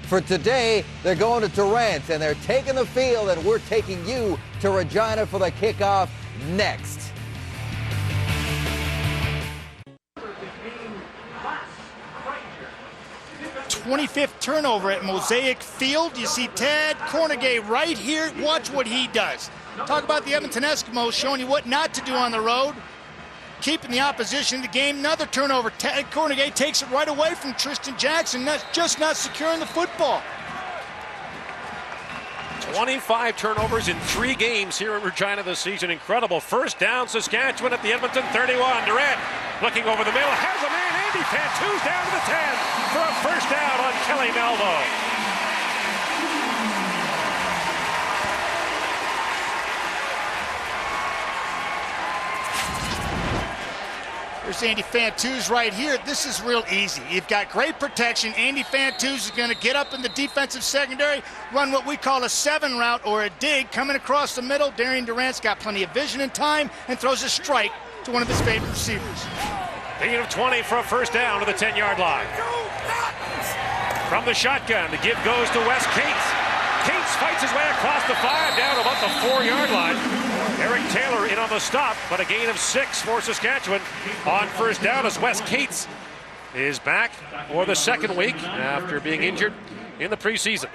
For today, they're going to Durant, and they're taking the field, and we're taking you to Regina for the kickoff next. 25th turnover at Mosaic Field. You see Tad Cornegay right here. Watch what he does. Talk about the Edmonton Eskimos showing you what not to do on the road. Keeping the opposition in the game. Another turnover. Tad Cornegay takes it right away from Tristan Jackson. Just not securing the football. 25 turnovers in 3 games here in Regina this season. Incredible. First down, Saskatchewan at the Edmonton 31. Durant looking over the middle. Has a man. Andy Fantuz down to the 10 for a first down on Kelly Melvo. There's Andy Fantuz right here. This is real easy. You've got great protection. Andy Fantuz is going to get up in the defensive secondary, run what we call a 7 route or a dig, coming across the middle. Darian Durant's got plenty of vision and time and throws a strike to one of his favorite receivers. Gain of 20 for a first down to the 10-yard line. From the shotgun, the give goes to Wes Cates. Cates fights his way across the 5, down about the 4-yard line. Eric Taylor in on the stop, but a gain of 6 for Saskatchewan on first down as Wes Cates is back for the second week after being injured in the preseason.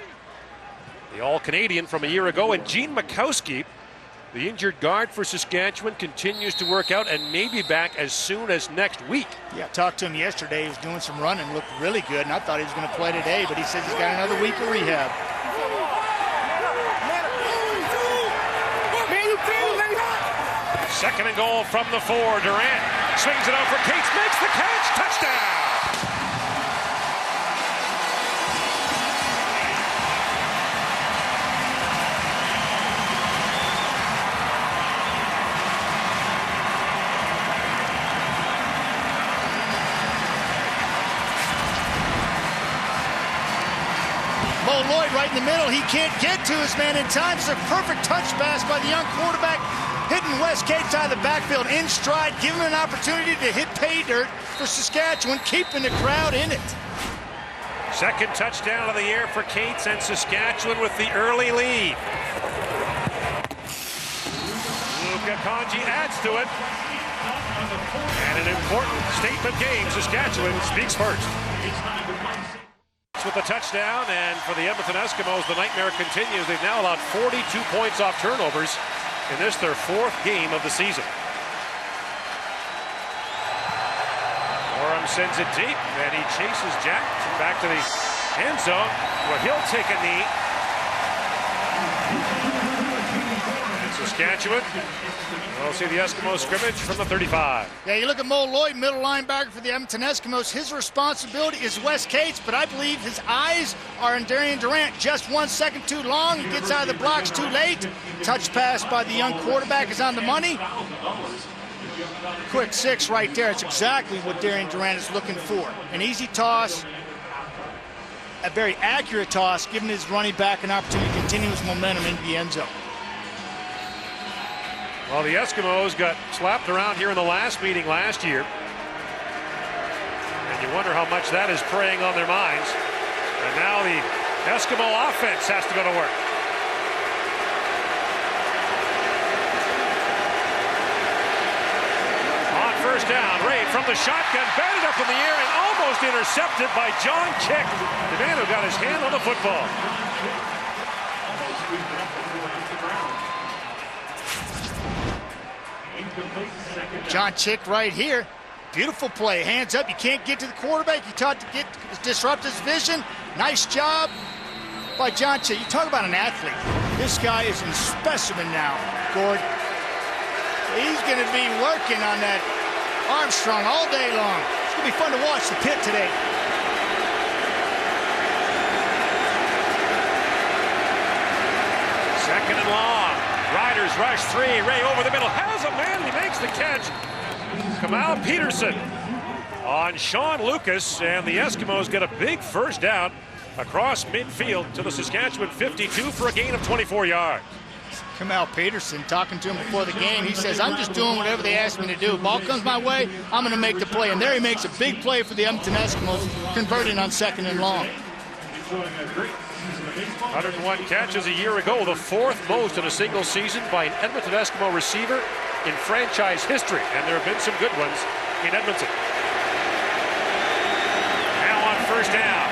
The All-Canadian from a year ago, and Gene Makowski, the injured guard for Saskatchewan, continues to work out and may be back as soon as next week. Yeah, talked to him yesterday. He was doing some running, looked really good, and I thought he was going to play today, but he says he's got another week of rehab. Second and goal from the 4. Durant swings it out for Cates, makes the catch, touchdown! Mo Lloyd right in the middle. He can't get to his man in time. It's a perfect touch pass by the young quarterback. Hitting Wes Cates out of the backfield in stride, giving him an opportunity to hit pay dirt for Saskatchewan, keeping the crowd in it. Second touchdown of the year for Cates, and Saskatchewan with the early lead. Luka Kanji adds to it. And an important statement game. Saskatchewan speaks first. With the touchdown, and for the Edmonton Eskimos, the nightmare continues. They've now allowed 42 points off turnovers in this, their 4th game of the season. Orem sends it deep, and he chases Jack back to the end zone, where he'll take a knee. And Saskatchewan, we'll see the Eskimos scrimmage from the 35. Yeah, you look at Mo Lloyd, middle linebacker for the Edmonton Eskimos. His responsibility is Wes Cates, but I believe his eyes are on Darian Durant. Just 1 second too long. He gets out of the blocks too late. Touch pass by the young quarterback is on the money. Quick 6 right there. It's exactly what Darian Durant is looking for. An easy toss, a very accurate toss, giving his running back an opportunity to continue his momentum into the end zone. Well, the Eskimos got slapped around here in the last meeting last year. And you wonder how much that is preying on their minds. And now the Eskimo offense has to go to work. On first down, Ray from the shotgun, batted up in the air and almost intercepted by John Chick, the man who got his hand on the football. John Chick right here. Beautiful play. Hands up. You can't get to the quarterback. You taught to disrupt his vision. Nice job by John Chick. You talk about an athlete. This guy is in specimen now, Gord. He's going to be working on that Armstrong all day long. It's going to be fun to watch the pit today. Second and long. Riders rush 3. Ray over the middle. Has a man. He makes the catch. Kamal Peterson on Sean Lucas. And the Eskimos get a big first down across midfield to the Saskatchewan 52 for a gain of 24 yards. Kamal Peterson talking to him before the game. He says, I'm just doing whatever they ask me to do. Ball comes my way, I'm going to make the play. And there he makes a big play for the Edmonton Eskimos, converting on second and long. 101 catches a year ago, the fourth most in a single season by an Edmonton Eskimo receiver in franchise history, and there have been some good ones in Edmonton. Now on first down.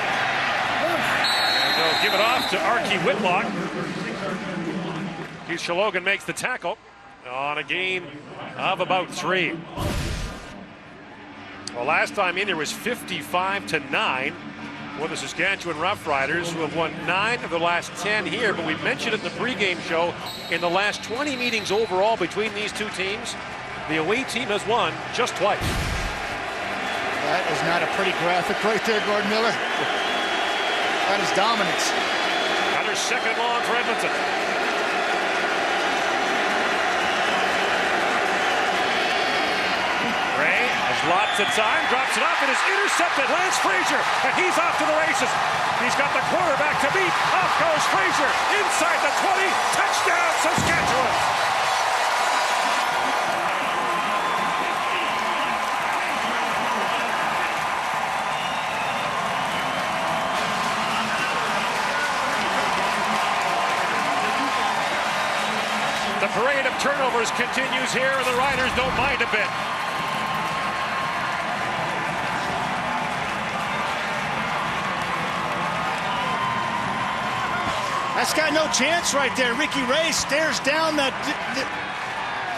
And they'll give it off to Archie Whitlock. Keith Shalogan makes the tackle on a gain of about 3. Well, last time in there was 55-9 for the Saskatchewan Roughriders, who have won 9 of the last 10 here. But we mentioned it in the pregame show, in the last 20 meetings overall between these two teams, the away team has won just twice. That is not a pretty graphic right there, Gordon Miller. That is dominance. Another second long for Edmonton. Ray has lots of time, drops it off, and is intercepted. Lance Frazier, and he's off to the races. He's got the quarterback to beat. Off goes Frazier, inside the 20. Touchdown, Saskatchewan. The parade of turnovers continues here, and the Riders don't mind a bit. That's got no chance right there. Ricky Ray stares down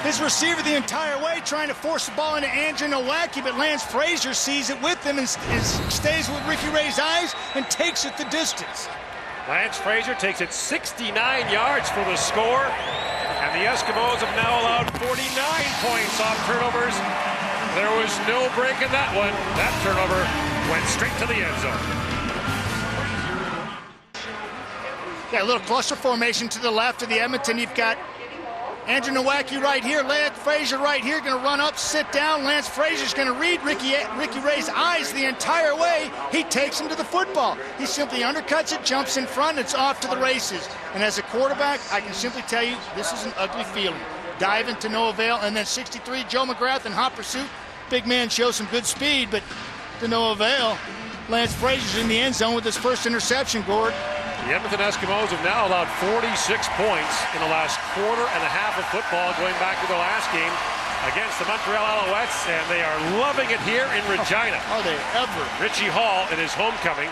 his receiver the entire way, trying to force the ball into Andrew Nowacki, but Lance Frazier sees it with him and stays with Ricky Ray's eyes and takes it the distance. Lance Frazier takes it 69 yards for the score, and the Eskimos have now allowed 49 points off turnovers. There was no break in that one. That turnover went straight to the end zone. Got a little cluster formation to the left of the Edmonton. You've got Andrew Nowacki right here, Lance Frazier right here, going to run up, sit down. Lance Frazier's going to read Ricky Ray's eyes the entire way. He takes him to the football. He simply undercuts it, jumps in front, it's off to the races. And as a quarterback, I can simply tell you, this is an ugly feeling. Dive into no avail, and then 63, Joe McGrath in hot pursuit. Big man shows some good speed, but to no avail. Lance Frazier's in the end zone with his first interception, Gord. The Edmonton Eskimos have now allowed 46 points in the last quarter and a half of football, going back to the last game against the Montreal Alouettes, and they are loving it here in Regina. Are they ever? Richie Hall in his homecoming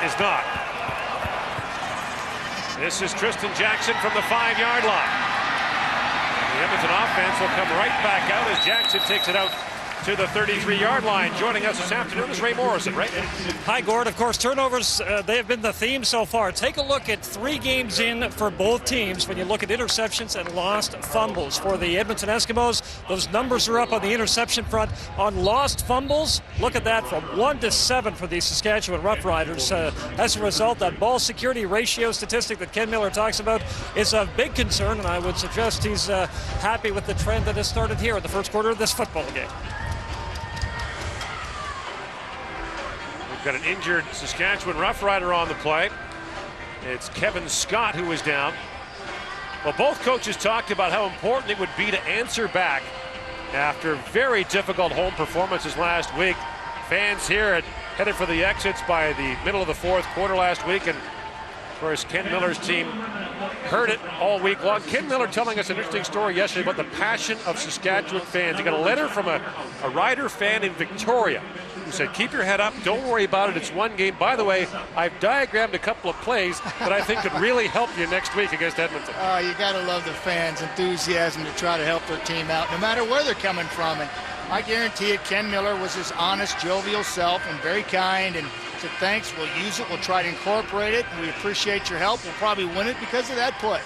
is not. This is Tristan Jackson from the 5-yard line. The Edmonton offense will come right back out as Jackson takes it out to the 33-yard line. Joining us this afternoon is Ray Morrison. Right? Hi, Gord. Of course, turnovers, they have been the theme so far. Take a look at 3 games in for both teams when you look at interceptions and lost fumbles. For the Edmonton Eskimos, those numbers are up on the interception front. On lost fumbles, look at that, from 1 to 7 for the Saskatchewan Roughriders. As a result, that ball security ratio statistic that Ken Miller talks about is of big concern, and I would suggest he's happy with the trend that has started here in the first quarter of this football game. Got an injured Saskatchewan Roughrider on the play. It's Kevin Scott who is down. Well, both coaches talked about how important it would be to answer back after very difficult home performances last week. Fans here had headed for the exits by the middle of the fourth quarter last week, and of course Ken Miller's team heard it all week long. Ken Miller telling us an interesting story yesterday about the passion of Saskatchewan fans. He got a letter from a Rider fan in Victoria who said, keep your head up, don't worry about it, it's one game. By the way, I've diagrammed a couple of plays that I think could really help you next week against Edmonton. Oh, you got to love the fans' enthusiasm to try to help their team out, no matter where they're coming from. And I guarantee you, Ken Miller was his honest, jovial self and very kind, and said, thanks, we'll use it, we'll try to incorporate it, and we appreciate your help. We'll probably win it because of that play.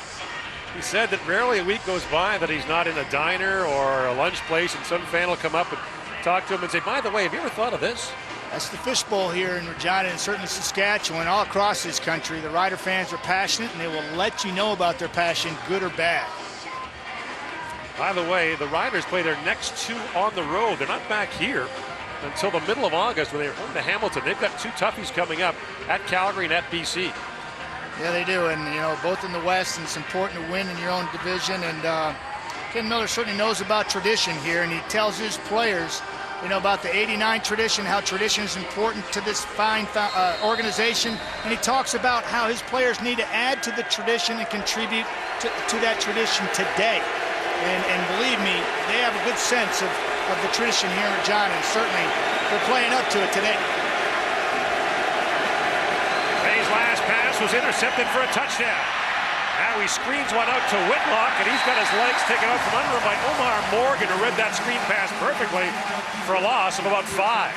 He said that rarely a week goes by that he's not in a diner or a lunch place and some fan will come up and talk to him and say, by the way, have you ever thought of this? That's the fishbowl here in Regina and certainly Saskatchewan, all across this country. The Rider fans are passionate, and they will let you know about their passion, good or bad. By the way, the Riders play their next 2 on the road. They're not back here until the middle of August when they're home to Hamilton. They've got 2 toughies coming up at Calgary and at BC. Yeah, they do, and you know, both in the West, and it's important to win in your own division. And Ken Miller certainly knows about tradition here, and he tells his players, about the '89 tradition, how tradition is important to this fine organization, and he talks about how his players need to add to the tradition and contribute to that tradition today. And believe me, they have a good sense of the tradition here in Regina, and certainly they're playing up to it today. Ray's last pass was intercepted for a touchdown. Now he screens one out to Whitlock, and he's got his legs taken out from under him by Omar Morgan, who read that screen pass perfectly for a loss of about 5.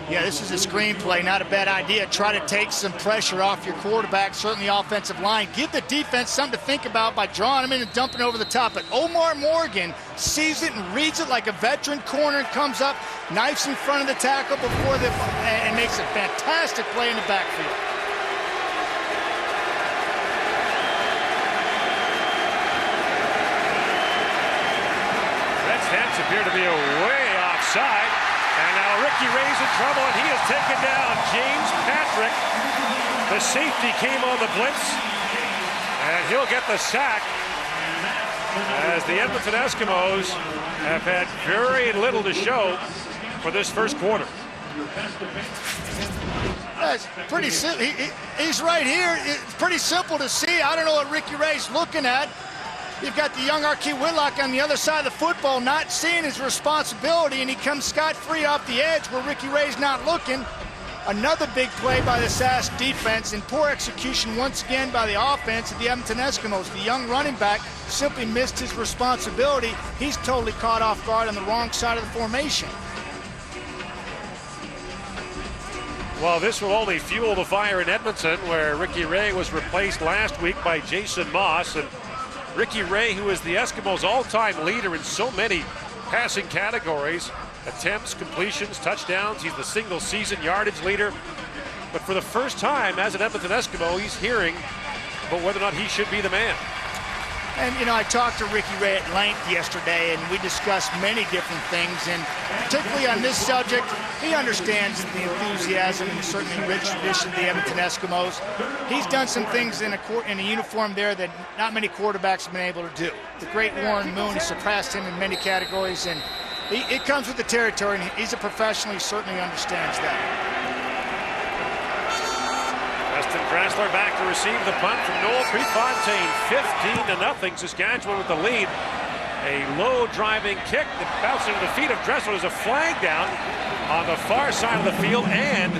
Yeah, this is a screenplay, not a bad idea. Try to take some pressure off your quarterback, certainly offensive line. Give the defense something to think about by drawing him in and dumping over the top. But Omar Morgan sees it and reads it like a veteran corner and comes up, knifes in front of the tackle and makes a fantastic play in the backfield. Red Stamps appear to be way offside. And now Ricky Ray's in trouble, and he is taken down. James Patrick, the safety, came on the blitz, and he'll get the sack, as the Edmonton Eskimos have had very little to show for this first quarter. That's pretty simple. He's right here. It's pretty simple to see. I don't know what Ricky Ray's looking at. You've got the young Archie Whitlock on the other side of the football, not seeing his responsibility, and he comes scot-free off the edge where Ricky Ray's not looking. Another big play by the Sask defense, and poor execution once again by the offense of the Edmonton Eskimos. The young running back simply missed his responsibility. He's totally caught off guard on the wrong side of the formation. Well, this will only fuel the fire in Edmonton, where Ricky Ray was replaced last week by Jason Moss. And Ricky Ray, who is the Eskimos' all-time leader in so many passing categories, attempts, completions, touchdowns. He's the single-season yardage leader. But for the first time as an Edmonton Eskimo, he's hearing about whether or not he should be the man. And, I talked to Ricky Ray at length yesterday, and we discussed many different things, and particularly on this subject, he understands the enthusiasm and certainly rich tradition of the Edmonton Eskimos. He's done some things in a uniform there that not many quarterbacks have been able to do. The great Warren Moon has surpassed him in many categories, and it comes with the territory, and he's a professional. He certainly understands that. Preston Dressler back to receive the punt from Noel Prefontaine. 15-0, Saskatchewan with the lead. A low driving kick that bounced into the feet of Dressler. There's a flag down on the far side of the field, and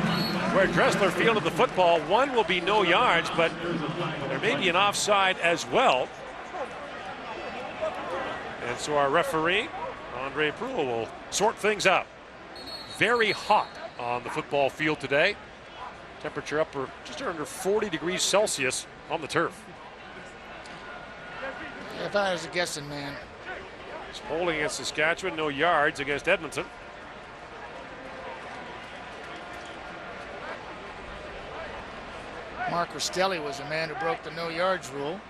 where Dressler fielded the football, one will be no yards, but there may be an offside as well. And so our referee, Andre Pruill, will sort things out. Very hot on the football field today. Temperature up just under 40 degrees Celsius on the turf. If I was a guessing man. It's holding against Saskatchewan, no yards against Edmonton. Mark Rostelli was the man who broke the no yards rule.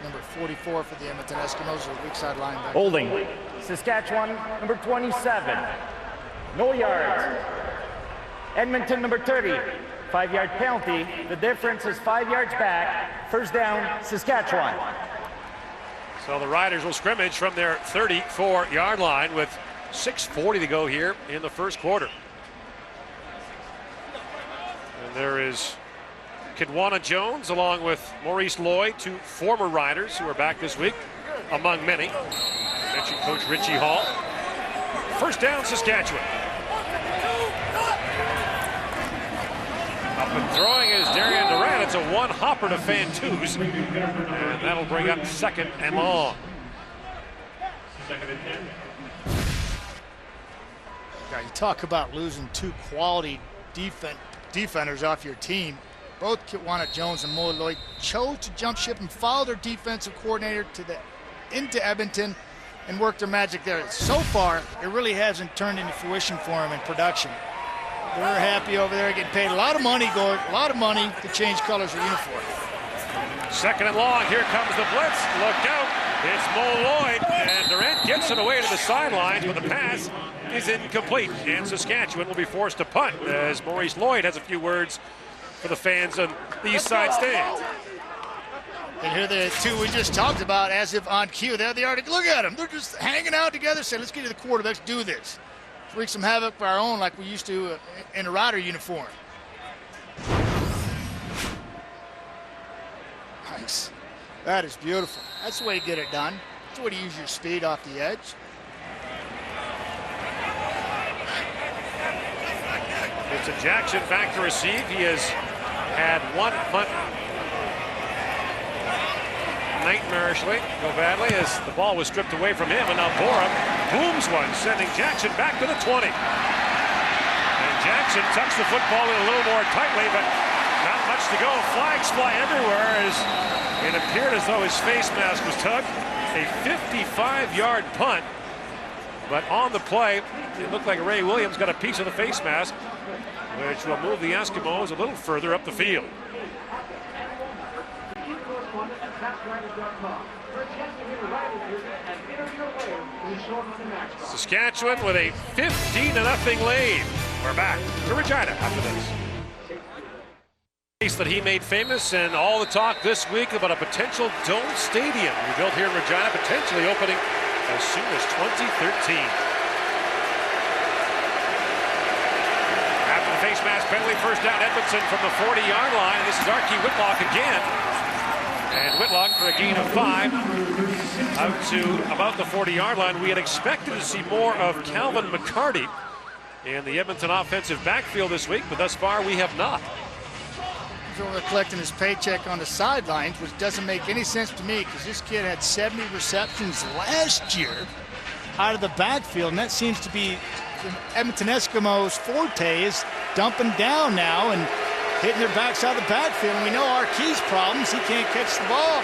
Number 44 for the Edmonton Eskimos, a weak side linebacker. Holding, Saskatchewan, number 27. No yards. Edmonton, number 30. 5-yard penalty. The difference is 5 yards back. First down, Saskatchewan. So the Riders will scrimmage from their 34-yard line with 6:40 to go here in the first quarter. And there is Kidwana Jones along with Maurice Lloyd, two former Riders who are back this week, among many. I mentioned Coach Richie Hall. First down, Saskatchewan. Up and throwing is Darian Durant. It's a one-hopper to Fantuz. And that'll bring up second and long. Yeah, you talk about losing two quality defenders off your team. Both Kidwana Jones and Mo Lloyd chose to jump ship and follow their defensive coordinator into Edmonton and work their magic there. So far, it really hasn't turned into fruition for them in production. They're happy over there, getting paid a lot of money, Gord, a lot of money to change colors of uniform. Second and long, here comes the blitz. Look out, it's Mo Lloyd, and Durant gets it away to the sidelines, but the pass is incomplete, and Saskatchewan will be forced to punt as Maurice Lloyd has a few words for the fans on the east side stands. And here the two we just talked about, as if on cue. There they are. Look at them. They're just hanging out together, saying, let's get to the quarterbacks, do this. Let's wreak some havoc for our own like we used to in a Rider uniform. Nice. That is beautiful. That's the way to get it done. That's the way to use your speed off the edge. It's a Jackson back to receive. He has had one punt nightmarishly go badly as the ball was stripped away from him, and now Borum booms one, sending Jackson back to the 20. And Jackson tucks the football in a little more tightly, but not much to go. Flags fly everywhere as it appeared as though his face mask was tugged. A 55-yard punt, but on the play, it looked like Ray Williams got a piece of the face mask, which will move the Eskimos a little further up the field. Saskatchewan with a 15-0 lead. We're back to Regina after this. That he made famous, and all the talk this week about a potential dome stadium we built here in Regina, potentially opening as soon as 2013. After the face mask penalty, first down Edmonton from the 40-yard line. This is Archie Whitlock again. And Whitlock for a gain of 5 out to about the 40-yard line. We had expected to see more of Calvin McCarty in the Edmonton offensive backfield this week, but thus far we have not. He's over collecting his paycheck on the sidelines, which doesn't make any sense to me because this kid had 70 receptions last year out of the backfield, and that seems to be the Edmonton Eskimos' forte, is dumping down now and hitting their backs out of the backfield. And we know our key's problems. He can't catch the ball.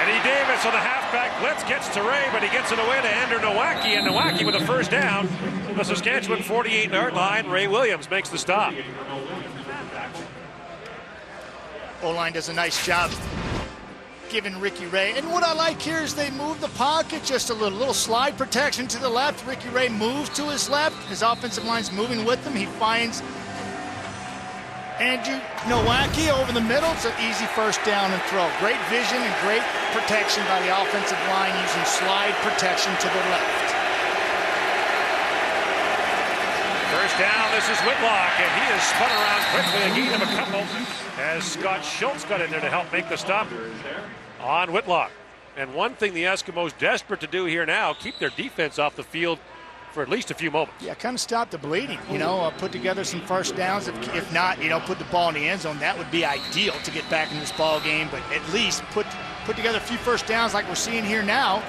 Eddie Davis on the halfback blitz gets to Ray, but he gets it away to Andrew Nowacki, and Nowacki with a first down. The Saskatchewan 48-yard line. Ray Williams makes the stop. O-line does a nice job giving Ricky Ray. And what I like here is they move the pocket just a little slide protection to the left. Ricky Ray moves to his left. His offensive line's moving with him. He finds Andrew Nowacki over the middle. It's an easy first down and throw. Great vision and great protection by the offensive line using slide protection to the left. First down, this is Whitlock, and he is spun around quickly, a gain of a couple, as Scott Schultz got in there to help make the stop on Whitlock. And one thing the Eskimos desperate to do here now, keep their defense off the field for at least a few moments. Yeah, kind of stop the bleeding, put together some first downs. If not, put the ball in the end zone. That would be ideal to get back in this ball game, but at least put together a few first downs like we're seeing here now,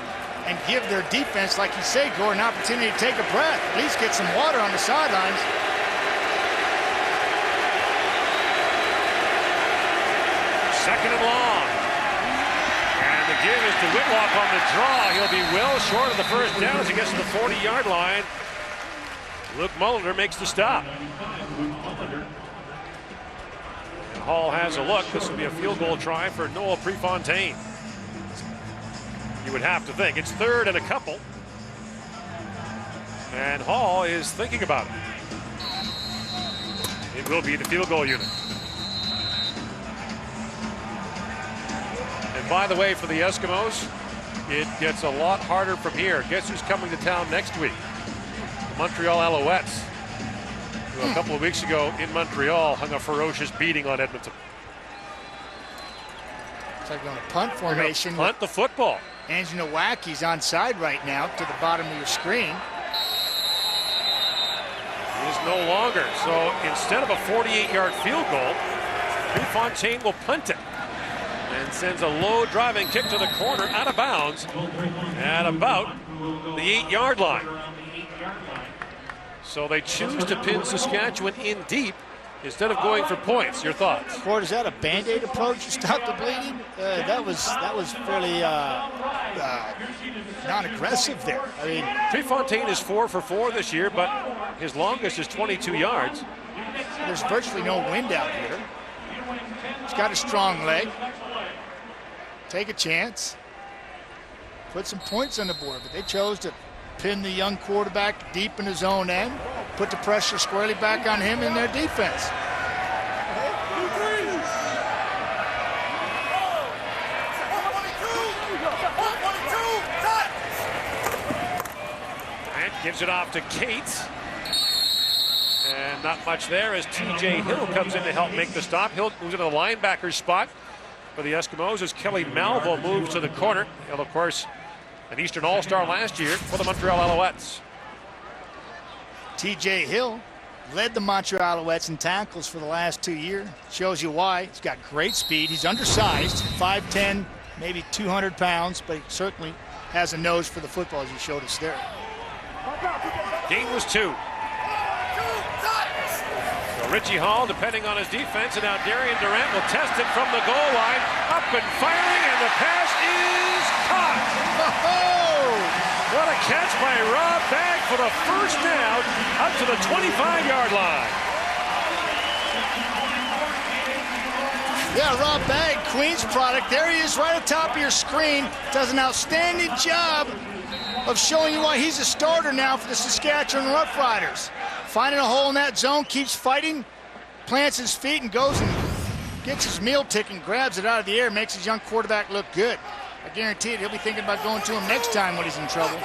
and give their defense, like you say, Gore, an opportunity to take a breath. At least get some water on the sidelines. Second and long. And the give is to Whitlock on the draw. He'll be well short of the first down as he gets to the 40-yard line. Luke Mulliner makes the stop. And Hall has a look. This will be a field goal try for Noah Prefontaine. You would have to think. It's third and a couple. And Hall is thinking about it. It will be the field goal unit. And by the way, for the Eskimos, it gets a lot harder from here. Guess who's coming to town next week? The Montreal Alouettes, who a couple of weeks ago in Montreal hung a ferocious beating on Edmonton. It's like on a punt formation. Punt the football. Andrew Nowacki's onside right now to the bottom of your screen. He is no longer. So instead of a 48-yard field goal, Prefontaine will punt it and sends a low driving kick to the corner out of bounds at about the 8-yard line. So they choose to pin Saskatchewan in deep instead of going for points. Your thoughts? Ford, is that a Band-Aid approach to stop the bleeding? That was fairly non-aggressive there. I mean, Prefontaine is 4 for 4 this year, but his longest is 22 yards. There's virtually no wind out here. He's got a strong leg. Take a chance. Put some points on the board, but they chose to pin the young quarterback deep in his own end. Put the pressure squarely back on him in their defense. Gives it off to Cates. And not much there as TJ Hill comes in to help make the stop. Hill moves into the linebacker spot for the Eskimos as Kelly Malvo moves to the corner. Hill, of course, an Eastern All-Star last year for the Montreal Alouettes. TJ Hill led the Montreal Alouettes in tackles for the last 2 years. Shows you why. He's got great speed. He's undersized, 5'10", maybe 200 pounds, but he certainly has a nose for the football, as he showed us there. Gain was 2. So Richie Hall, depending on his defense, and now Darian Durant will test it from the goal line. Up and firing, and the pass is caught. What a catch by Rob Bagg for the first down up to the 25-yard line. Yeah, Rob Bagg, Queens product. There he is right at the top of your screen. Does an outstanding job of showing you why he's a starter now for the Saskatchewan Roughriders. Finding a hole in that zone, keeps fighting, plants his feet, and goes and gets his meal ticket and grabs it out of the air, makes his young quarterback look good. I guarantee it, he'll be thinking about going to him next time when he's in trouble.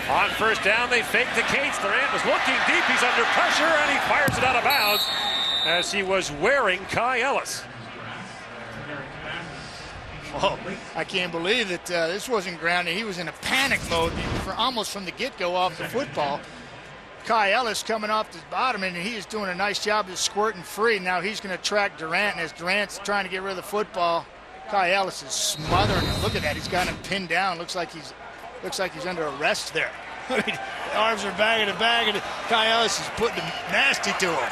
On first down, they fake to Cates. Durant was looking deep. He's under pressure, and he fires it out of bounds as he was wearing Kai Ellis. Oh, I can't believe that this wasn't grounded. He was in a panic mode almost from the get-go off the football. Kai Ellis coming off the bottom, and he is doing a nice job of squirting free. Now he's going to track Durant, and as Durant's trying to get rid of the football, Kai Ellis is smothering him. Look at that. He's got him pinned down. Looks like he's under arrest there. The arms are bagging the bag, and Kai Ellis is putting it nasty to him.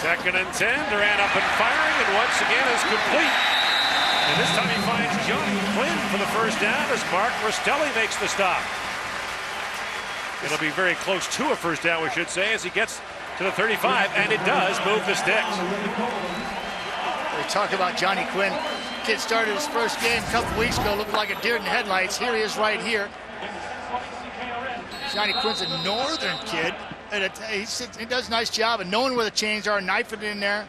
Second and 10. Durant up and firing, and once again is complete. And this time he finds John Quinn for the first down as Mark Rostelli makes the stop. It'll be very close to a first down, we should say, as he gets to the 35, and it does move the sticks. We talk about Johnny Quinn. Kid started his first game a couple weeks ago, looked like a deer in the headlights. Here he is right here. Johnny Quinn's a northern kid. And he does a nice job of knowing where the chains are, knifing it in there.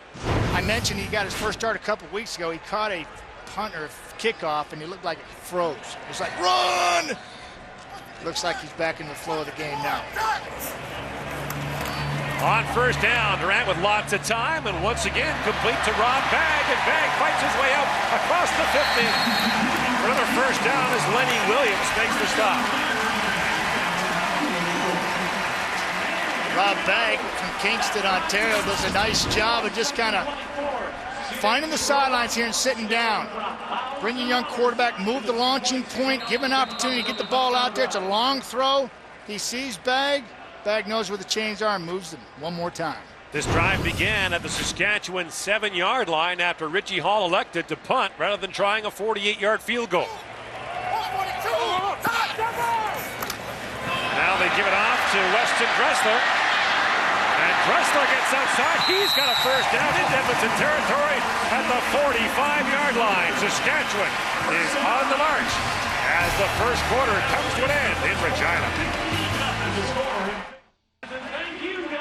I mentioned he got his first start a couple weeks ago. He caught a punt or a kickoff, and he looked like it froze. It was like, run! Looks like he's back in the flow of the game now. On first down, Durant with lots of time, and once again complete to Rob Bagg, and Bagg fights his way out across the 50. For another first down as Lenny Williams makes the stop. Rob Bagg from Kingston, Ontario, does a nice job of just kind of finding the sidelines here and sitting down. Bring your young quarterback, move the launching point, give him an opportunity to get the ball out there. It's a long throw. He sees Bagg. Bagg knows where the chains are and moves them one more time. This drive began at the Saskatchewan 7-yard line after Richie Hall elected to punt rather than trying a 48-yard field goal. Now they give it off to Weston Dressler. And Dressler gets outside. He's got a first down into Edmonton territory at the 45-yard line. Saskatchewan is on the march as the first quarter comes to an end in Regina.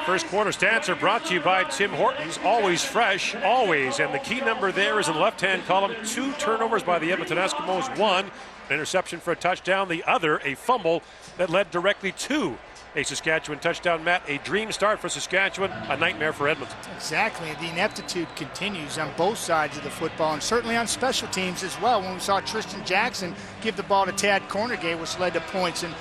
First quarter stats are brought to you by Tim Hortons. Always fresh, always. And the key number there is in the left-hand column. 2 turnovers by the Edmonton Eskimos. 1 an interception for a touchdown. The other, a fumble that led directly to a Saskatchewan touchdown. Matt, a dream start for Saskatchewan, a nightmare for Edmonton. Exactly. The ineptitude continues on both sides of the football, and certainly on special teams as well. When we saw Tristan Jackson give the ball to Tad Cornergate, which led to points. And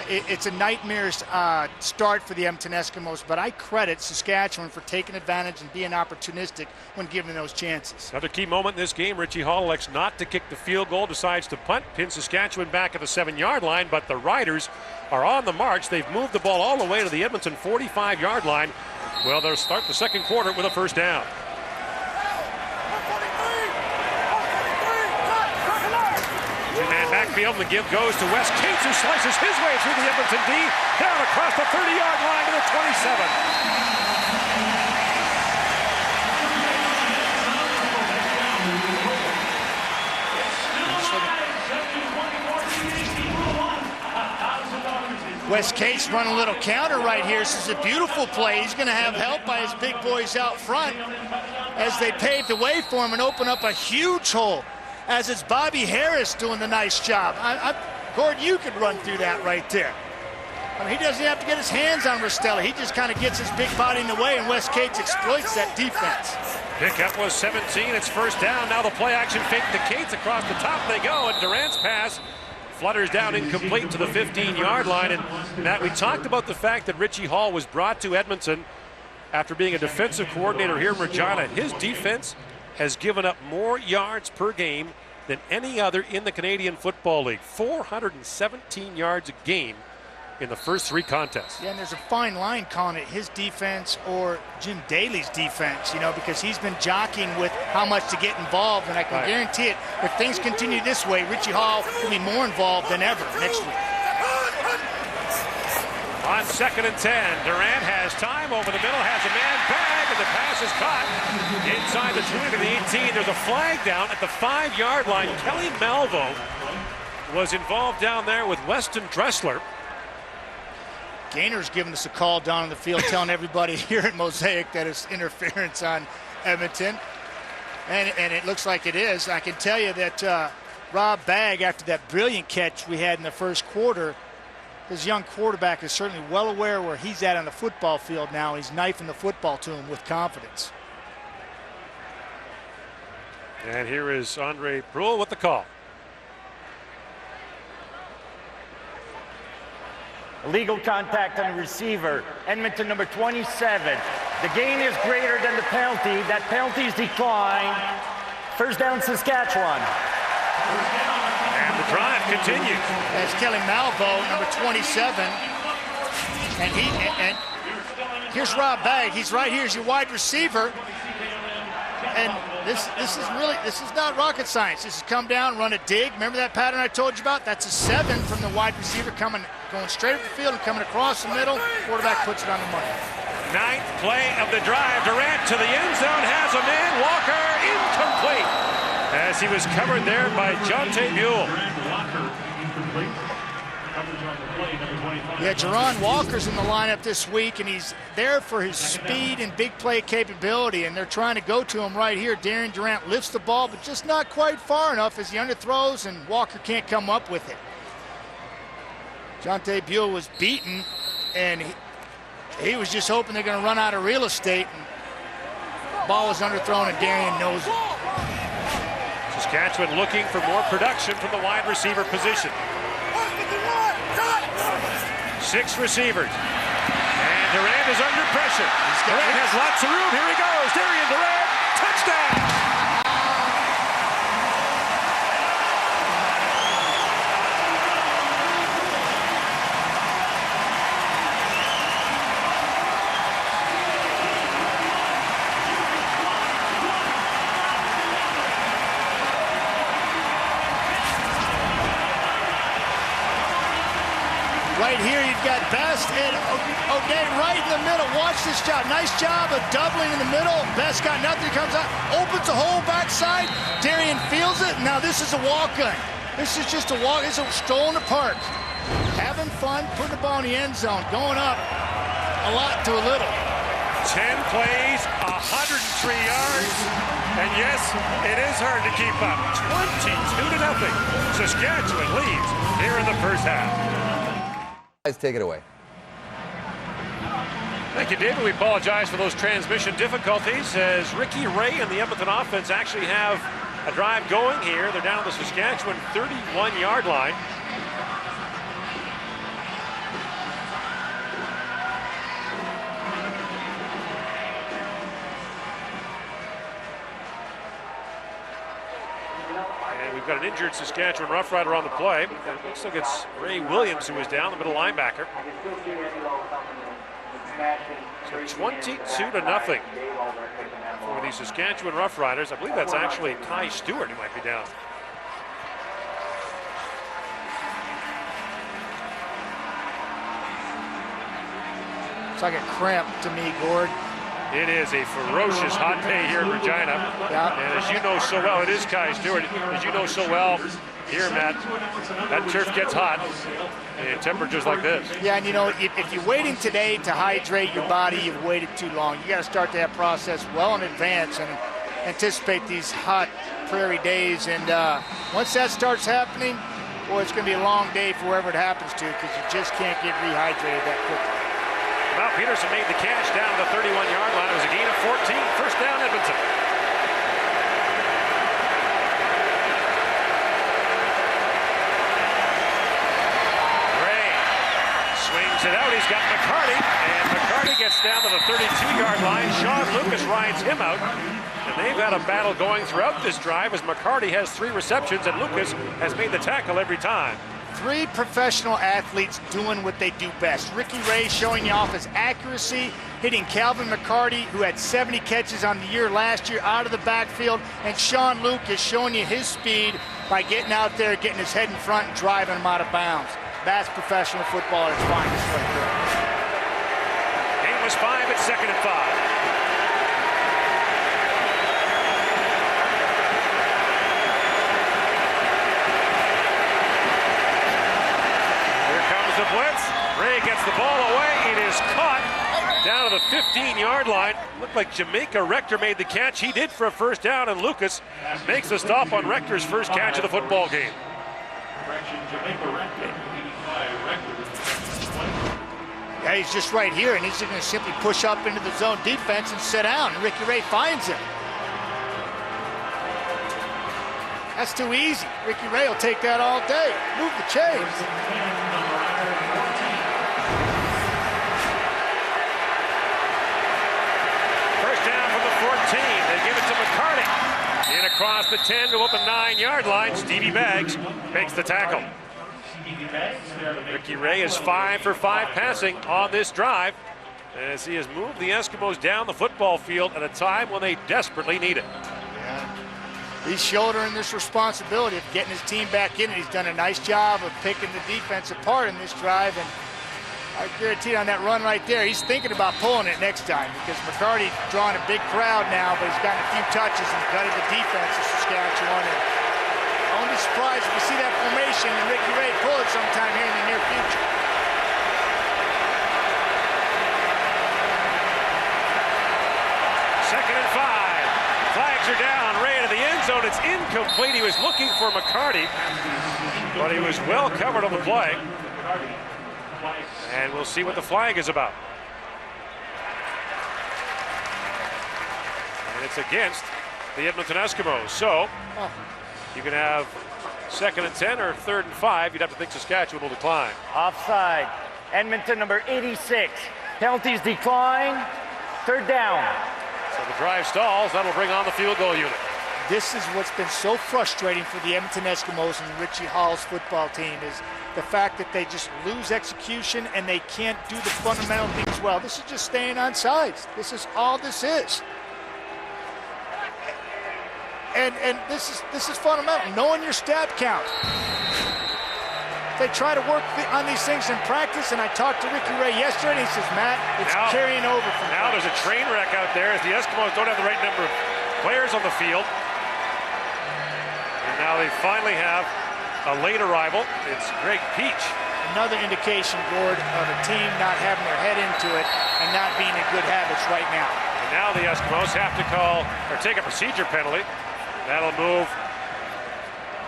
it's a nightmare start for the Edmonton Eskimos, but I credit Saskatchewan for taking advantage and being opportunistic when given those chances. Another key moment in this game, Richie Hall elects not to kick the field goal, decides to punt, pins Saskatchewan back at the 7-yard line, but the Riders are on the march. They've moved the ball all the way to the Edmonton 45-yard line. Well, they'll start the second quarter with a first down. Two-man backfield, and the give goes to Wes Cates, who slices his way through the Edmonton D, down across the 30-yard line to the 27. Wes Cates running a little counter right here. This is a beautiful play. He's going to have help by his big boys out front as they pave the way for him and open up a huge hole, as it's Bobby Harris doing the nice job. Gord, you could run through that right there. I mean, he doesn't have to get his hands on Ristella. He just kind of gets his big body in the way, and Wes Cates exploits that defense. Pickup was 17. It's first down. Now the play action fake to Cates. Across the top they go, and Durant's pass flutters down incomplete to the 15-yard line. And Matt, we talked about the fact that Richie Hall was brought to Edmonton after being a defensive coordinator here in Regina. His defense has given up more yards per game than any other in the Canadian Football League. 417 yards a game in the first 3 contests. Yeah, and there's a fine line calling it his defense or Jim Daly's defense, you know, because he's been jockeying with how much to get involved, and I can guarantee it, if things continue this way, Richie Hall will be more involved than ever next week. On 2nd and 10, Durant has time over the middle, has a man bag, and the pass is caught inside the 20 to the 18. There's a flag down at the 5-yard line. Kelly Malvo was involved down there with Weston Dressler. Gaynor's giving us a call down on the field, telling everybody here at Mosaic that it's interference on Edmonton. And it looks like it is. I can tell you that Rob Bagg, after that brilliant catch we had in the first quarter, his young quarterback is certainly well aware where he's at on the football field now. He's knifing the football to him with confidence. And here is Andre Brule with the call. Illegal contact on the receiver, Edmonton number 27. The gain is greater than the penalty. That penalty is declined. First down, Saskatchewan. And the drive continues. That's Kelly Malvo, number 27. And here's Rob Bagg. He's right here as your wide receiver. And this is not rocket science. This is come down, run a dig. Remember that pattern I told you about? That's a 7 from the wide receiver going straight up the field and coming across the middle. Quarterback puts it on the money. 9th play of the drive. Durant to the end zone, has a man. Walker incomplete, as he was covered there by Jonte Buell. Yeah, Jerron Walker's in the lineup this week, and he's there for his speed and big play capability, and they're trying to go to him right here. Darian Durant lifts the ball, but just not quite far enough as he underthrows, and Walker can't come up with it. Jonte Buell was beaten, and he was just hoping they're going to run out of real estate. And the ball was underthrown, and Darian knows it. Saskatchewan looking for more production from the wide receiver position. 6 receivers. And Durant is under pressure. Durant has lots of room. Here he goes. Darian Durant. Touchdown. Right here, you've got Best and O'Day right in the middle. Watch this job. Nice job of doubling in the middle. Best got nothing. Comes out, opens a hole backside. Darian feels it. Now this is a walk-on. This is just a walk. It's a stroll in the park. Having fun, putting the ball in the end zone. Going up a lot to a little. 10 plays, 103 yards. And yes, it is hard to keep up. 22-0. Saskatchewan leads here in the first half. Guys, take it away. Thank you, David. We apologize for those transmission difficulties as Ricky Ray and the Edmonton offense actually have a drive going here. They're down the Saskatchewan 31-yard line. We've got an injured Saskatchewan Roughrider on the play. It looks like it's Ray Williams who is down, the middle linebacker. So 22-0 for the Saskatchewan Roughriders. I believe that's actually Ty Stewart who might be down. It's like a cramp to me, Gord. It is a ferocious hot day here in Regina. And as you know so well, it is Kai Stewart. As you know so well here, Matt, that turf gets hot and temperatures like this. Yeah, and you know, if you're waiting today to hydrate your body, you've waited too long. You got to start that process well in advance and anticipate these hot prairie days. And once that starts happening, boy, it's going to be a long day for whoever it happens to, because you just can't get rehydrated that quickly. Well, Peterson made the catch down to the 31-yard line. It was a gain of 14. First down, Edmonton. Ray swings it out. He's got McCarty, and McCarty gets down to the 32-yard line. Sean Lucas rides him out, and they've had a battle going throughout this drive as McCarty has 3 receptions, and Lucas has made the tackle every time. 3 professional athletes doing what they do best. Ricky Ray showing you off his accuracy, hitting Calvin McCarty, who had 70 catches on the year last year, out of the backfield, and Sean Lucas showing you his speed by getting out there, getting his head in front, and driving him out of bounds. That's professional football at its finest right there. Game was 5 at 2nd and 5. The blitz. Ray gets the ball away. It is caught down to the 15-yard line. Looked like Jamaica Rector made the catch. He did for a first down, and Lucas makes the stop on Rector's first catch of the football game. Yeah, he's just right here, and he's just going to simply push up into the zone defense and sit down. And Ricky Ray finds him. That's too easy. Ricky Ray will take that all day. Move the chains. They give it to McCarty. In across the 10 to up the 9-yard line. Stevie Baggs makes the tackle. Ricky Ray is 5 for 5 passing on this drive as he has moved the Eskimos down the football field at a time when they desperately need it. Yeah. He's shouldering this responsibility of getting his team back in, and he's done a nice job of picking the defense apart in this drive. And I guarantee on that run right there, he's thinking about pulling it next time, because McCarty's drawing a big crowd now, but he's gotten a few touches and gutted the defense of Saskatchewan. And I won't be surprised if we see that formation and Ricky Ray pull it sometime here in the near future. Second and 5. Flags are down. Ray to the end zone. It's incomplete. He was looking for McCarty, but he was well covered on the play. And we'll see what the flag is about. And it's against the Edmonton Eskimos. So you can have 2nd and 10 or 3rd and 5. You'd have to think Saskatchewan will decline. Offside. Edmonton number 86. Penalties decline. 3rd down. So the drive stalls. That'll bring on the field goal unit. This is what's been so frustrating for the Edmonton Eskimos and Richie Hall's football team, is the fact that they just lose execution and they can't do the fundamental things well. This is just staying on sides. This is all this is. And this is fundamental, knowing your stat count. They try to work on these things in practice, and I talked to Ricky Ray yesterday, and he says, Matt, it's carrying over from now practice. There's a train wreck out there as the Eskimos don't have the right number of players on the field. And now they finally have a late arrival. It's Greg Peach. Another indication, Gord, of a team not having their head into it and not being in good habits right now. And now the Eskimos have to call or take a procedure penalty. That'll move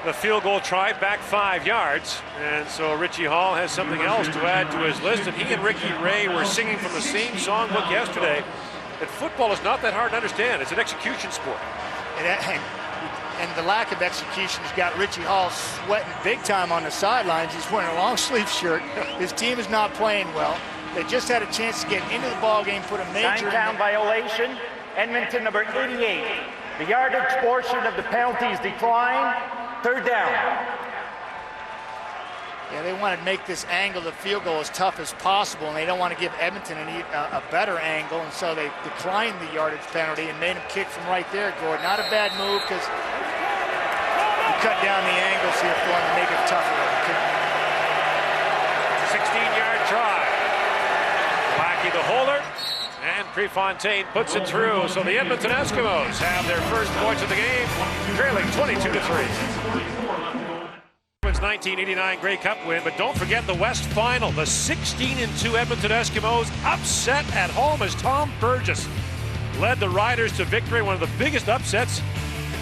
the field goal try back 5 yards. And so Richie Hall has something else to add to his list. And he and Ricky Ray were singing from the same songbook yesterday that football is not that hard to understand. It's an execution sport. And the lack of execution has got Richie Hall sweating big time on the sidelines. He's wearing a long sleeve shirt. His team is not playing well. They just had a chance to get into the ball game, put a major Nine-down violation. Edmonton number 88. The yardage portion of the penalties decline. 3rd down. Yeah, they want to make this angle, the field goal, as tough as possible, and they don't want to give Edmonton a better angle, and so they declined the yardage penalty and made him kick from right there, Gordon. Not a bad move, because you cut down the angles here for him to make it tougher. 16-yard try. Lackey the holder. And Prefontaine puts it through. So the Edmonton Eskimos have their first points of the game, trailing 22-3. 1989 Grey Cup win, but don't forget the West Final. The 16-2 Edmonton Eskimos upset at home as Tom Burgess led the Riders to victory, one of the biggest upsets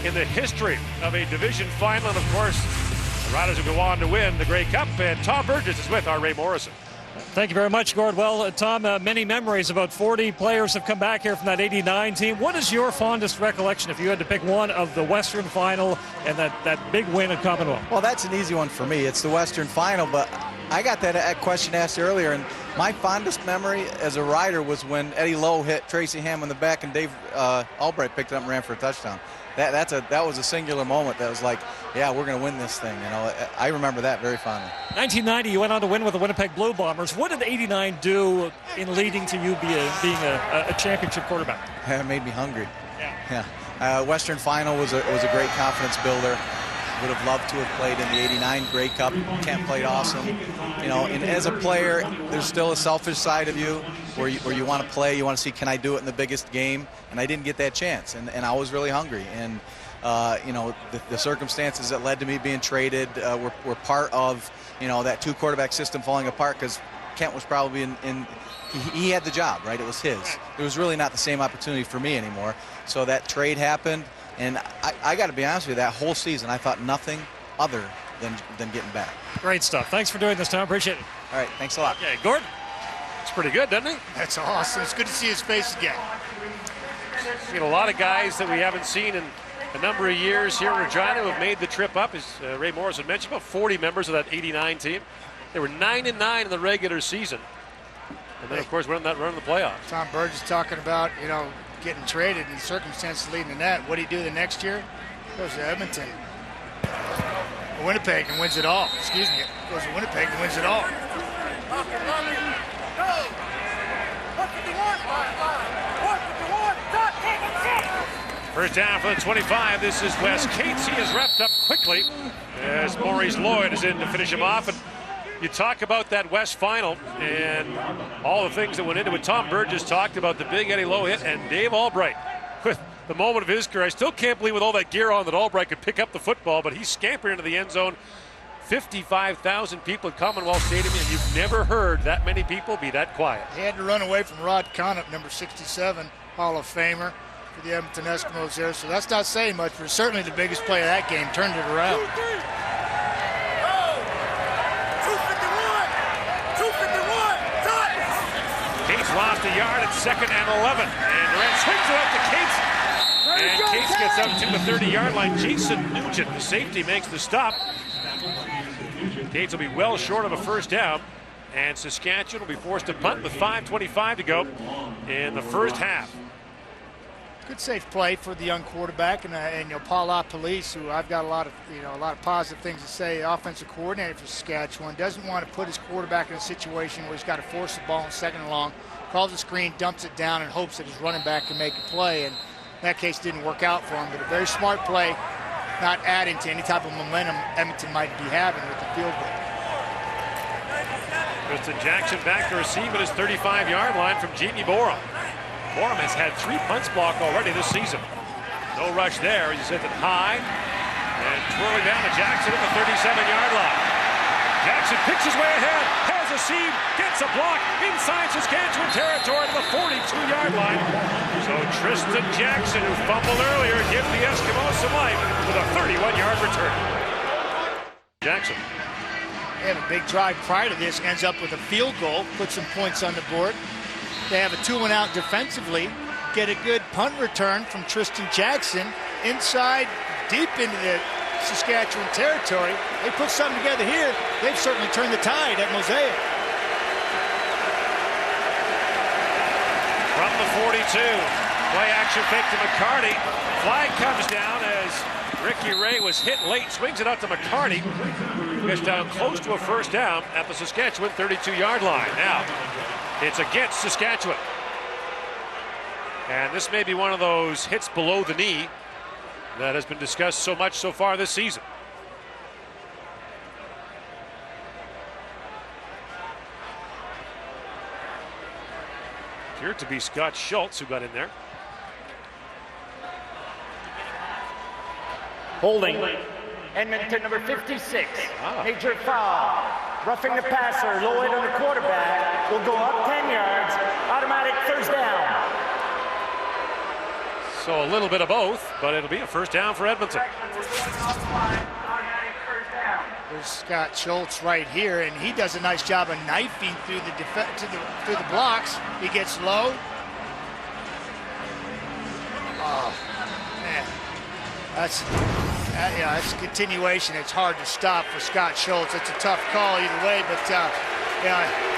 in the history of a division final. And of course, the Riders will go on to win the Grey Cup, and Tom Burgess is with our Ray Morrison. Thank you very much, Gord. Well, Tom, many memories. About 40 players have come back here from that 89 team. What is your fondest recollection if you had to pick one of the Western Final and that big win at Commonwealth? Well, that's an easy one for me. It's the Western Final, but I got that question asked earlier, and my fondest memory as a Rider was when Eddie Lowe hit Tracy Ham in the back and Dave Albright picked it up and ran for a touchdown. That was a singular moment that was like, yeah, we're going to win this thing. You know, I remember that very fondly. 1990, you went on to win with the Winnipeg Blue Bombers. What did 89 do in leading to you being a championship quarterback? It made me hungry. Yeah. Western Final was a great confidence builder. Would have loved to have played in the 89 Grey Cup. Kent played awesome. You know, and as a player, there's still a selfish side of you where you want to play. You want to see, can I do it in the biggest game? And I didn't get that chance. And I was really hungry. And, you know, the circumstances that led to me being traded were part of, you know, that two-quarterback system falling apart because Kent was probably he had the job, right? It was his. It was really not the same opportunity for me anymore. So that trade happened. And I got to be honest with you, that whole season, I thought nothing other than getting back. Great stuff. Thanks for doing this, Tom. Appreciate it. All right, thanks a lot. Okay, Gord? It's pretty good, doesn't it? That's awesome. It's good to see his face again. Seen a lot of guys that we haven't seen in a number of years here in Regina who have made the trip up. As Ray Morrison mentioned, about 40 members of that 89 team. They were 9-9 in the regular season. And then, of course, run the playoffs. Tom Burgess talking about, you know, getting traded and circumstances leading to that. What do you do the next year? Goes to Edmonton. Winnipeg and wins it all. Excuse me. Goes to Winnipeg and wins it all. First down for the 25. This is Wes Cates. He is wrapped up quickly as Maurice Lloyd is in to finish him off. And you talk about that West Final and all the things that went into it. Tom Burgess talked about the big Eddie Lowe hit, and Dave Albright with the moment of his career. I still can't believe with all that gear on that Albright could pick up the football, but he scampered into the end zone. 55,000 people at Commonwealth Stadium, and you've never heard that many people be that quiet. He had to run away from Rod Conant, number 67, Hall of Famer for the Edmonton Eskimos there. So that's not saying much, but certainly the biggest play of that game turned it around. Cates lost a yard at 2nd and 11. And Durant swings it out to Cates. And Cates gets up to the 30-yard line. Jason Nugent, the safety, makes the stop. Cates will be well short of a first down. And Saskatchewan will be forced to punt with 5:25 to go in the first half. Good safe play for the young quarterback, and you know, Paul LaPolice, who I've got a lot of positive things to say, offensive coordinator for Saskatchewan, doesn't want to put his quarterback in a situation where he's got to force the ball in 2nd and long, calls a screen, dumps it down, and hopes that his running back can make a play. And in that case, didn't work out for him. But a very smart play, not adding to any type of momentum Edmonton might be having with the field goal. Tristan Jackson back to receive at his 35-yard line from Jamie Borum. Borum has had 3 punts blocked already this season. No rush there. He's hit it high and twirling down to Jackson at the 37-yard line. Jackson picks his way ahead, has a seam, gets a block inside Saskatchewan territory to the 42-yard line. So Tristan Jackson, who fumbled earlier, gives the Eskimos some life with a 31-yard return. Jackson. They have a big drive prior to this, ends up with a field goal, puts some points on the board. They have a 2-1-out defensively, get a good punt return from Tristan Jackson inside, deep into the Saskatchewan territory. They put something together here. They've certainly turned the tide at Mosaic. From the 42, play action fake to McCarty. Flag comes down as Ricky Ray was hit late, swings it out to McCarty. Gets down close to a first down at the Saskatchewan 32-yard line. Now, it's against Saskatchewan. And this may be one of those hits below the knee that has been discussed so much so far this season. Appeared to be Scott Schultz who got in there. Holding. Edmonton number 56. Major foul. Roughing the passer, low end on the quarterback. Will go up 10 yards. Automatic first down. So a little bit of both, but it'll be a first down for Edmonton. There's Scott Schultz right here, and he does a nice job of knifing through the through the blocks. He gets low. Oh man, that's a continuation. It's hard to stop for Scott Schultz. It's a tough call either way, but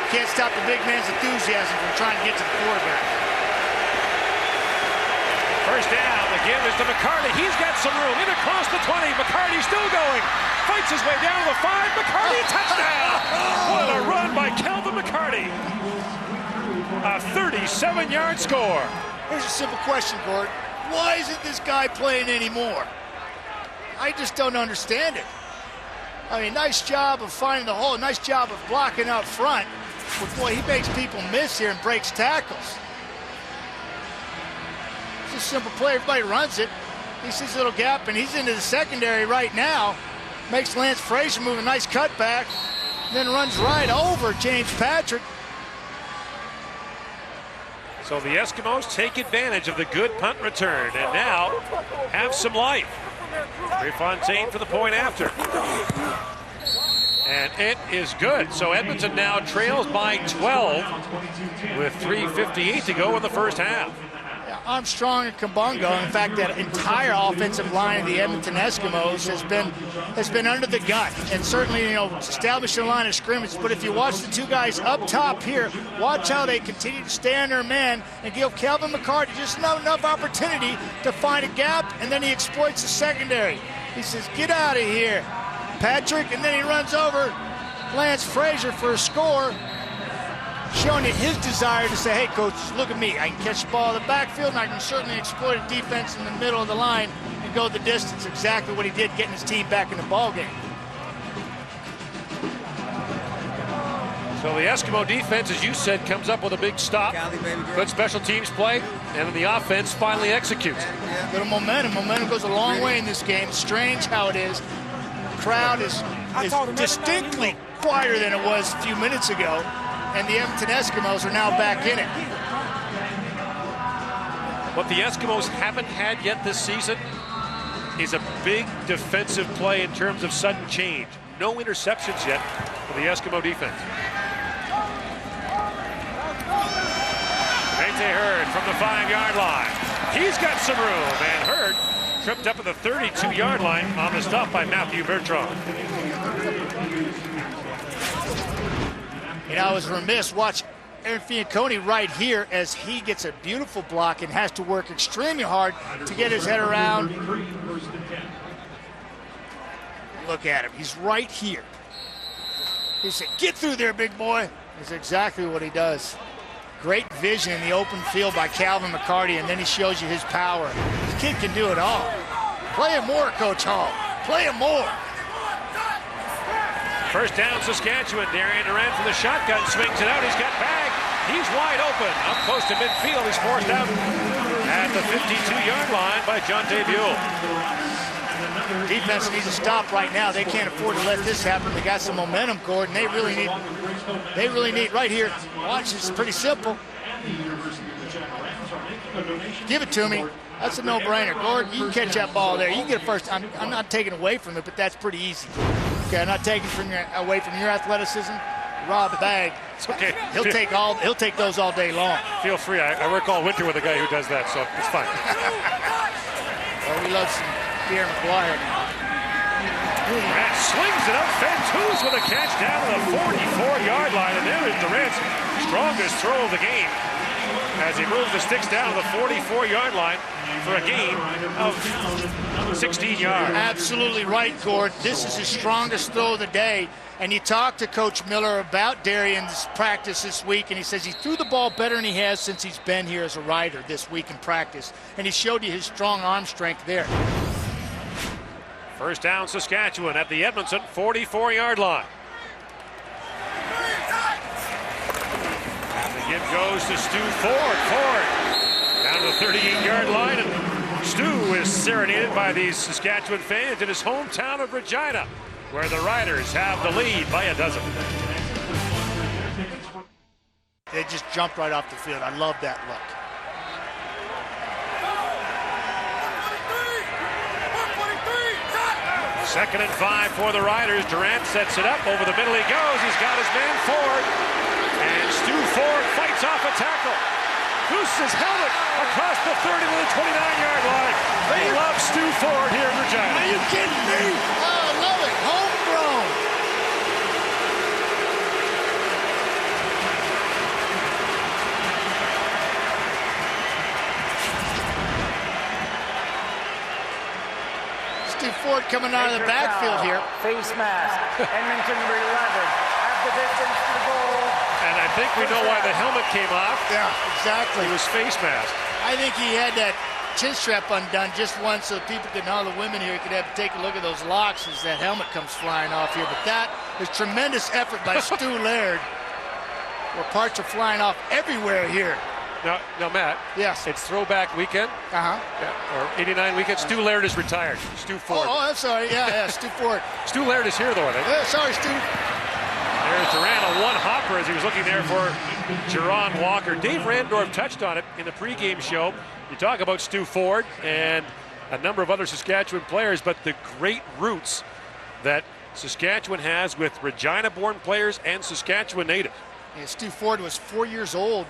can't stop the big man's enthusiasm from trying to get to the quarterback. First down, again, there's to McCarty. He's got some room, in across the 20. McCarty still going. Fights his way down to the 5. McCarty, touchdown! What a run by Calvin McCarty. A 37-yard score. Here's a simple question, Gordon. Why isn't this guy playing anymore? I just don't understand it. I mean, nice job of finding the hole, nice job of blocking up front. But boy, he makes people miss here and breaks tackles. It's a simple play. Everybody runs it. He sees a little gap, and he's into the secondary right now. Makes Lance Frazier move a nice cutback, then runs right over James Patrick. So the Eskimos take advantage of the good punt return and now have some life. Prefontaine for the point after. And it is good. So Edmonton now trails by 12 with 3:58 to go in the first half. Armstrong and Kabongo, in fact, that entire offensive line of the Edmonton Eskimos has been under the gun, and certainly, establishing a line of scrimmage. But if you watch the two guys up top here, watch how they continue to stay on their man and give Calvin McCarty just not enough opportunity to find a gap, and then he exploits the secondary. He says, "Get out of here, Patrick," and then he runs over Lance Frazier for a score, showing you his desire to say, "Hey, coach, look at me. I can catch the ball in the backfield, and I can certainly exploit a defense in the middle of the line and go the distance." Exactly what he did, getting his team back in the ballgame. So the Eskimo defense, as you said, comes up with a big stop. Good special teams play, and then the offense finally executes. Little momentum. Momentum goes a long way in this game. It's strange how it is. The crowd is distinctly quieter than it was a few minutes ago. And the Edmonton Eskimos are now back in it. What the Eskimos haven't had yet this season is a big defensive play in terms of sudden change. No interceptions yet for the Eskimo defense. Mayte Hurd from the 5-yard line. He's got some room, and Hurd tripped up at the 32-yard line on the stop by Matthew Bertrand. I was remiss. Watch Aaron Fiancone right here as he gets a beautiful block and has to work extremely hard to get his head around. Look at him. He's right here. He said, "Get through there, big boy." That's exactly what he does. Great vision in the open field by Calvin McCarty, and then he shows you his power. The kid can do it all. Play him more, Coach Hall. Play him more. First down, Saskatchewan. Darian Durant from the shotgun swings it out. He's got bagged. He's wide open. Up close to midfield. He's forced out at the 52-yard line by Jonte Buell. Defense needs to stop right now. They can't afford to let this happen. They got some momentum, Gordon. They really need right here. Watch, it's pretty simple. Give it to me. That's a no-brainer. Gordon, you can catch that ball there. You can get a first. I'm not taking away from it, but that's pretty easy. Okay, I'm not taking away from your athleticism. Rob the bag. It's okay. He'll take those all day long. Feel free. I work all winter with a guy who does that, so it's fine. Well, we love some Pierre McGuire. Durant slings it up. Fentouz with a catch down to the 44-yard line, and there is Durant's strongest throw of the game as he moves the sticks down to the 44-yard line for a gain of 16 yards. Absolutely right, Gord. This is his strongest throw of the day. And you talked to Coach Miller about Darian's practice this week, and he says he threw the ball better than he has since he's been here as a Rider this week in practice. And he showed you his strong arm strength there. First down, Saskatchewan at the Edmonton 44-yard line. The give goes to Stu Ford. Ford down to the 38-yard line, and Stu is serenaded by these Saskatchewan fans in his hometown of Regina, where the Riders have the lead by a dozen. They just jumped right off the field. I love that look. Second and 5 for the Riders. Durant sets it up. Over the middle he goes. He's got his man Ford. And Stu Ford fights off a tackle. Gooses his helmet across the 30 to the 29-yard line. They love Stu Ford here in Regina. Are you kidding me? Oh, I love it. Homegrown. Stu Ford coming out of the backfield here. Face mask. Edmonton number 11. Have the distance to the goal. And I think we know why the helmet came off. Yeah, exactly. It was face mask. I think he had that chin strap undone just once so people could, all the women here could have to take a look at those locks as that helmet comes flying off here. But that is tremendous effort by Stu Laird, where parts are flying off everywhere here. Now, Matt. Yes. It's throwback weekend. Uh-huh. Yeah, or 89 weekend. Stu Laird is retired. Stu Ford. Oh, I'm sorry. Yeah, Stu Ford. Stu Laird is here, though, I think. Sorry, Stu. There's Durant, a one-hopper as he was looking there for Jerron Walker. Dave Randorf touched on it in the pregame show. You talk about Stu Ford and a number of other Saskatchewan players, but the great roots that Saskatchewan has with Regina-born players and Saskatchewan native. Yeah, Stu Ford was 4 years old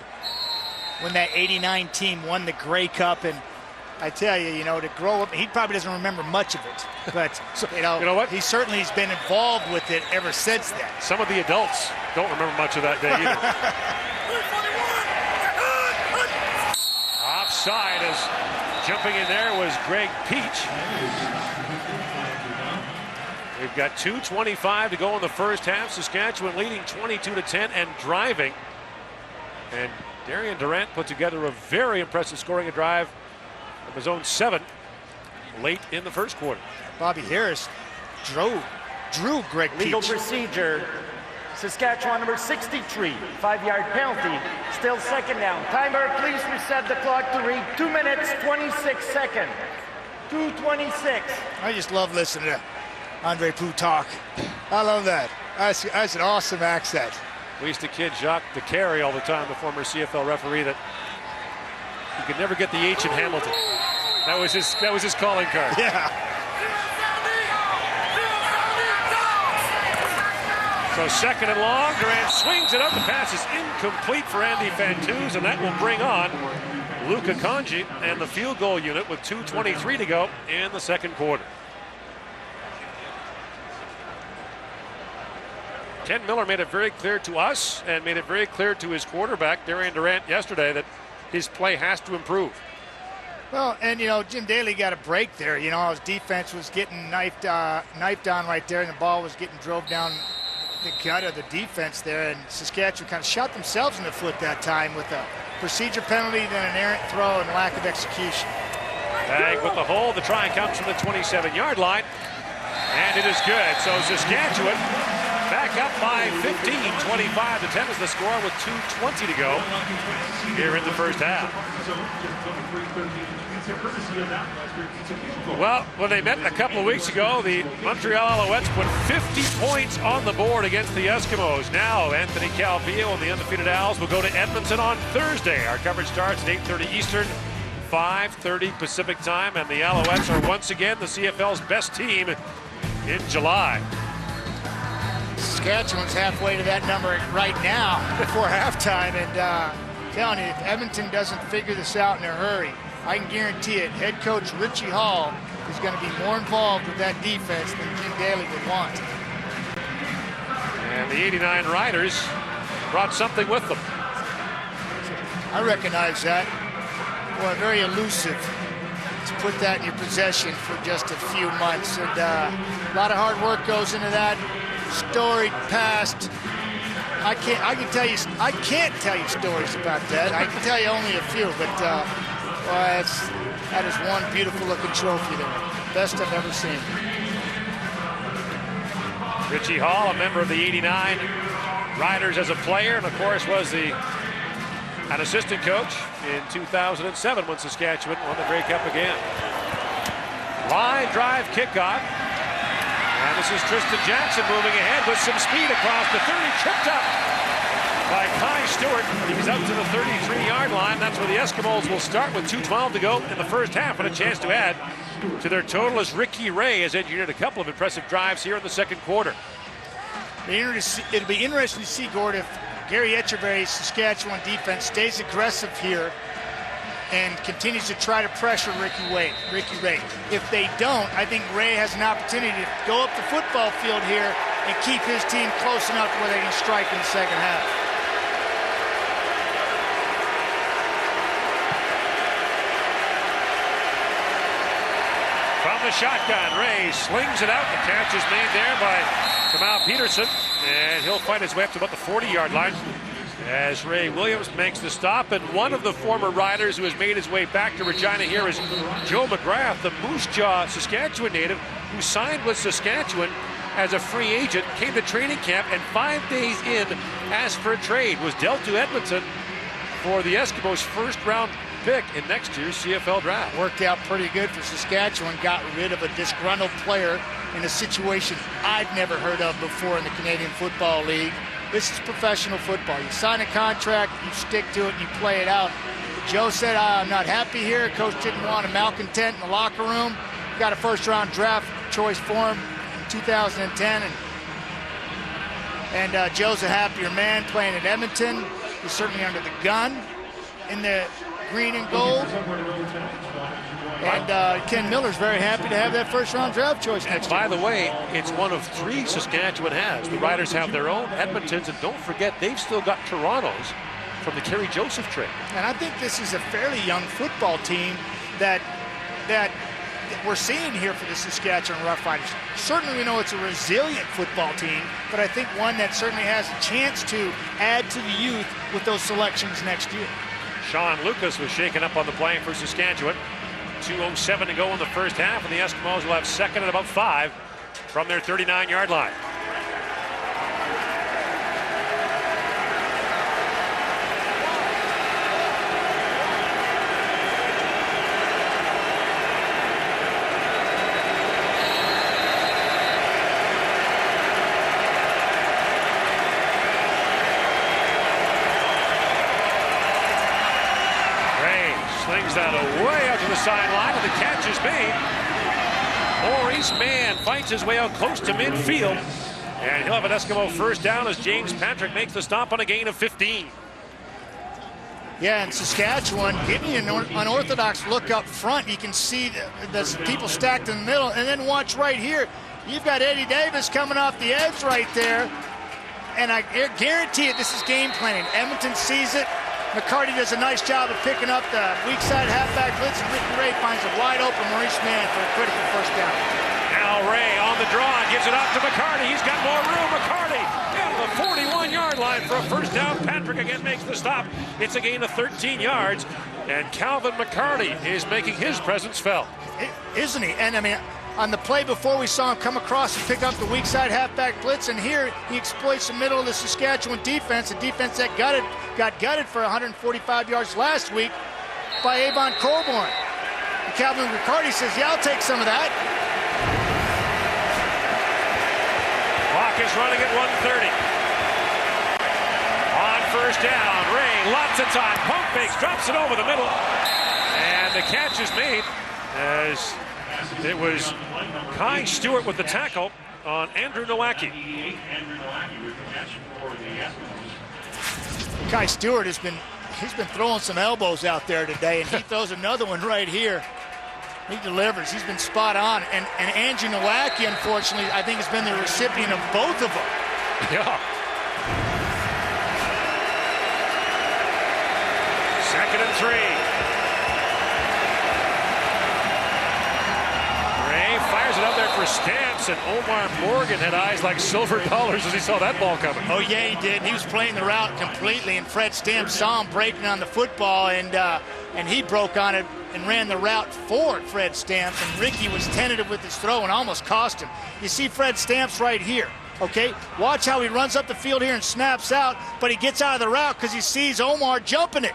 when that 89 team won the Grey Cup, and I tell you, to grow up, he probably doesn't remember much of it, but you know what? He certainly has been involved with it ever since then. Some of the adults don't remember much of that day either. Offside, as jumping in there was Greg Peach. We've got 2:25 to go in the first half. Saskatchewan leading 22-10 and driving. And Darian Durant put together a very impressive scoring drive of his own 7 late in the first quarter. Bobby Harris drew Greg Peach. Legal procedure. Saskatchewan number 63. 5-yard penalty. Still second down. Timer, please reset the clock to read 2 minutes, 26 seconds. 2:26. I just love listening to Andre Pou talk. I love that. That's an awesome accent. We used to kid Jacques DeCarry all the time, the former CFL referee, that he could never get the H in Hamilton. That was his calling card. Yeah. So second and long, Durant swings it up. The pass is incomplete for Andy Fantuz, and that will bring on Luka Kanji and the field goal unit with 2:23 to go in the second quarter. Ken Miller made it very clear to us and made it very clear to his quarterback, Darian Durant, yesterday that his play has to improve. Well, and Jim Daly got a break there. His defense was getting knifed on right there, and the ball was getting drove down the gut of the defense there, and Saskatchewan kind of shot themselves in the foot that time with a procedure penalty, then an errant throw, and lack of execution. Tag with the hold. The try comes from the 27-yard line, and it is good. So Saskatchewan back up by 15, 25-10 is the score with 2:20 to go here in the first half. Well, when they met a couple of weeks ago, the Montreal Alouettes put 50 points on the board against the Eskimos. Now, Anthony Calvillo and the undefeated Owls will go to Edmonton on Thursday. Our coverage starts at 8:30 Eastern, 5:30 Pacific time, and the Alouettes are once again the CFL's best team in July. Saskatchewan's halfway to that number right now before halftime, and telling you, if Edmonton doesn't figure this out in a hurry, I can guarantee it, head coach Richie Hall is going to be more involved with that defense than Jim Daly would want. And the 89 Riders brought something with them. I recognize that. Boy, very elusive to put that in your possession for just a few months. And a lot of hard work goes into that. Storied past. I can't tell you stories about that. I can tell you only a few, but that is one beautiful looking trophy there. Best I've ever seen. Richie Hall, a member of the 89 Riders as a player, and of course was the an assistant coach in 2007 when Saskatchewan won the Grey Cup again. Line drive kickoff. And this is Tristan Jackson moving ahead with some speed across the 30, tripped up by Kai Stewart. He's out to the 33-yard line. That's where the Eskimos will start with 2:12 to go in the first half, and a chance to add to their total as Ricky Ray has engineered a couple of impressive drives here in the second quarter. It'll be interesting to see, Gord, if Gary Etcheverry's Saskatchewan defense stays aggressive here and continues to try to pressure Ricky Ray. If they don't, I think Ray has an opportunity to go up the football field here and keep his team close enough where they can strike in the second half. From the shotgun, Ray slings it out. The catch is made there by Kamal Peterson, and he'll fight his way up to about the 40-yard line as Ray Williams makes the stop. And one of the former riders who has made his way back to Regina here is Joe McGrath, the Moose Jaw, Saskatchewan native, who signed with Saskatchewan as a free agent, came to training camp, and 5 days in, asked for a trade, was dealt to Edmonton for the Eskimos' first-round pick in next year's CFL draft. Worked out pretty good for Saskatchewan. Got rid of a disgruntled player in a situation I've never heard of before in the Canadian Football League. This is professional football. You sign a contract, you stick to it, and you play it out. Joe said, I'm not happy here. Coach didn't want a malcontent in the locker room. Got a first-round draft choice for him in 2010. And Joe's a happier man playing at Edmonton. He's certainly under the gun in the green and gold. And Ken Miller's very happy to have that first-round draft choice next year. By the way, it's one of 3 Saskatchewan has. The Riders have their own, Edmonton's, and don't forget, they've still got Toronto's from the Kerry Joseph trade. And I think this is a fairly young football team that we're seeing here for the Saskatchewan Roughriders. Certainly we know it's a resilient football team, but I think one that certainly has a chance to add to the youth with those selections next year. Sean Lucas was shaken up on the play for Saskatchewan. 2:07 to go in the first half, and the Eskimos will have second at about 5 from their 39-yard line. Slings that away out to the sideline, and the catch is made. Maurice Mann fights his way out close to midfield, and he'll have an Eskimo first down as James Patrick makes the stop on a gain of 15. Yeah, and Saskatchewan giving you an unorthodox look up front. You can see the people stacked in the middle, and then watch right here. You've got Eddie Davis coming off the edge right there, and I guarantee it, this is game planning. Edmonton sees it. McCarty does a nice job of picking up the weak side halfback blitz, and Ricky Ray finds a wide open Maurice Mann for a critical first down. Now Ray on the draw, gives it off to McCarty. He's got more room. McCarty down to the 41-yard line for a first down. Patrick again makes the stop. It's a gain of 13 yards, and Calvin McCarty is making his presence felt. Isn't he? And I mean, on the play before, we saw him come across and pick up the weak side halfback blitz, and here he exploits the middle of the Saskatchewan defense, a defense that got gutted for 145 yards last week by Avon Colborn. And Calvin McCarty says, yeah, I'll take some of that. Clock is running at 1:30. On first down, Ray, lots of time, pump fakes, drops it over the middle, and the catch is made as it was Kai Stewart with the tackle on Andrew Nowacki. Kai Stewart he's been throwing some elbows out there today, and he throws another one right here. He delivers. He's been spot on. And Andrew Nowacki, unfortunately, I think has been the recipient of both of them. Yeah. Second and 3. Fires it out there for Stamps, and Omar Morgan had eyes like silver dollars as he saw that ball coming. Oh yeah, he did. He was playing the route completely, and Fred Stamps saw him breaking on the football, and he broke on it and ran the route for Fred Stamps, and Ricky was tentative with his throw and almost cost him. You see Fred Stamps right here. Okay, watch how he runs up the field here and snaps out, but he gets out of the route because he sees Omar jumping it.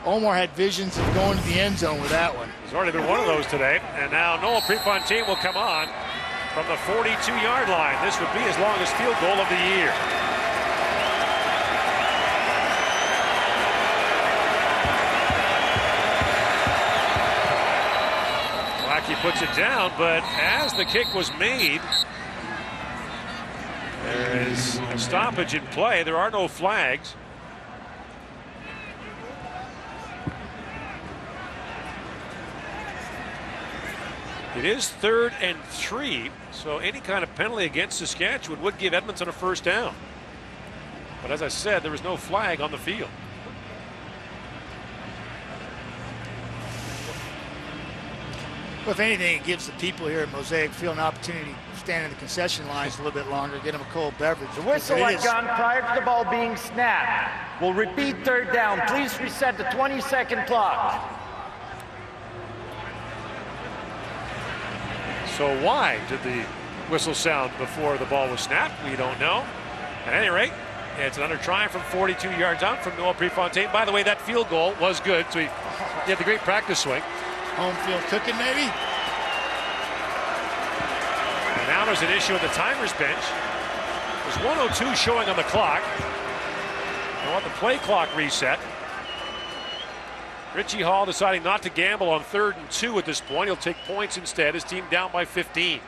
Omar had visions of going to the end zone with that one. There's already been one of those today, and now Noel Prefontaine will come on from the 42-yard line. This would be his longest field goal of the year. He puts it down, but as the kick was made, there is a stoppage in play. There are no flags. It is 3rd and 3, so any kind of penalty against Saskatchewan would give Edmonton a first down. But as I said, there was no flag on the field. Well, if anything, it gives the people here at Mosaic Field an opportunity to stand in the concession lines a little bit longer, get them a cold beverage. The whistle had gone prior to the ball being snapped. We'll repeat 3rd down. Please reset the 20-second clock. So why did the whistle sound before the ball was snapped? We don't know. At any rate, it's another try from 42 yards out from Noel Prefontaine. By the way, that field goal was good, so he had the great practice swing. Home field cooking, maybe? And now there's an issue at the timer's bench. There's 1:02 showing on the clock. They want the play clock reset. Richie Hall deciding not to gamble on 3rd and 2 at this point. He'll take points instead. His team down by 15.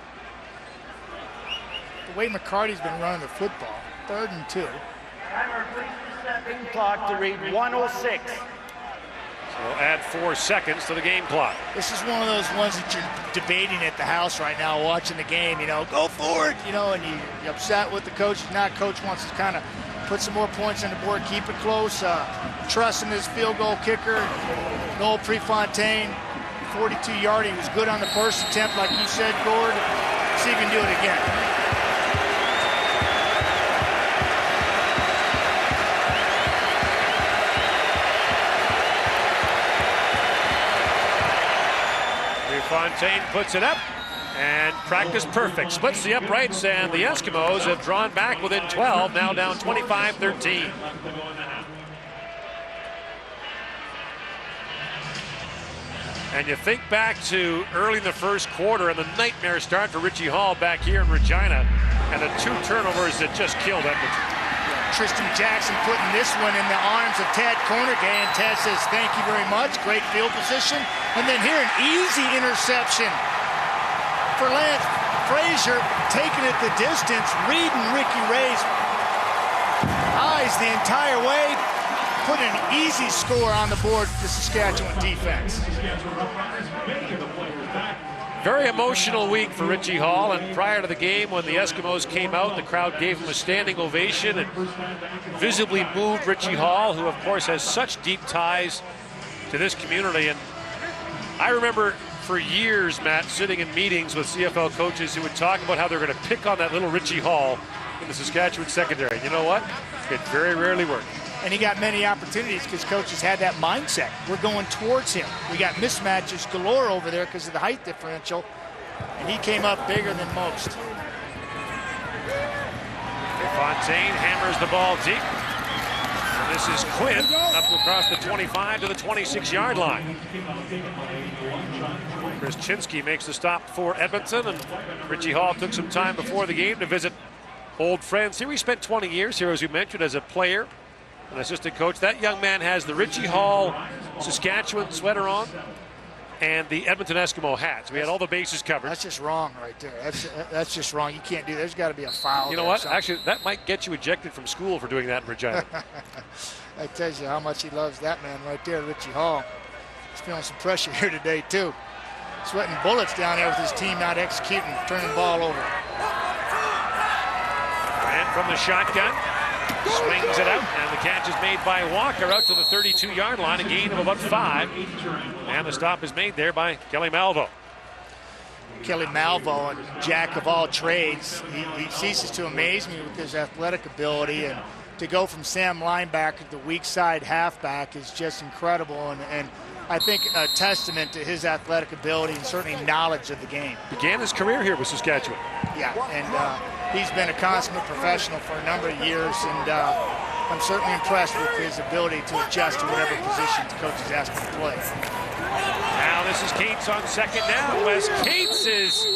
The way McCarty's been running the football, 3rd and 2. Timer, please reset the clock to read 1:06. We'll add 4 seconds to the game clock. This is one of those ones that you're debating at the house right now, watching the game, you know, go for it, you know, and you're upset with the coach. Now coach wants to kind of put some more points on the board, keep it close, trust in this field goal kicker, Noel Prefontaine, 42-yard. He was good on the first attempt, like you said, Gord. See if he can do it again. Prefontaine puts it up, and practice perfect. Splits the uprights, and the Eskimos have drawn back within 12, now down 25-13. And you think back to early in the first quarter and the nightmare start for Richie Hall back here in Regina, and the 2 turnovers that just killed Edmonton. Tristan Jackson putting this one in the arms of Tad Cornergay, and Tad says thank you very much, great field position. And then here an easy interception for Lance Frazier, taking it the distance, reading Ricky Ray's eyes the entire way, putting an easy score on the board for the Saskatchewan defense. Very emotional week for Richie Hall, and prior to the game when the Eskimos came out, the crowd gave him a standing ovation and visibly moved Richie Hall, who of course has such deep ties to this community. And I remember for years, Matt, sitting in meetings with CFL coaches who would talk about how they're going to pick on that little Richie Hall in the Saskatchewan secondary. And you know what? It very rarely worked. And he got many opportunities because coaches had that mindset. We're going towards him. We got mismatches galore over there because of the height differential, and he came up bigger than most. Fontaine hammers the ball deep. And this is Quinn up across the 25 to the 26-yard line. Chris Chinsky makes the stop for Edmonton, and Richie Hall took some time before the game to visit old friends here. He spent 20 years here, as you mentioned, as a player, an assistant coach. That young man has the Richie Hall Saskatchewan sweater on and the Edmonton Eskimo hat. We had all the bases covered. That's just wrong right there. That's just wrong. You can't do that. There's got to be a foul. You know what? Actually, that might get you ejected from school for doing that in Regina. That tells you how much he loves that man right there, Richie Hall. He's feeling some pressure here today, too. Sweating bullets down there with his team not executing, turning the ball over. And from the shotgun. Swings it out, and the catch is made by Walker out to the 32-yard line, a gain of about 5. And the stop is made there by Kelly Malvo. Kelly Malvo, a jack of all trades. He ceases to amaze me with his athletic ability, and to go from Sam linebacker to weak side halfback is just incredible, and I think a testament to his athletic ability and certainly knowledge of the game. Began his career here with Saskatchewan. Yeah, and he's been a consummate professional for a number of years, and I'm certainly impressed with his ability to adjust to whatever position the coach is asking to play. Now this is Cates on second down. Wes Cates is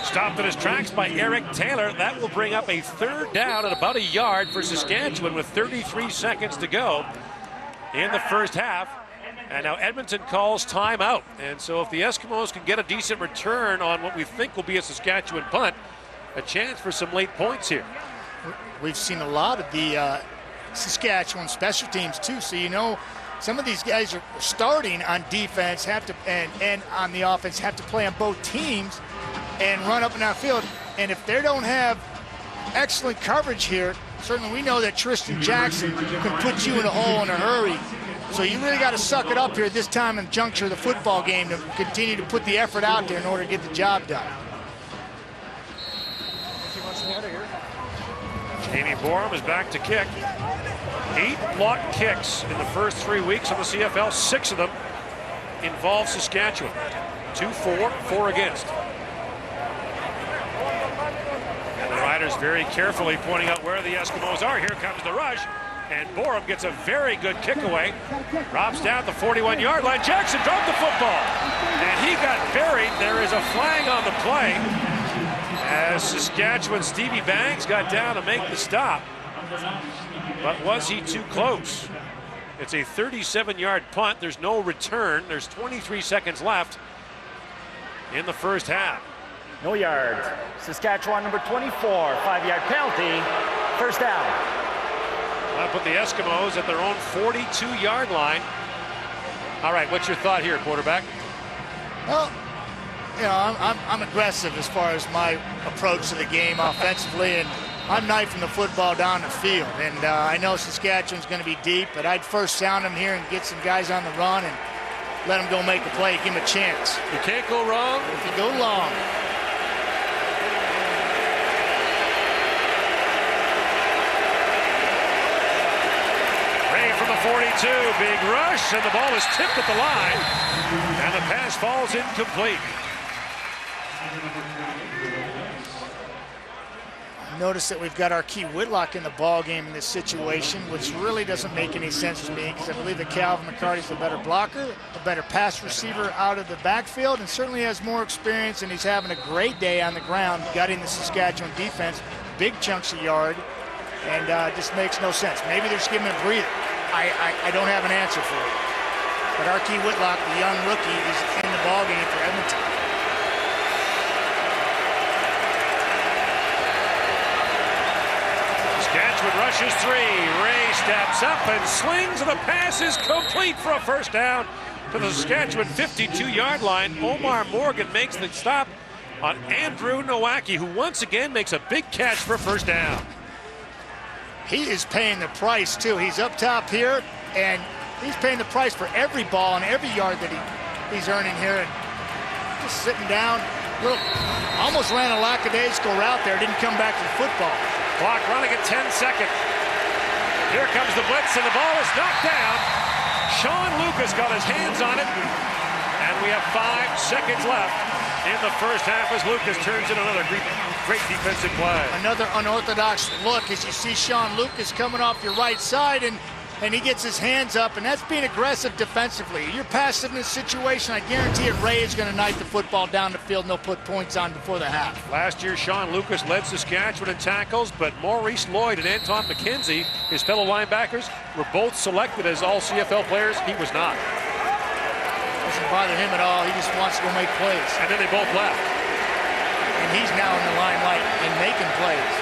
stopped in his tracks by Eric Taylor. That will bring up a third down at about a yard for Saskatchewan with 33 seconds to go in the first half. And now Edmonton calls timeout. And so if the Eskimos can get a decent return on what we think will be a Saskatchewan punt, a chance for some late points here. We've seen a lot of the Saskatchewan special teams too, so you know some of these guys are starting on defense, and on the offense, have to play on both teams and run up and down field. And if they don't have excellent coverage here, certainly we know that Tristan Jackson can put you in a hole in a hurry. So you really got to suck it up here this time in the juncture of the football game to continue to put the effort out there in order to get the job done. Jamie Borum is back to kick. 8 block kicks in the first 3 weeks of the CFL. 6 of them involve Saskatchewan. 2 for, 4 against. And the Riders very carefully pointing out where the Eskimos are. Here comes the rush. And Borum gets a very good kick away. Drops down the 41-yard line. Jackson dropped the football. And he got buried. There is a flag on the play as Saskatchewan Stevie Banks got down to make the stop. But was he too close? It's a 37-yard punt. There's no return. There's 23 seconds left in the first half. No yards. Saskatchewan number 24, 5-yard penalty. First down. I'll put the Eskimos at their own 42-yard line. All right, what's your thought here, quarterback? Well, you know, I'm aggressive as far as my approach to the game offensively, and I'm knifing the football down the field. And I know Saskatchewan's going to be deep, but I'd first sound them here and get some guys on the run and let them go make a play, give them a chance. You can't go wrong. If you go long. From the 42, big rush, and the ball is tipped at the line, and the pass falls incomplete. Notice that we've got our key Whitlock in the ball game in this situation, which really doesn't make any sense to me because I believe that Calvin McCarty's a better blocker, a better pass receiver out of the backfield, and certainly has more experience, and he's having a great day on the ground, gutting the Saskatchewan defense, big chunks of yard, and just makes no sense. Maybe they're just giving him a breather. I don't have an answer for it. But our key Whitlock, the young rookie, is in the ball game for Edmonton. Saskatchewan rushes 3. Ray steps up and slings, and the pass is complete for a first down to the Saskatchewan 52-yard line. Omar Morgan makes the stop on Andrew Nowacki, who once again makes a big catch for a first down. He is paying the price, too. He's up top here, and he's paying the price for every ball and every yard that he's earning here. And just sitting down, almost ran a lackadaisical route there, didn't come back to the football. Clock running at 10 seconds. Here comes the blitz, and the ball is knocked down. Sean Lucas got his hands on it, and we have 5 seconds left in the first half as Lucas turns in another great defensive play. Another unorthodox look as you see Sean Lucas coming off your right side, and he gets his hands up, and that's being aggressive defensively. You're passive in this situation, I guarantee it, Ray is going to knife the football down the field, and they'll put points on before the half. Last year, Sean Lucas led Saskatchewan in tackles, but Maurice Lloyd and Anton McKenzie, his fellow linebackers, were both selected as all CFL players. He was not. Doesn't bother him at all. He just wants to go make plays. And then they both left. And he's now in the limelight and making plays.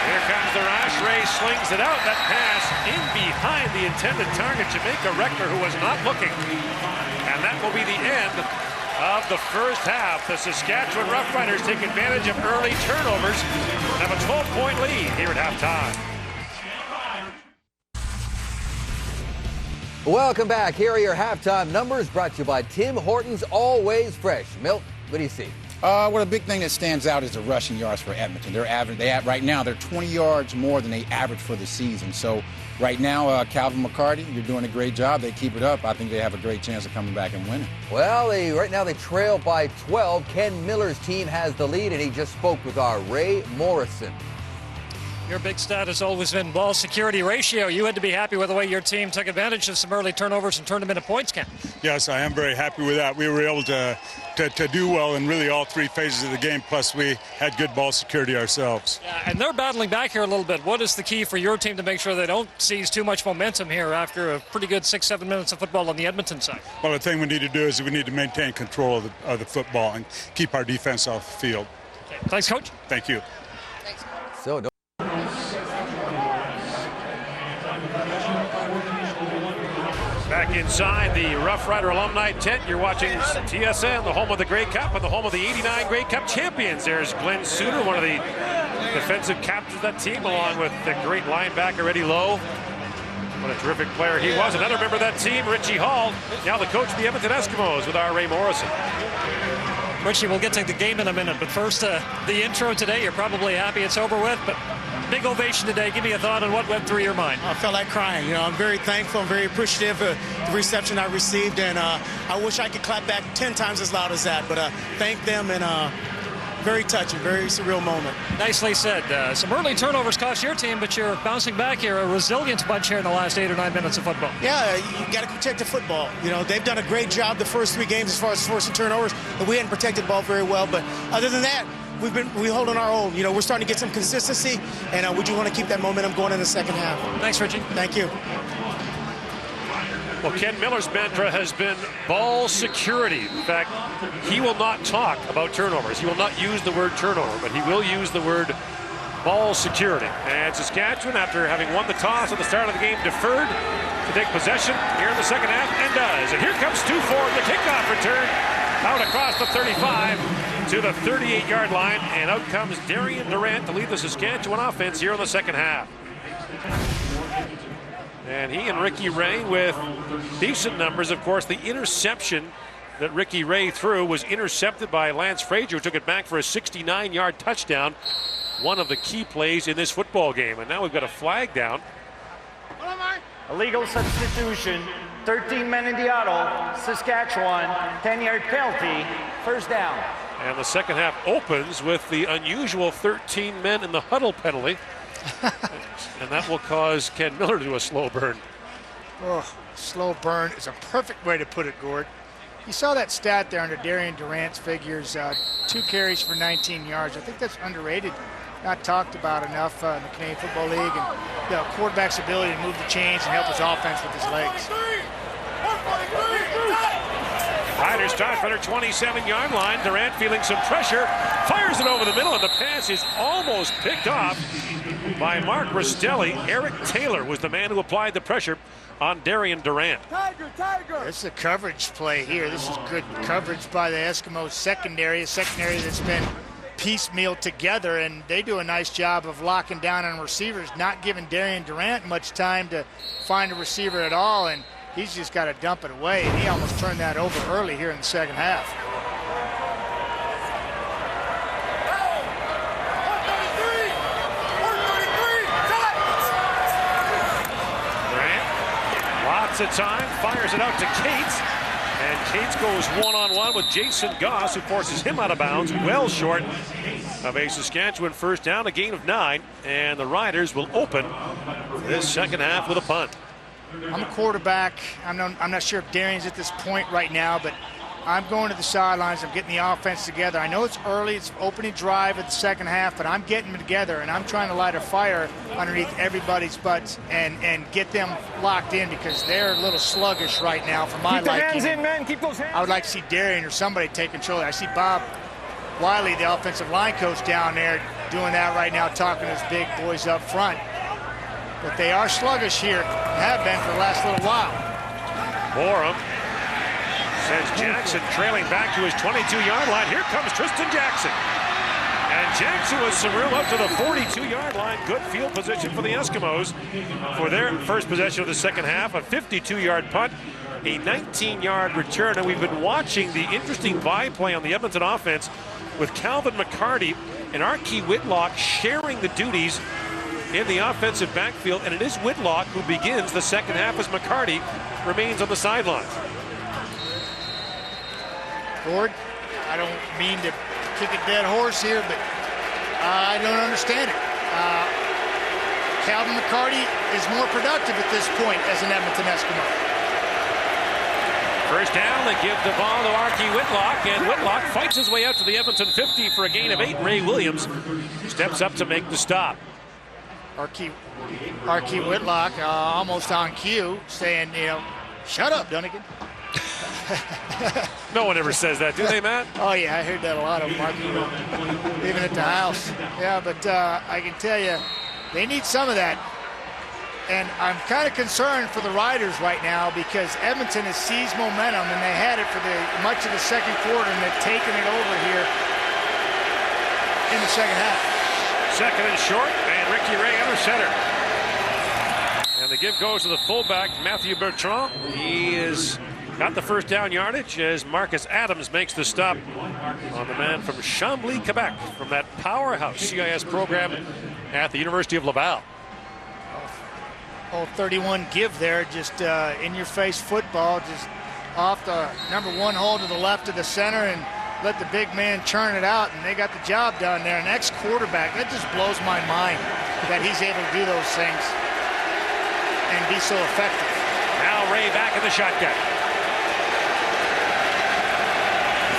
Here comes the rush. Ray slings it out. That pass in behind the intended target, Jamaica Reckler, who was not looking. And that will be the end of the first half. The Saskatchewan Roughriders take advantage of early turnovers and have a 12-point lead here at halftime. Welcome back. Here are your halftime numbers brought to you by Tim Hortons Always Fresh. Milt, what do you see? Well, the big thing that stands out is the rushing yards for Edmonton. Right now, they're 20 yards more than they average for the season. So right now, Calvin McCarty, you're doing a great job. They keep it up. I think they have a great chance of coming back and winning. Well, right now they trail by 12. Ken Miller's team has the lead, and he just spoke with our Ray Morrison. Your big stat has always been ball security ratio. You had to be happy with the way your team took advantage of some early turnovers and turned them into points, Ken. Yes, I am very happy with that. We were able to do well in really all three phases of the game, plus we had good ball security ourselves. Yeah, and they're battling back here a little bit. What is the key for your team to make sure they don't seize too much momentum here after a pretty good 6-7 minutes of football on the Edmonton side? Well, the thing we need to do is we need to maintain control of the football and keep our defense off the field. Okay. Thanks, Coach. Thank you. Thanks. So, Back inside the Rough Rider alumni tent, you're watching TSN, the home of the Grey Cup and the home of the '89 Grey Cup champions. There's Glenn Suter, one of the defensive captains of that team, along with the great linebacker Eddie Lowe. What a terrific player he was. Another member of that team, Richie Hall, now the coach of the Edmonton Eskimos with our Ray Morrison. Richie, we'll get to the game in a minute, but first, the intro today, you're probably happy it's over with, but big ovation today. Give me a thought on what went through your mind. I felt like crying. You know, I'm very thankful. I'm very appreciative of the reception I received, and I wish I could clap back 10 times as loud as that, but thank them, and very touching, very surreal moment. Nicely said. Some early turnovers cost your team, but you're bouncing back here. A resilient bunch here in the last 8 or 9 minutes of football. Yeah, you got to protect the football. You know, they've done a great job the first 3 games as far as forcing turnovers, but we hadn't protected the ball very well. But other than that, we holding our own. You know, we're starting to get some consistency, and we do want to keep that momentum going in the second half. Thanks, Richie. Thank you. Well, Ken Miller's mantra has been ball security. In fact, he will not talk about turnovers. He will not use the word turnover, but he will use the word ball security. And Saskatchewan, after having won the toss at the start of the game, deferred to take possession here in the second half, and does. And here comes Stu Ford, the kickoff return, out across the 35 to the 38-yard line, and out comes Darian Durant to lead the Saskatchewan offense here in the second half. And he and Ricky Ray with decent numbers. Of course, the interception that Ricky Ray threw was intercepted by Lance Frazier, who took it back for a 69-yard touchdown. One of the key plays in this football game. And now we've got a flag down. Illegal substitution. 13 men in the auto. Saskatchewan, 10-yard penalty. First down. And the second half opens with the unusual 13 men in the huddle penalty. And that will cause Ken Miller to do a slow burn. Oh, slow burn is a perfect way to put it, Gord. You saw that stat there under Darian Durant's figures, 2 carries for 19 yards. I think that's underrated, not talked about enough in the Canadian Football League, and the quarterback's ability to move the chains and help his offense with his legs. Riders start from their 27-yard line. Durant feeling some pressure, fires it over the middle, and the pass is almost picked off by Mark Rostelli. Eric Taylor was the man who applied the pressure on Darian Durant. This is a coverage play here. This is good coverage by the Eskimos secondary, a secondary that's been piecemeal together, and they do a nice job of locking down on receivers, not giving Darian Durant much time to find a receiver at all, and he's just got to dump it away, and he almost turned that over early here in the second half. Durant, lots of time, fires it out to Cates, and Cates goes one-on-one with Jason Goss, who forces him out of bounds, well short of a Saskatchewan first down, a gain of 9, and the Riders will open this second half with a punt. I'm a quarterback. I'm not sure if Darian's at this point right now, but I'm going to the sidelines. I'm getting the offense together. I know it's early. It's opening drive at the second half, but I'm getting them together, and I'm trying to light a fire underneath everybody's butts and get them locked in, because they're a little sluggish right now for my liking. Keep the hands in, man. Keep those hands. I would like to see Darian or somebody take control. I see Bob Wiley, the offensive line coach, down there doing that right now, talking to his big boys up front. But they are sluggish here, and have been for the last little while. Borum sends Jackson trailing back to his 22-yard line. Here comes Tristan Jackson. And Jackson with some room up to the 42-yard line. Good field position for the Eskimos for their first possession of the second half. A 52-yard punt, a 19-yard return. And we've been watching the interesting byplay on the Edmonton offense with Calvin McCarty and Archie Whitlock sharing the duties in the offensive backfield, and it is Whitlock who begins the second half as McCarty remains on the sidelines. Gord, I don't mean to kick a dead horse here, but I don't understand it. Calvin McCarty is more productive at this point as an Edmonton Eskimo. First down, they give the ball to Archie Whitlock, and Whitlock fights his way out to the Edmonton 50 for a gain of 8. Ray Williams steps up to make the stop. Archie Whitlock almost on cue, saying, you know, shut up, Dunnigan. No one ever says that, do they, Matt? Oh, yeah, I heard that a lot of them, even at the house. Yeah, but I can tell you, they need some of that. And I'm kind of concerned for the Riders right now because Edmonton has seized momentum, and they had it for much of the second quarter, and they've taken it over here in the second half. Second and short, and Ricky Ray under center. And the give goes to the fullback, Matthew Bertrand. He is got the first down yardage as Marcus Adams makes the stop on the man from Chambly, Quebec, from that powerhouse CIS program at the University of Laval. Oh, 31 give there, just in-your-face football, just off the #1 hole to the left of the center and let the big man churn it out, and they got the job done there. An ex-quarterback, that just blows my mind that he's able to do those things and be so effective. Now Ray back in the shotgun.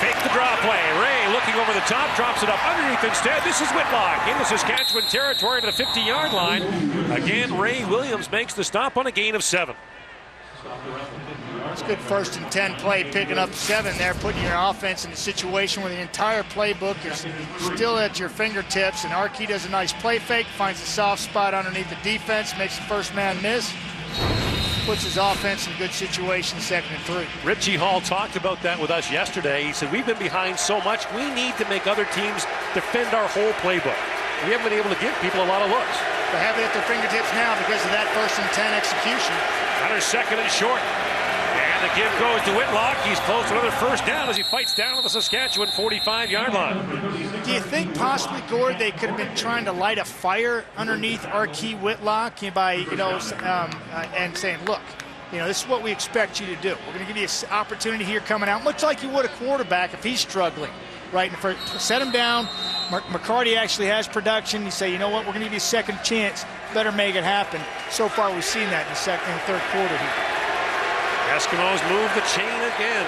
Fake the draw play. Ray looking over the top, drops it up underneath instead. This is Whitlock into Saskatchewan territory to the 50-yard line. Again, Ray Williams makes the stop on a gain of 7. It's good 1st and 10 play, picking up 7 there, putting your offense in a situation where the entire playbook is still at your fingertips, and Archie does a nice play fake, finds a soft spot underneath the defense, makes the first man miss, puts his offense in a good situation, 2nd and 3. Richie Hall talked about that with us yesterday. He said, we've been behind so much, we need to make other teams defend our whole playbook. We haven't been able to give people a lot of looks. They have it at their fingertips now because of that 1st and 10 execution. Under 2nd and short. And the give goes to Whitlock. He's close to another first down as he fights down to the Saskatchewan 45-yard line. Do you think possibly, Gord, they could have been trying to light a fire underneath Archie Whitlock by, and saying, look, this is what we expect you to do. We're going to give you an opportunity here coming out, much like you would a quarterback if he's struggling, right? Set him down. McCarty actually has production. You say, you know what, we're going to give you a second chance. Better make it happen. So far, we've seen that in the second and third quarter here. Eskimos move the chain again.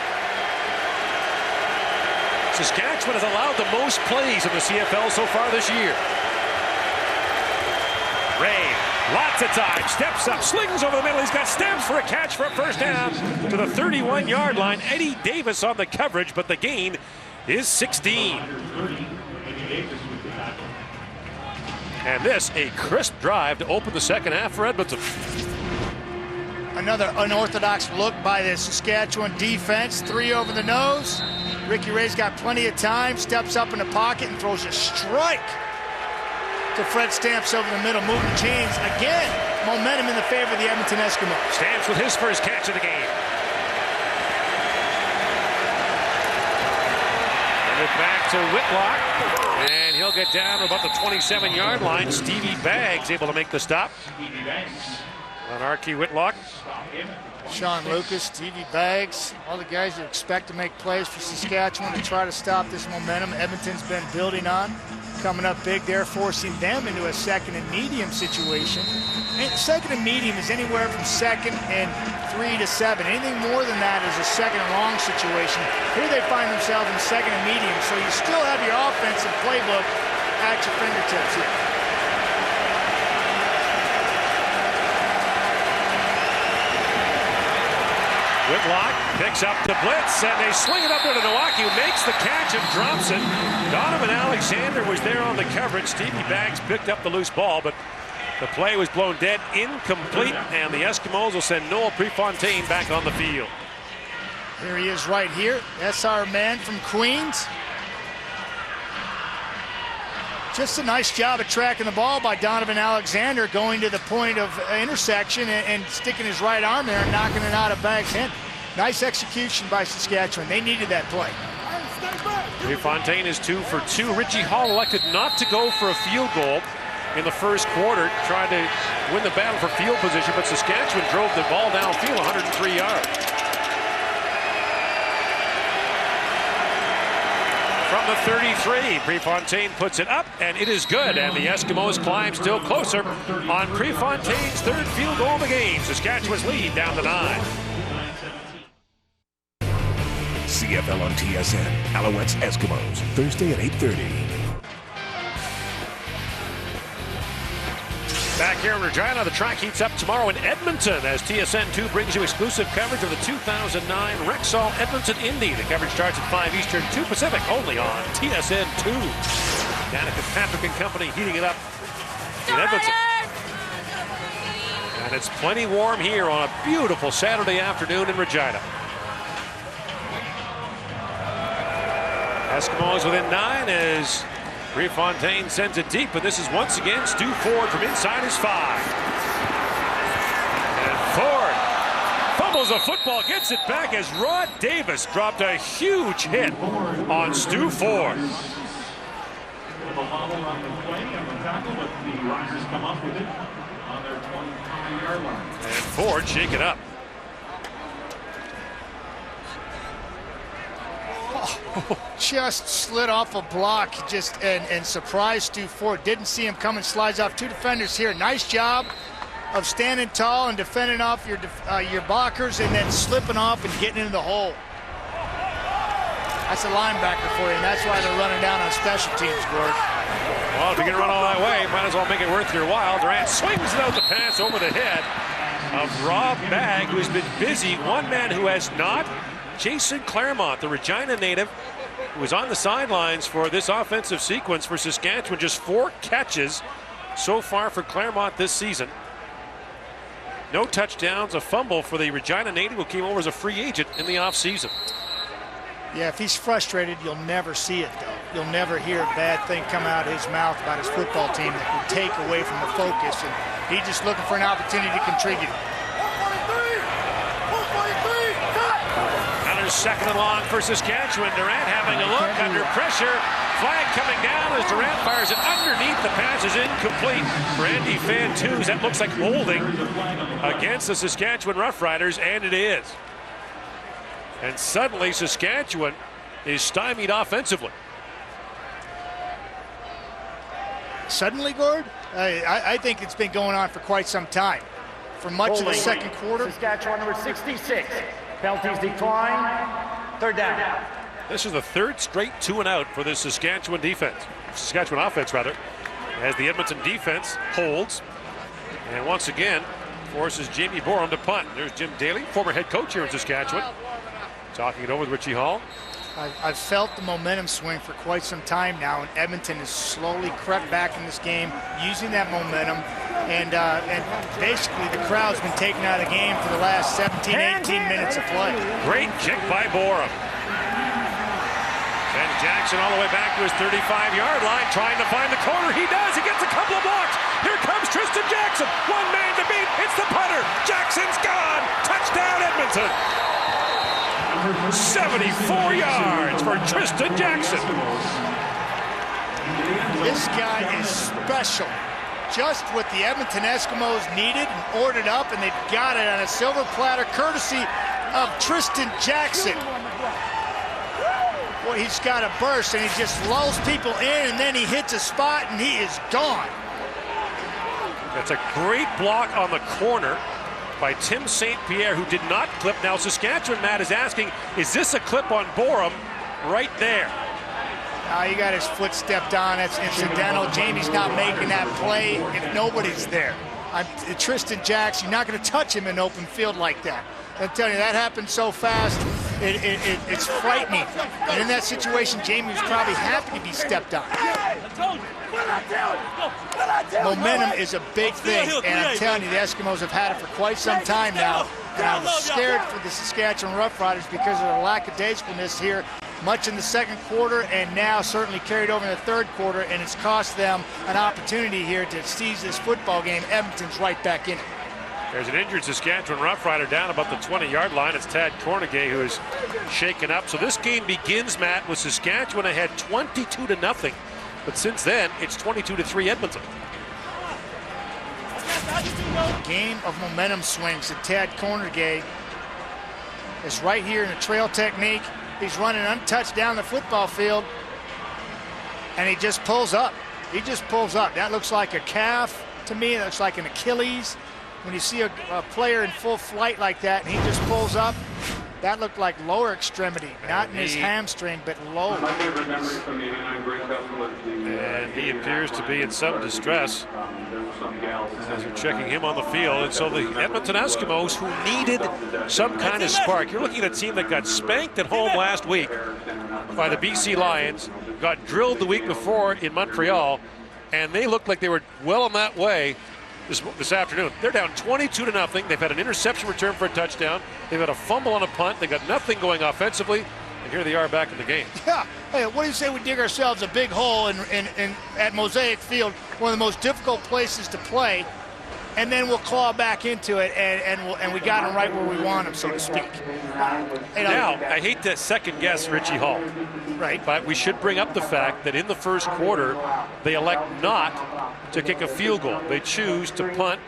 Saskatchewan has allowed the most plays in the CFL so far this year. Ray, lots of time, steps up, slings over the middle. He's got stamps for a catch for a first down to the 31-yard line. Eddie Davis on the coverage, but the gain is 16. And this, a crisp drive to open the second half for Edmonton. Another unorthodox look by the Saskatchewan defense. 3 over the nose. Ricky Ray's got plenty of time, steps up in the pocket and throws a strike to Fred Stamps over the middle, moving the chains. Again, momentum in the favor of the Edmonton Eskimos. Stamps with his first catch of the game. And it back to Whitlock. And he'll get down to about the 27-yard line. Stevie Baggs able to make the stop on Archie Whitlock. Sean Lucas, Stevie Baggs, all the guys you expect to make plays for Saskatchewan to try to stop this momentum Edmonton's been building on. Coming up big there, forcing them into a 2nd and medium situation. And 2nd and medium is anywhere from 2nd and 3 to 7. Anything more than that is a 2nd and long situation. Here they find themselves in 2nd and medium, so you still have your offensive playbook at your fingertips here. Whitlock picks up the blitz, and they swing it up there to Nowaki, who makes the catch and drops it. Donovan Alexander was there on the coverage. Stevie Baggs picked up the loose ball, but the play was blown dead, incomplete, and the Eskimos will send Noah Prefontaine back on the field. Here he is right here. That's our man from Queens. Just a nice job of tracking the ball by Donovan Alexander, going to the point of intersection and sticking his right arm there and knocking it out of Baggs' hand. Nice execution by Saskatchewan. They needed that play. Prefontaine is 2 for 2. Richie Hall elected not to go for a field goal in the first quarter, tried to win the battle for field position, but Saskatchewan drove the ball downfield 103 yards. From the 33, Prefontaine puts it up, and it is good, and the Eskimos climb still closer on Prefontaine's third field goal of the game. Saskatchewan's lead down to 9. CFL on TSN. Alouettes Eskimos, Thursday at 8:30. Back here in Regina, the track heats up tomorrow in Edmonton as TSN2 brings you exclusive coverage of the 2009 Rexall Edmonton Indy. The coverage starts at 5 Eastern, 2 Pacific, only on TSN2. Danica Patrick and company heating it up in Edmonton. And it's plenty warm here on a beautiful Saturday afternoon in Regina. Eskimos within 9 as Prefontaine sends it deep, but this is once again Stu Ford from inside his 5. And Ford fumbles the football, gets it back as Rod Davis dropped a huge hit on Stu Ford. And Ford shaken up. Just slid off a block, and surprised Stu Ford. Didn't see him coming, slides off 2 defenders here. Nice job of standing tall and defending off your blockers and then slipping off and getting into the hole. That's a linebacker for you, and that's why they're running down on special teams, Gord. Well, if you're going to run all that way, might as well make it worth your while. Durant swings it out the pass over the head of Rob Bagg, who's been busy. One man who has not, Jason Claremont, the Regina native, who was on the sidelines for this offensive sequence for Saskatchewan. Just 4 catches so far for Claremont this season. No touchdowns, a fumble for the Regina native who came over as a free agent in the offseason. Yeah, if he's frustrated, you'll never see it, though. You'll never hear a bad thing come out of his mouth about his football team that would take away from the focus. And he's just looking for an opportunity to contribute. Another second and long for Saskatchewan. Durant having a look under pressure. Flag coming down as Durant fires it underneath. The pass is incomplete for Andy Fantus. That looks like holding against the Saskatchewan Roughriders, and it is. And suddenly Saskatchewan is stymied offensively. Suddenly, Gord? I think it's been going on for quite some time. For much of the second quarter. Saskatchewan number 66. Penalties decline. 3rd down. This is the 3rd straight 2-and-out for the Saskatchewan offense, rather, as the Edmonton defense holds. And once again, forces Jamie Borum to punt. There's Jim Daly, former head coach here in Saskatchewan, talking it over with Richie Hall. I've felt the momentum swing for quite some time now, and Edmonton has slowly crept back in this game, using that momentum, and basically the crowd's been taken out of the game for the last 17, 18 minutes of play. Great kick by Borum. And Jackson all the way back to his 35-yard line, trying to find the corner. He does. He gets a couple of blocks. Here comes Tristan Jackson. One man to beat. It's the punter. Jackson's gone. Touchdown, Edmonton. 74 yards for Tristan Jackson. This guy is special. Just what the Edmonton Eskimos needed and ordered up, and they've got it on a silver platter courtesy of Tristan Jackson. Boy, he's got a burst, and he just lulls people in, and then he hits a spot, and he is gone. That's a great block on the corner by Tim St. Pierre, who did not clip. Now Saskatchewan, Matt, is asking, is this a clip on Borum? Right there. He got his foot stepped on. That's incidental. Jamie's not making that play if nobody's there. Tristan Jackson, you're not going to touch him in open field like that. I'm telling you, that happened so fast, it's frightening. And in that situation, Jamie was probably happy to be stepped on. Momentum is a big thing, and I'm telling you, the Eskimos have had it for quite some time now. And I'm scared for the Saskatchewan Roughriders because of the lackadaisicalness here, much in the second quarter, and now certainly carried over in the third quarter, and it's cost them an opportunity here to seize this football game. Edmonton's right back in it. There's an injured Saskatchewan Roughrider down about the 20-yard line. It's Tad Cornegay who is shaken up. So this game begins, Matt, with Saskatchewan ahead 22-0. But since then, it's 22-3 Edmonton. Game of momentum swings, and Tad Cornegay is right here in the trail technique. He's running untouched down the football field, and he just pulls up. He just pulls up. That looks like a calf to me. That looks like an Achilles. When you see a player in full flight like that, and he just pulls up, that looked like lower extremity, not in his hamstring, but low. And he appears to be in some distress as they're checking him on the field. And so the Edmonton Eskimos, who needed some kind of spark. You're looking at a team that got spanked at home last week by the BC Lions, got drilled the week before in Montreal, and they looked like they were well on that way this afternoon. They're down 22-0. They've had an interception return for a touchdown. They've had a fumble on a punt. They got nothing going offensively, and here they are back in the game. Yeah. Hey, what do you say we dig ourselves a big hole at Mosaic Field, one of the most difficult places to play, and then we'll claw back into it, and we got them right where we want them, so to speak. Now, I hate to second-guess Richie Hall. Right. But we should bring up the fact that in the first quarter, they elect not to kick a field goal. They choose to punt,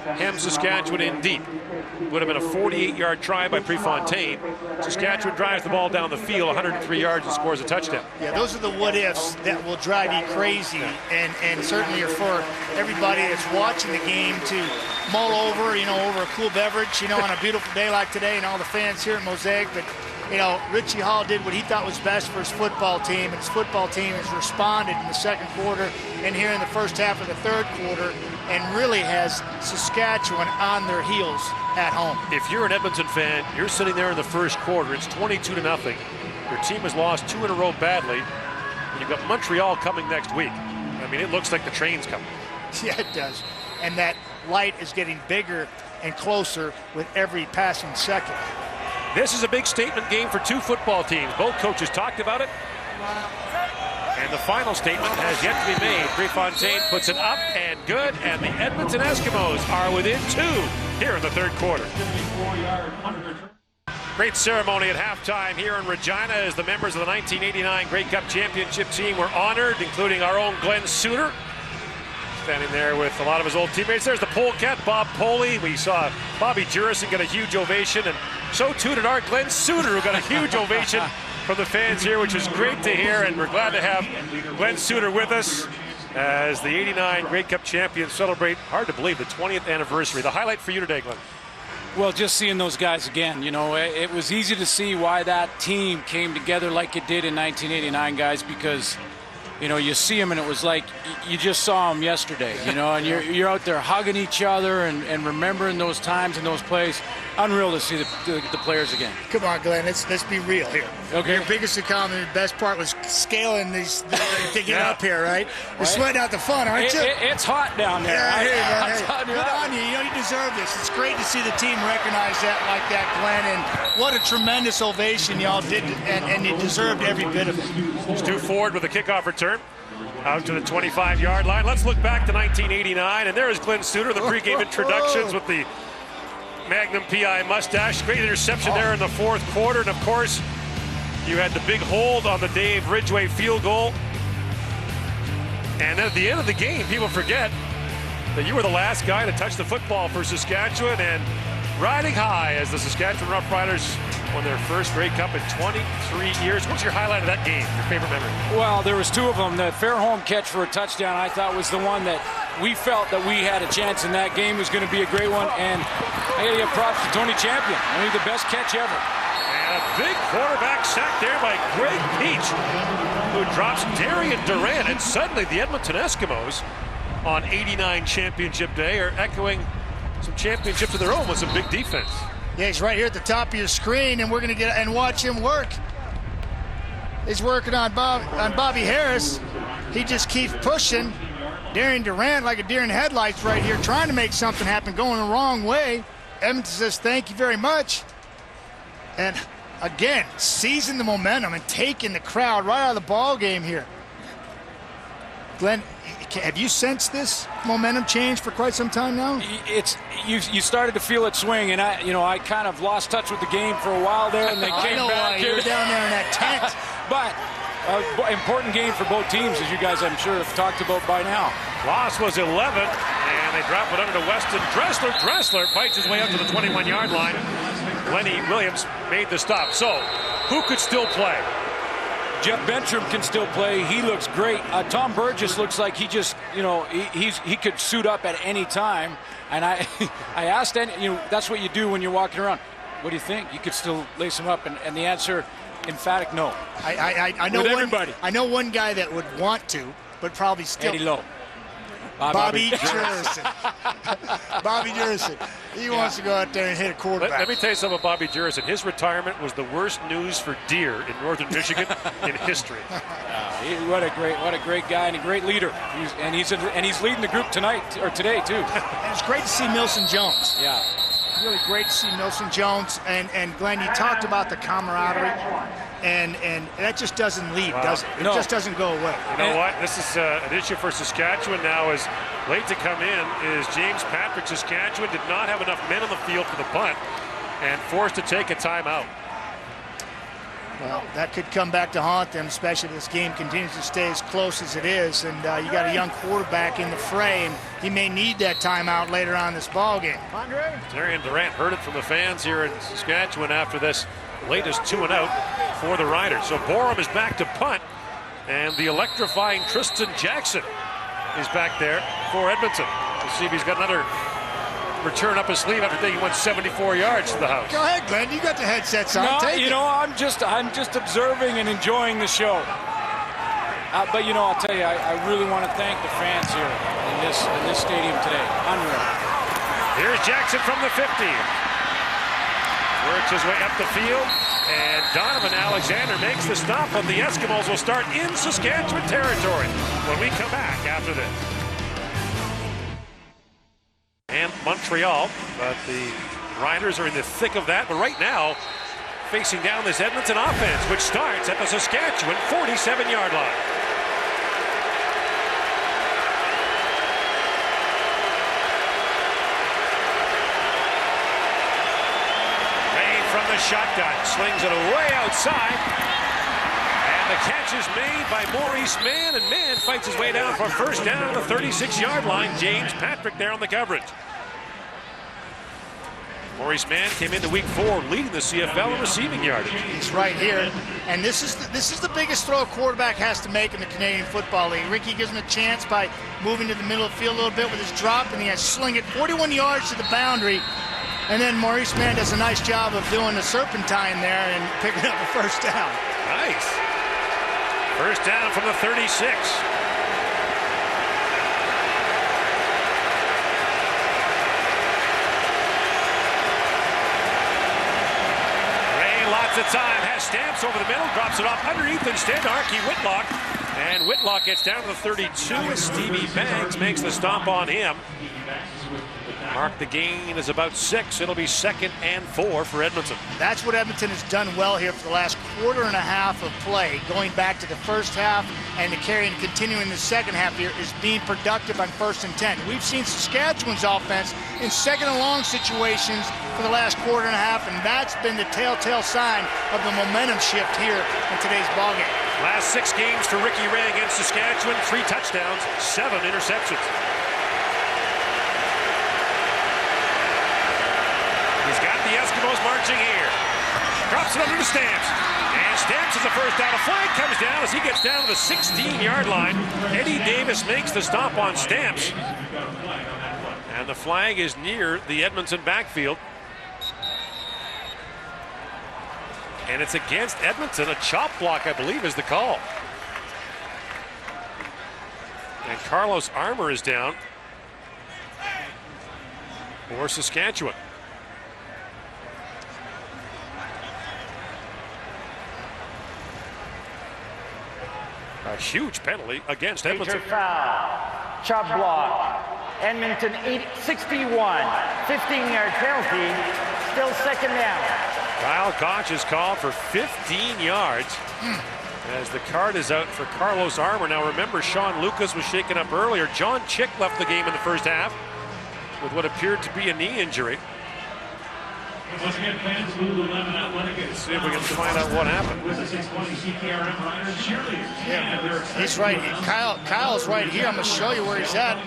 hem Saskatchewan in deep. Would have been a 48-yard try by Prefontaine. Saskatchewan drives the ball down the field 103 yards and scores a touchdown. Yeah, those are the what-ifs that will drive you crazy, and certainly are for everybody that's watching the game to mull over, over a cool beverage, on a beautiful day like today, and all the fans here at Mosaic. But Richie Hall did what he thought was best for his football team, and his football team has responded in the second quarter and here in the first half of the third quarter, and really has Saskatchewan on their heels at home. If you're an Edmonton fan, you're sitting there in the first quarter, it's 22-0. Your team has lost 2 in a row badly, and you've got Montreal coming next week. I mean, it looks like the train's coming. Yeah, it does. And that light is getting bigger and closer with every passing second. This is a big statement game for two football teams. Both coaches talked about it. And the final statement has yet to be made. Prefontaine puts it up and good, and the Edmonton Eskimos are within 2 here in the third quarter. Great ceremony at halftime here in Regina as the members of the 1989 Grey Cup Championship team were honored, including our own Glenn Suter, standing there with a lot of his old teammates. There's the polecat, Bob Poley. We saw Bobby Jurison get a huge ovation, and so too did our Glenn Suter, who got a huge ovation from the fans here, which is great to hear, and we're glad to have Glenn Suter with us as the 89 Grey Cup champions celebrate, hard to believe, the 20th anniversary. The highlight for you today, Glenn? Well, just seeing those guys again, it was easy to see why that team came together like it did in 1989, guys, because you see them and it was like you just saw them yesterday, and you're out there hugging each other and remembering those times and those plays. Unreal to see the players again. Come on, Glenn, let's be real here. Okay. Your biggest accomplishment, the best part was scaling these to get up here, right? You're sweating out the fun, aren't you? It's hot down there. Yeah, good on you. You deserve this. It's great to see the team recognize that like that, Glenn, and what a tremendous ovation y'all did, and you deserved every bit of it. Stu Ford with a kickoff return out to the 25-yard line. Let's look back to 1989, and there is Glenn Suter, the pregame introductions with the Magnum PI mustache. Great interception there in the fourth quarter, and of course, you had the big hold on the Dave Ridgway field goal. And then at the end of the game, people forget that you were the last guy to touch the football for Saskatchewan, and riding high as the Saskatchewan Roughriders won their first Grey Cup in 23 years. What's your highlight of that game, your favorite memory? Well, there was 2 of them. The fair home catch for a touchdown, I thought, was the one that we felt that we had a chance in that game. Was going to be a great one, and I got to give props to Tony Champion. I mean, the best catch ever. And a big quarterback sack there by Greg Peach, who drops Darian Durant, and suddenly the Edmonton Eskimos on 89 championship day are echoing some championships of their own with some big defense. Yeah, he's right here at the top of your screen, and we're going to get and watch him work. He's working on Bobby Harris. He just keeps pushing. Darian Durant like a deer in headlights right here, trying to make something happen, going the wrong way. Edmonton says thank you very much. And again, seizing the momentum and taking the crowd right out of the ball game here. Glenn, have you sensed this momentum change for quite some time now? You started to feel it swing, and I kind of lost touch with the game for a while there, and they came back. You were down there in that tent. But important game for both teams, as you guys, I'm sure, have talked about by now. Loss was 11, and they drop it under to Weston Dressler. Dressler fights his way up to the 21-yard line. Lenny Williams made the stop. So, who could still play? Jeff Bentram can still play. He looks great. Tom Burgess looks like he just, he could suit up at any time. And I asked, that's what you do when you're walking around. What do you think? You could still lace him up? And the answer, emphatic no. I know with everybody. I know one guy that would want to, but probably still. Eddie Lowe. Bobby Jurison. Bobby Jurison. He wants to go out there and hit a quarterback. Let me tell you something about Bobby Jurison. His retirement was the worst news for deer in northern Michigan in history. What a great guy and a great leader. He's leading the group tonight or today too. And it's great to see Milson Jones. Yeah. Really great to see Milson Jones. And Glenn, you talked about the camaraderie. And that just doesn't leave, does it? It just doesn't go away. You know what? This is an issue for Saskatchewan now. Is late to come in is James Patrick. Saskatchewan did not have enough men on the field for the punt and forced to take a timeout. Well, that could come back to haunt them, especially if this game continues to stay as close as it is. And you got a young quarterback in the fray, and he may need that timeout later on in this ball game. Darian Durant heard it from the fans here in Saskatchewan after this latest 2-and-out for the Riders. So Borum is back to punt, and the electrifying Tristan Jackson is back there for Edmonton. We'll see if he's got another return up his sleeve after taking 174 yards to the house. Go ahead, Glenn. You got the headsets on. No, I'm just observing and enjoying the show. But I'll tell you, I really want to thank the fans here in this stadium today. Unreal. Here's Jackson from the 50. Works his way up the field, and Donovan Alexander makes the stop, but the Eskimos will start in Saskatchewan territory when we come back after this. And Montreal, but the Riders are in the thick of that, but right now facing down this Edmonton offense, which starts at the Saskatchewan 47-yard line. Shotgun, slings it away outside, and the catch is made by Maurice Mann, and Mann fights his way down for first down at the 36-yard line. James Patrick there on the coverage. Maurice Mann came into week 4 leading the CFL in receiving yardage. He's right here, and this is the biggest throw a quarterback has to make in the Canadian Football League. Ricky gives him a chance by moving to the middle of the field a little bit with his drop, and he has sling it 41 yards to the boundary. And then Maurice Mann does a nice job of doing the serpentine there and picking up a first down. Nice. First down from the 36. Ray, lots of time, has Stamps over the middle, drops it off underneath instead to Archie Whitlock. And Whitlock gets down to the 32 as Stevie Banks makes the stop on him. Mark, the gain is about 6. It'll be 2nd and 4 for Edmonton. That's what Edmonton has done well here for the last quarter and a half of play. Going back to the first half and the carry and continuing the second half here is being productive on 1st and 10. We've seen Saskatchewan's offense in 2nd and long situations for the last quarter and a half, and that's been the telltale sign of the momentum shift here in today's ballgame. Last 6 games for Ricky Ray against Saskatchewan, 3 touchdowns, 7 interceptions. He's got the Eskimos marching here. Drops it under to Stamps. And Stamps is the first down. A flag comes down as he gets down to the 16-yard line. Eddie Davis makes the stop on Stamps. And the flag is near the Edmonton backfield. And it's against Edmonton. A chop block, I believe, is the call. And Carlos Armour is down for Saskatchewan. A huge penalty against Edmonton. Foul. Chop block. Edmonton 61. 15-yard penalty. Still 2nd down. Kyle Koch is called for 15 yards. As the card is out for Carlos Armour. Now remember, Sean Lucas was shaken up earlier. John Chick left the game in the first half with what appeared to be a knee injury. Let's see if we can find out what happened. Yeah, he's right. Kyle's right here. I'm going to show you where he's at.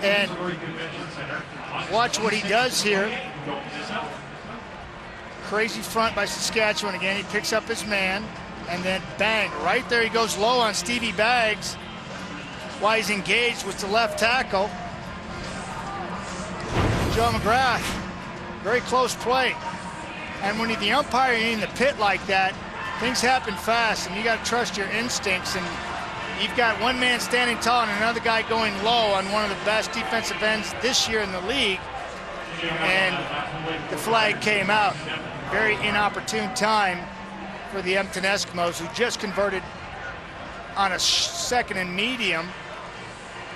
And watch what he does here. Crazy front by Saskatchewan again. He picks up his man. And then bang, right there he goes low on Stevie Baggs. While he's engaged with the left tackle. Joe McGrath, very close play. And when the umpire in the pit like that, things happen fast, and you got to trust your instincts. And you've got one man standing tall and another guy going low on one of the best defensive ends this year in the league. And the flag came out. Very inopportune time for the Edmonton Eskimos, who just converted on a second and medium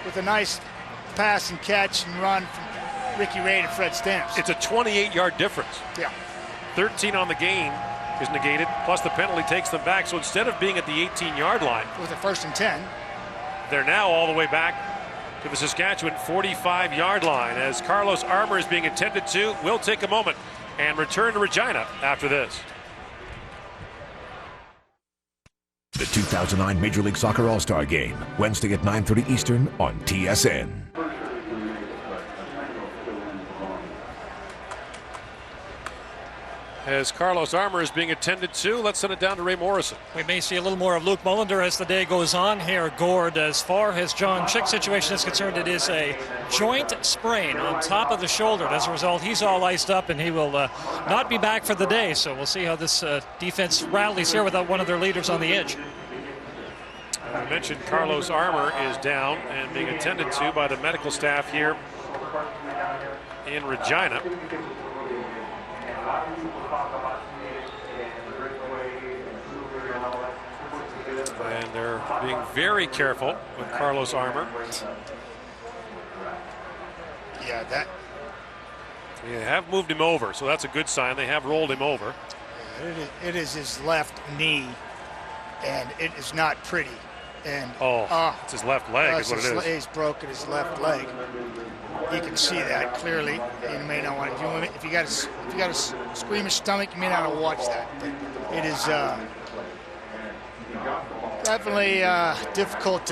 with a nice pass and catch and run from Ricky Ray to Fred Stamps. It's a 28-yard difference. Yeah. 13 on the game is negated, plus the penalty takes them back. So instead of being at the 18-yard line, with a 1st and 10, they're now all the way back to the Saskatchewan 45-yard line as Carlos Armour is being attended to. We'll take a moment and return to Regina after this. The 2009 Major League Soccer All-Star Game, Wednesday at 9:30 Eastern on TSN. As Carlos Armour is being attended to, let's send it down to Ray Morrison. We may see a little more of Luke Mullender as the day goes on here, Gord. As far as John Chick's situation is concerned, it is a joint sprain on top of the shoulder. As a result, he's all iced up, and he will not be back for the day. So we'll see how this defense rallies here without one of their leaders on the edge. I mentioned Carlos Armour is down and being attended to by the medical staff here in Regina. And they're being very careful with Carlos Armour. Yeah, that. They have moved him over, so that's a good sign. They have rolled him over. It is his left knee, and it is not pretty. And it's his left leg is what it is. He's broken his left leg. You can see that clearly. You may not want to. If you got a squeamish stomach, you may not want to watch that. But it is definitely difficult.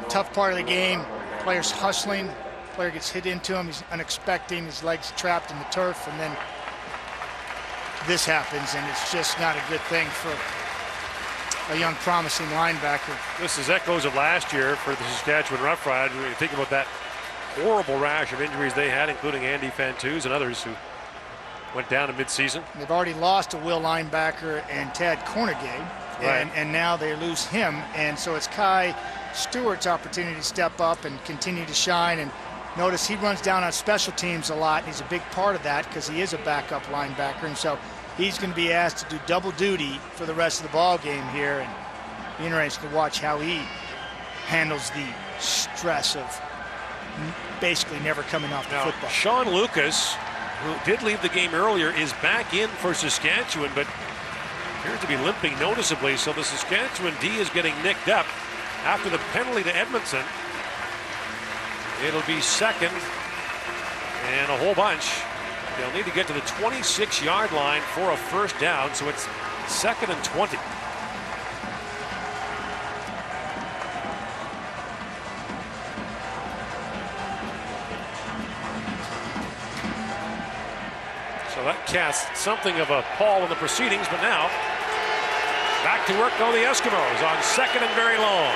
Tough part of the game. Player's hustling. Player gets hit into him. He's unexpecting. His legs trapped in the turf, and then this happens, and it's just not a good thing for a young, promising linebacker. This is echoes of last year for the Saskatchewan Roughriders. When you think about that horrible rash of injuries they had, including Andy Fantuz and others who went down in midseason. They've already lost a Will linebacker and Tad Cornegay, and now they lose him. And so it's Kai Stewart's opportunity to step up and continue to shine. And notice he runs down on special teams a lot. He's a big part of that because he is a backup linebacker. And so he's going to be asked to do double duty for the rest of the ball game here. And be interesting to watch how he handles the stress of basically never coming off the football. Sean Lucas, who did leave the game earlier, is back in for Saskatchewan, but appears to be limping noticeably. So the Saskatchewan D is getting nicked up after the penalty to Edmonton. It'll be second and a whole bunch. They'll need to get to the 26-yard line for a first down, so it's 2nd and 20. So that casts something of a pall in the proceedings, but now back to work go the Eskimos on 2nd and very long.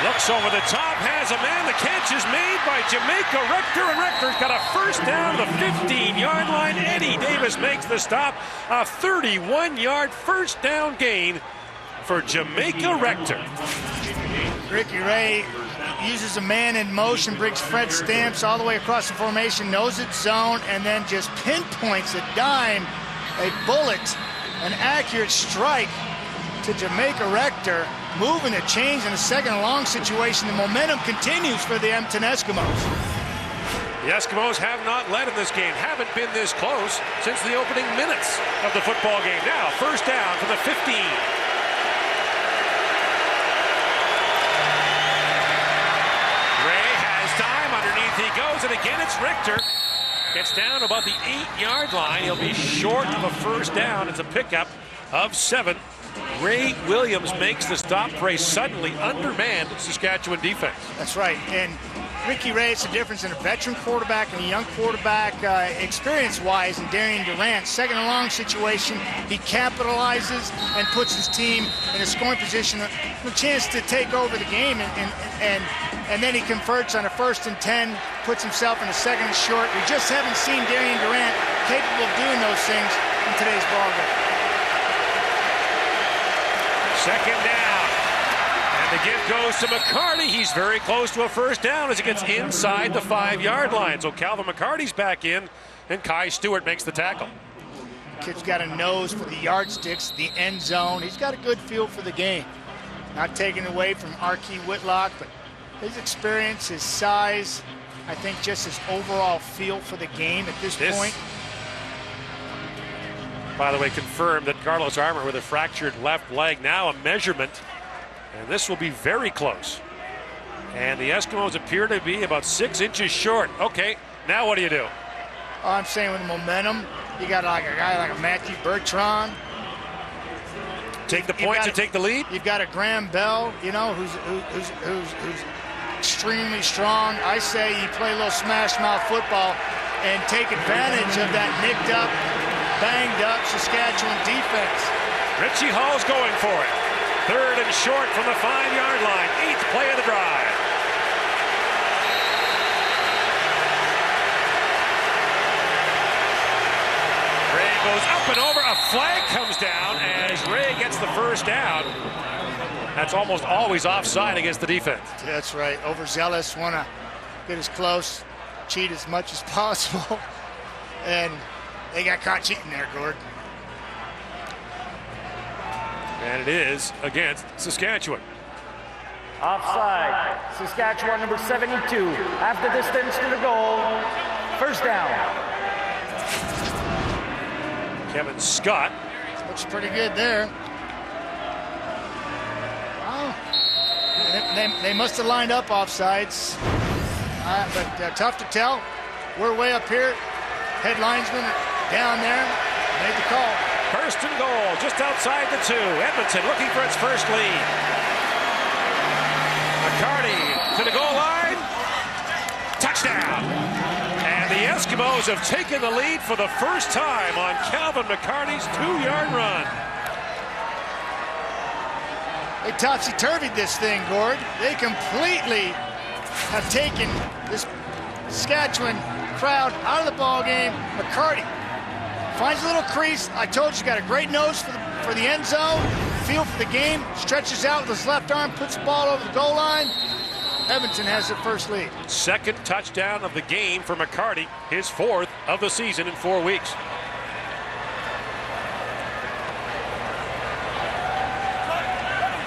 Looks over the top, has a man. The catch is made by Jamaica Rector, and Rector's got a first down to the 15-yard line. Eddie Davis makes the stop. A 31-yard first down gain for Jamaica Rector. Ricky Ray uses a man in motion, brings Fred Stamps all the way across the formation, knows its zone, and then just pinpoints a dime, a bullet, an accurate strike to Jamaica Rector, moving a change in a second and long situation. The momentum continues for the Edmonton Eskimos. The Eskimos have not led in this game, haven't been this close since the opening minutes of the football game. Now, first down from the 15. Ray has time, underneath he goes, and again it's Richter. Gets down about the 8-yard line. He'll be short of a first down. It's a pickup of 7. Ray Williams makes the stop for a suddenly undermanned Saskatchewan defense. That's right, and Ricky Ray, it's the difference in a veteran quarterback and a young quarterback experience-wise in Darian Durant. Second and long situation, he capitalizes and puts his team in a scoring position, a chance to take over the game, and then he converts on a 1st and 10, puts himself in a second and short. We just haven't seen Darian Durant capable of doing those things in today's ballgame. Second down. And the give goes to McCarty. He's very close to a first down as he gets inside the 5-yard line. So Calvin McCarty's back in, and Kai Stewart makes the tackle. Kid's got a nose for the yardsticks, the end zone. He's got a good feel for the game. Not taken away from Archie Whitlock, but his experience, his size, I think just his overall feel for the game at this point. By the way, confirmed that Carlos Armour with a fractured left leg, now a measurement, and this will be very close. And the Eskimos appear to be about 6 inches short. Okay, now what do you do? Oh, I'm saying with momentum, you got like a guy like a Matthew Bertrand. Take the points and take the lead? You've got a Graham Bell, you know, who's extremely strong. I say you play a little smash mouth football and take advantage of that nicked up, banged up Saskatchewan defense. Richie Hall's going for it. 3rd and short from the 5-yard line. 8th play of the drive. Ray goes up and over. A flag comes down as Ray gets the first down. That's almost always offside against the defense. That's right. Overzealous, want to get as close, cheat as much as possible. And they got caught cheating there, Gord. And it is against Saskatchewan. Offside. Saskatchewan number 72. Half the distance to the goal. First down. Kevin Scott. Looks pretty good there. Oh. They must have lined up offsides. But tough to tell. We're way up here. Head linesman down there. Made the call. First and goal, just outside the 2. Edmonton looking for its first lead. McCarty to the goal line. Touchdown. And the Eskimos have taken the lead for the first time on Calvin McCarty's 2-yard run. They topsy-turvied this thing, Gord. They completely have taken this Saskatchewan crowd out of the ball game. McCarty finds a little crease. I told you, he's got a great nose for the end zone. Feel for the game. Stretches out with his left arm, puts the ball over the goal line. Edmonton has their first lead. Second touchdown of the game for McCarty. His 4th of the season in 4 weeks.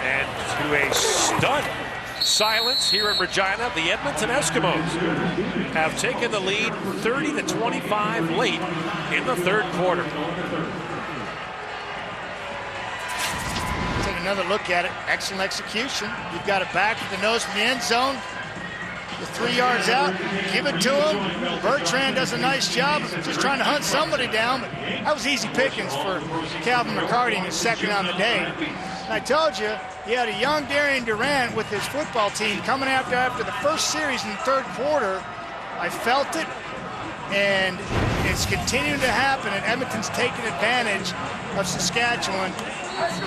And to a stunned silence here in Regina, the Edmonton Eskimos have taken the lead 30-25 late in the 3rd quarter. Take another look at it. Excellent execution. You've got it back with the nose from the end zone. The 3 yards out. Give it to him. Bertrand does a nice job of just trying to hunt somebody down. But that was easy pickings for Calvin McCarty in his 2nd on the day. And I told you, he had a young Darian Durant with his football team coming after the first series in the 3rd quarter. I felt it, and it's continuing to happen, and Edmonton's taking advantage of Saskatchewan.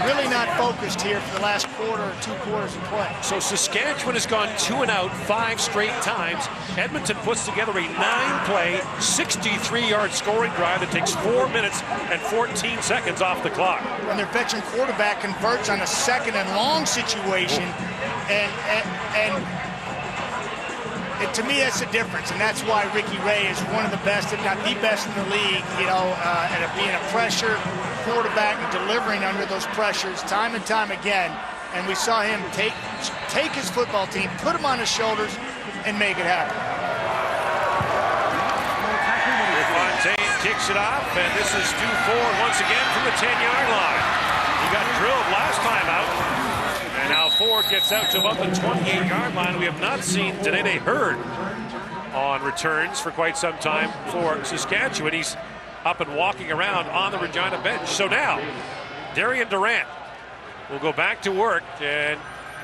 really not focused here for the last quarter or 2 quarters of play. So Saskatchewan has gone 2 and out 5 straight times. Edmonton puts together a 9-play, 63-yard scoring drive that takes 4 minutes and 14 seconds off the clock. When their veteran quarterback converts on a 2nd and long situation, and to me, that's the difference, and that's why Ricky Ray is one of the best, if not the best in the league, at being a pressure quarterback and delivering under those pressures time and time again. And we saw him take his football team, put him on his shoulders, and make it happen. Fontaine kicks it off, and this is Stu Ford once again from the 10-yard line. He got drilled last time out. And now Ford gets out to about the 28-yard line. We have not seen Denede Hurd on returns for quite some time for Saskatchewan. He's up and walking around on the Regina bench. So now, Darian Durant will go back to work, and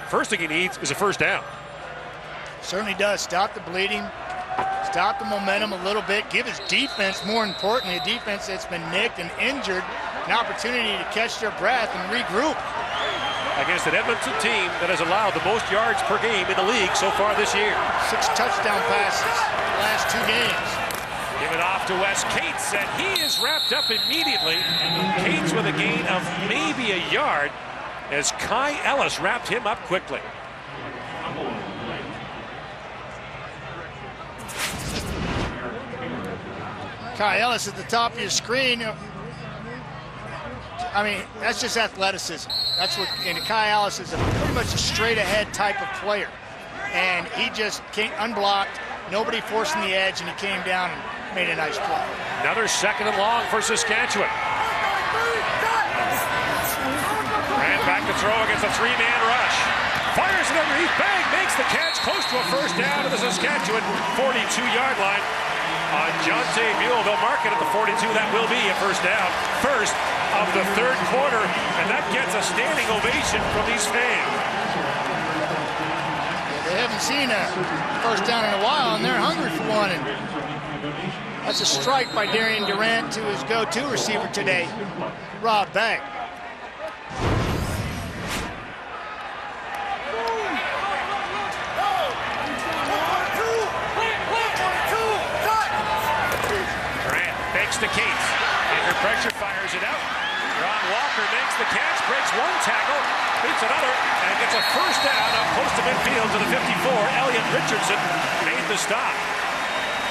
first thing he needs is a first down. Certainly does. Stop the bleeding, stop the momentum a little bit, give his defense, more importantly, a defense that's been nicked and injured, an opportunity to catch their breath and regroup. Against an Edmonton team that has allowed the most yards per game in the league so far this year. 6 touchdown passes the last 2 games. Give it off to Wes Cates, and he is wrapped up immediately. Cates with a gain of maybe a yard as Kai Ellis wrapped him up quickly. Kai Ellis at the top of your screen. I mean, that's just athleticism. That's what, and Kai Ellis is pretty much a straight-ahead type of player. And he just came unblocked, nobody forcing the edge, and he came down and made a nice play. Another 2nd and long for Saskatchewan. Ran back to throw against a 3-man rush. Fires it underneath, bang, makes the catch, close to a first down to the Saskatchewan 42-yard line. On Jonte Buell, they'll mark it at the 42. That will be a first down. First of the 3rd quarter, and that gets a standing ovation from these fans. They haven't seen a first down in a while, and they're hungry for one. And that's a strike by Darian Durant to his go-to receiver today, Rob Beck. To Cates. Under pressure, fires it out. Ron Walker makes the catch, breaks 1 tackle, beats another, and gets a first down up close to midfield to the 54. Elliot Richardson made the stop.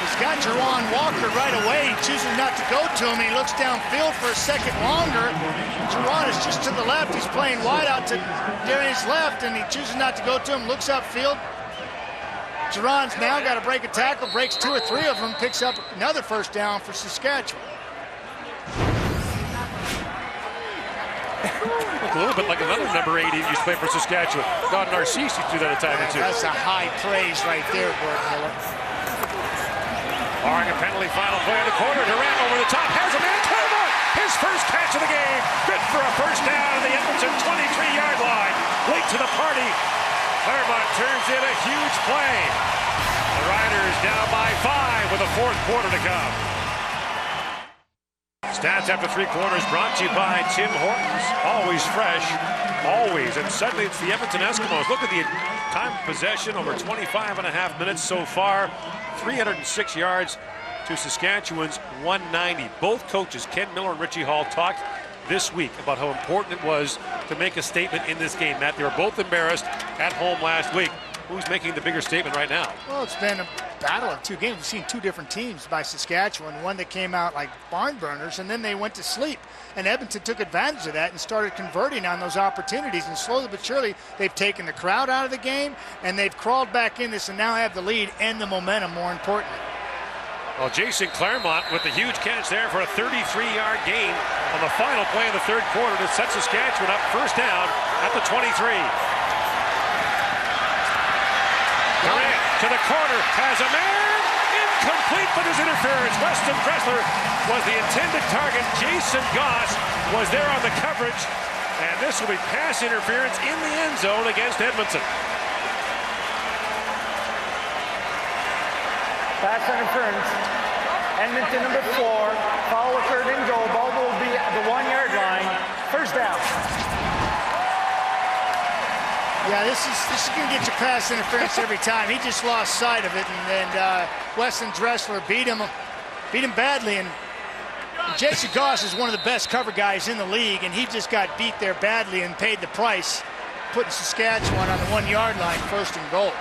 He's got Ron Walker right away. He chooses not to go to him. He looks downfield for a second longer. Ron is just to the left. He's playing wide out to Darian's left, and he chooses not to go to him. Looks upfield. Jerron's now got to break a tackle, breaks 2 or 3 of them, picks up another first down for Saskatchewan. Look a little bit like another number 80 that used to play for Saskatchewan. Don Narcisse used to do that a time or 2. That's a high praise right there, Gordon Miller. Barring a penalty, final play of the quarter. Durant over the top, has a man, Claremont! His first catch of the game. Good for a first down at the Edmonton 23-yard line. Late to the party. Claremont turns in a huge play. The Riders down by 5 with a 4th quarter to come. Stats after 3 quarters brought to you by Tim Hortons. Always fresh, always. And suddenly it's the Edmonton Eskimos. Look at the time of possession, over 25.5 minutes so far. 306 yards to Saskatchewan's 190. Both coaches, Ken Miller and Richie Hall, talked this week about how important it was to make a statement in this game. Matt, they were both embarrassed at home last week. Who's making the bigger statement right now? Well, it's been a battle of 2 games. We've seen 2 different teams by Saskatchewan, one that came out like barn burners, and then they went to sleep. And Edmonton took advantage of that and started converting on those opportunities. And slowly but surely, they've taken the crowd out of the game, and they've crawled back in this and now have the lead and the momentum, more importantly. Well, Jason Claremont with the huge catch there for a 33-yard gain on the final play of the 3rd quarter to set Saskatchewan up first down at the 23. Durant to the corner, has a man, incomplete with his interference. Weston Kressler was the intended target. Jason Goss was there on the coverage, and this will be pass interference in the end zone against Edmonton. Pass interference. Edmonton number 4. Foul occurred in goal. Ball will be at the 1-yard line. First down. Yeah, this is going to get you pass interference every time. He just lost sight of it, and Weston Dressler beat him badly. And Jason Goss is one of the best cover guys in the league, and he just got beat there badly and paid the price, putting Saskatchewan on the 1 yard line, 1st and goal.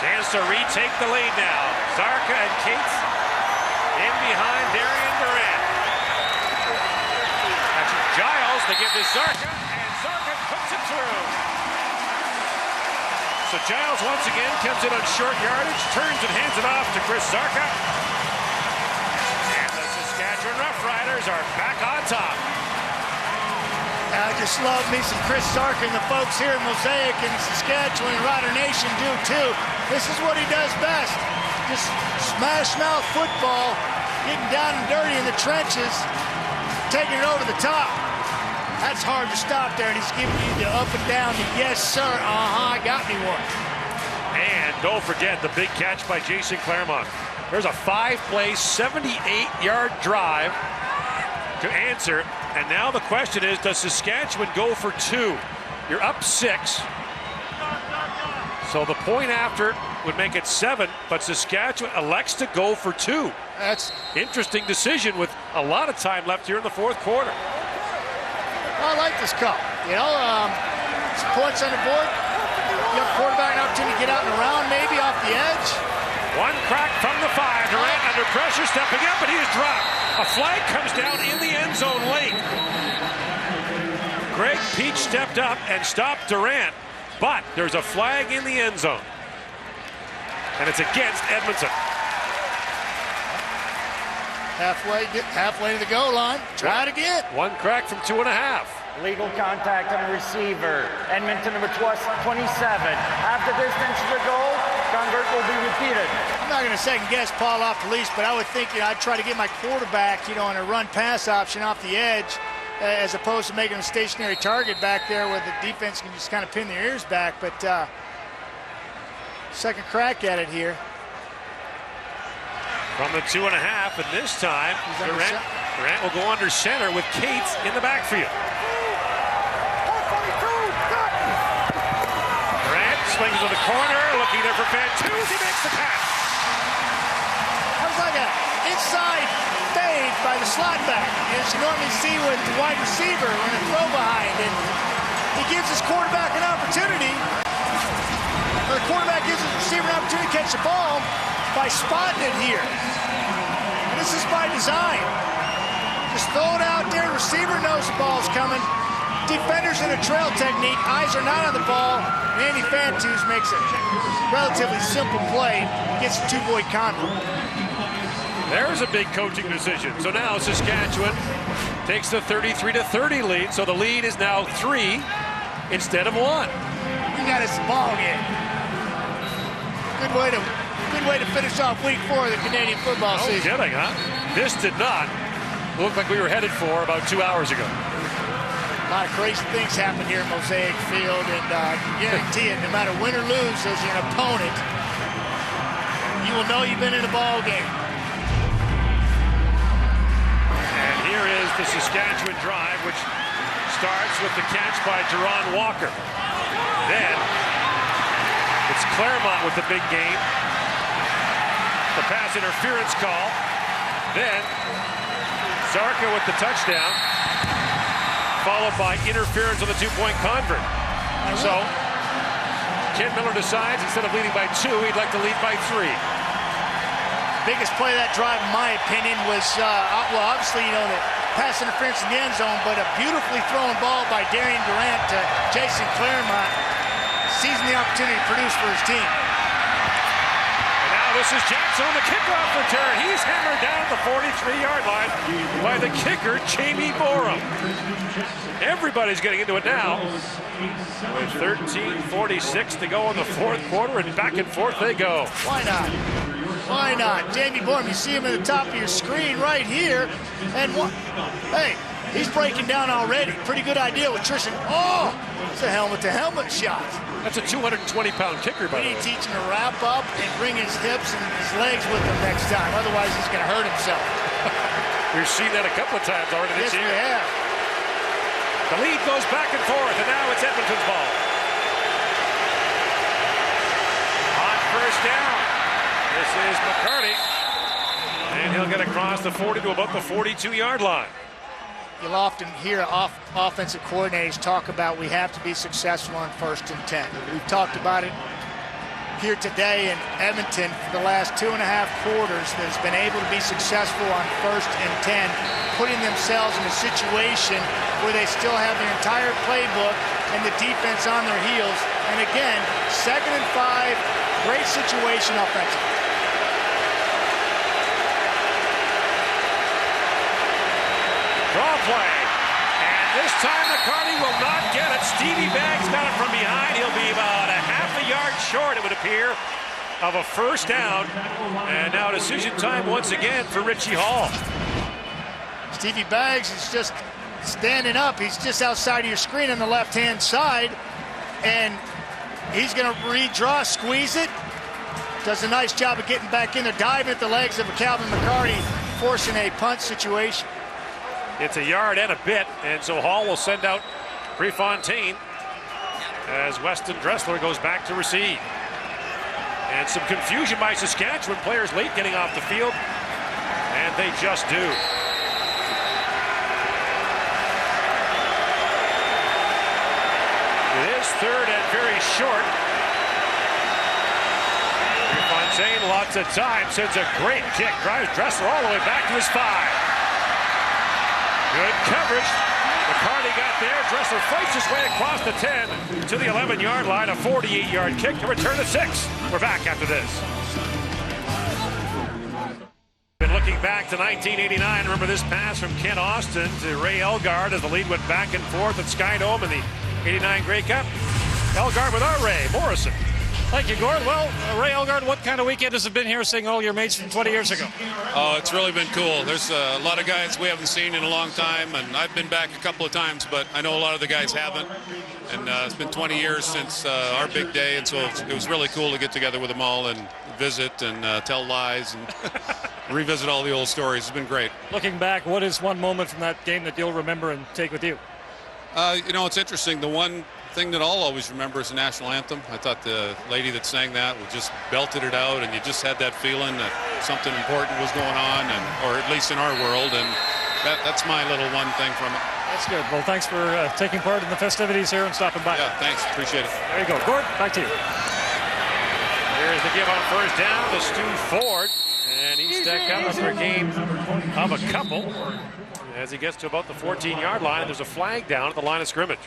Chance to retake the lead now. Zarka and Cates in behind Darian Durant. Actually, Giles to give to Zarka, and Zarka puts it through. So Giles once again comes in on short yardage, turns and hands it off to Chris Zarka. And the Saskatchewan Roughriders are back on top. I just love me some Chris Zarka, and the folks here in Mosaic and Saskatchewan, Rider Nation do too. This is what he does best. Just smash mouth football, getting down and dirty in the trenches, taking it over the top. That's hard to stop there, and he's giving you the up and down, the yes sir, I got me one. And don't forget the big catch by Jason Claremont. There's a 5-play, 78-yard drive to answer. And now the question is, does Saskatchewan go for 2? You're up 6. So the point after would make it 7, but Saskatchewan elects to go for 2. That's interesting decision with a lot of time left here in the 4th quarter. I like this call. You know, some points on the board. Young quarterback, an opportunity to get out and around, maybe off the edge. One crack from the 5. Durant under pressure, stepping up, and he is dropped. A flag comes down in the end zone late. Greg Peach stepped up and stopped Durant, but there's a flag in the end zone. And it's against Edmonton. Halfway to the goal line. Try it again. One crack from 2.5. Legal contact on the receiver. Edmonton number 27. Half the distance to the goal. Convert will be repeated. I'm not going to second guess Paul off the leash, but I would think I'd try to get my quarterback, on a run pass option off the edge, as opposed to making a stationary target back there where the defense can just kind of pin their ears back. But second crack at it here. From the 2.5, and this time Durant will go under center with Cates in the backfield. Durant swings to the corner, looking there for Fantus. He makes the catch. That was like an inside fade by the slot back, as you normally see with the wide receiver when a throw behind, and he gives his quarterback an opportunity. Or the quarterback gives his receiver an opportunity to catch the ball by spotting it here. And this is by design. Just throw it out there. Receiver knows the ball's coming. Defenders in a trail technique. Eyes are not on the ball. Andy Fantus makes a relatively simple play. Gets a 2-point convert. There's a big coaching decision. So now Saskatchewan takes the 33-30 lead. So the lead is now 3 instead of 1. We got us the ball game. Good way to finish off week 4 of the Canadian football season. No kidding, huh? This did not look like we were headed for about 2 hours ago. A lot of crazy things happen here at Mosaic Field, and I can guarantee it, no matter win or lose as an opponent, you will know you've been in a ball game. And here is the Saskatchewan drive, which starts with the catch by Jerron Walker. Then it's Claremont with the big game. The pass interference call. Then Zarka with the touchdown, followed by interference on the 2-point convert. So Ken Miller decides instead of leading by 2, he'd like to lead by 3. Biggest play of that drive, in my opinion, was, well, obviously, the pass interference in the end zone, but a beautifully thrown ball by Darian Durant to Jason Claremont, seizing the opportunity to produce for his team. This is Jackson on the kickoff return. He's hammered down the 43-yard line by the kicker, Jamie Borum. Everybody's getting into it now. With 13:46 to go in the 4th quarter, and back and forth they go. Why not? Why not? Jamie Borum, you see him at the top of your screen right here. And hey, he's breaking down already. Pretty good idea with Tristan. Oh, it's a helmet-to-helmet shot. That's a 220-pound kicker, by the way. We need to teach him to wrap up and bring his hips and his legs with him next time. Otherwise, he's going to hurt himself. We've seen that a couple of times already this year. Yes, we have. The lead goes back and forth, and now it's Edmonton's ball. On first down, this is McCarty. And he'll get across the 40 to about the 42-yard line. You'll often hear offensive coordinators talk about we have to be successful on 1st and 10. We've talked about it here today in Edmonton for the last 2.5 quarters that's been able to be successful on 1st and 10, putting themselves in a situation where they still have their entire playbook and the defense on their heels. And again, 2nd and 5, great situation offensively. Draw play. And this time McCarty will not get it. Stevie Baggs got it from behind. He'll be about a half a yard short, it would appear, of a first down. And now decision time once again for Richie Hall. Stevie Baggs is just standing up. He's just outside of your screen on the left-hand side. And he's going to redraw, squeeze it. Does a nice job of getting back in there, diving at the legs of Calvin McCarty, forcing a punt situation. It's a yard and a bit, and so Hall will send out Prefontaine as Weston Dressler goes back to receive. And some confusion by Saskatchewan, players late getting off the field, and they just do. It is 3rd and very short. Prefontaine, lots of time, sends a great kick, drives Dressler all the way back to his 5. Good coverage. McCarty got there. Dressler fights his way across the 10 to the 11-yard line. A 48-yard kick to return to 6. We're back after this. Been looking back to 1989. Remember this pass from Ken Austin to Ray Elgard as the lead went back and forth at Skydome in the 89 Grey Cup. Elgard with our Ray Morrison. Thank you, Gord. Well, Ray Elgard, what kind of weekend has it been here seeing all your mates from 20 years ago? Oh, it's really been cool. There's a lot of guys we haven't seen in a long time, and I've been back a couple of times, but I know a lot of the guys haven't. And it's been 20 years since our big day, and so it was really cool to get together with them all and visit and tell lies and revisit all the old stories. It's been great. Looking back, what is one moment from that game that you'll remember and take with you? You know, it's interesting. The one thing that I'll always remember is the national anthem. I thought the lady that sang that just belted it out, and you just had that feeling that something important was going on, or at least in our world, and that's my little one thing from it. That's good. Well, thanks for taking part in the festivities here and stopping by. Yeah, thanks. Appreciate it. There you go. Gord, back to you. Here's the give on first down to Stu Ford, and he's stuck up for a game of a couple as he gets to about the 14-yard line. There's a flag down at the line of scrimmage.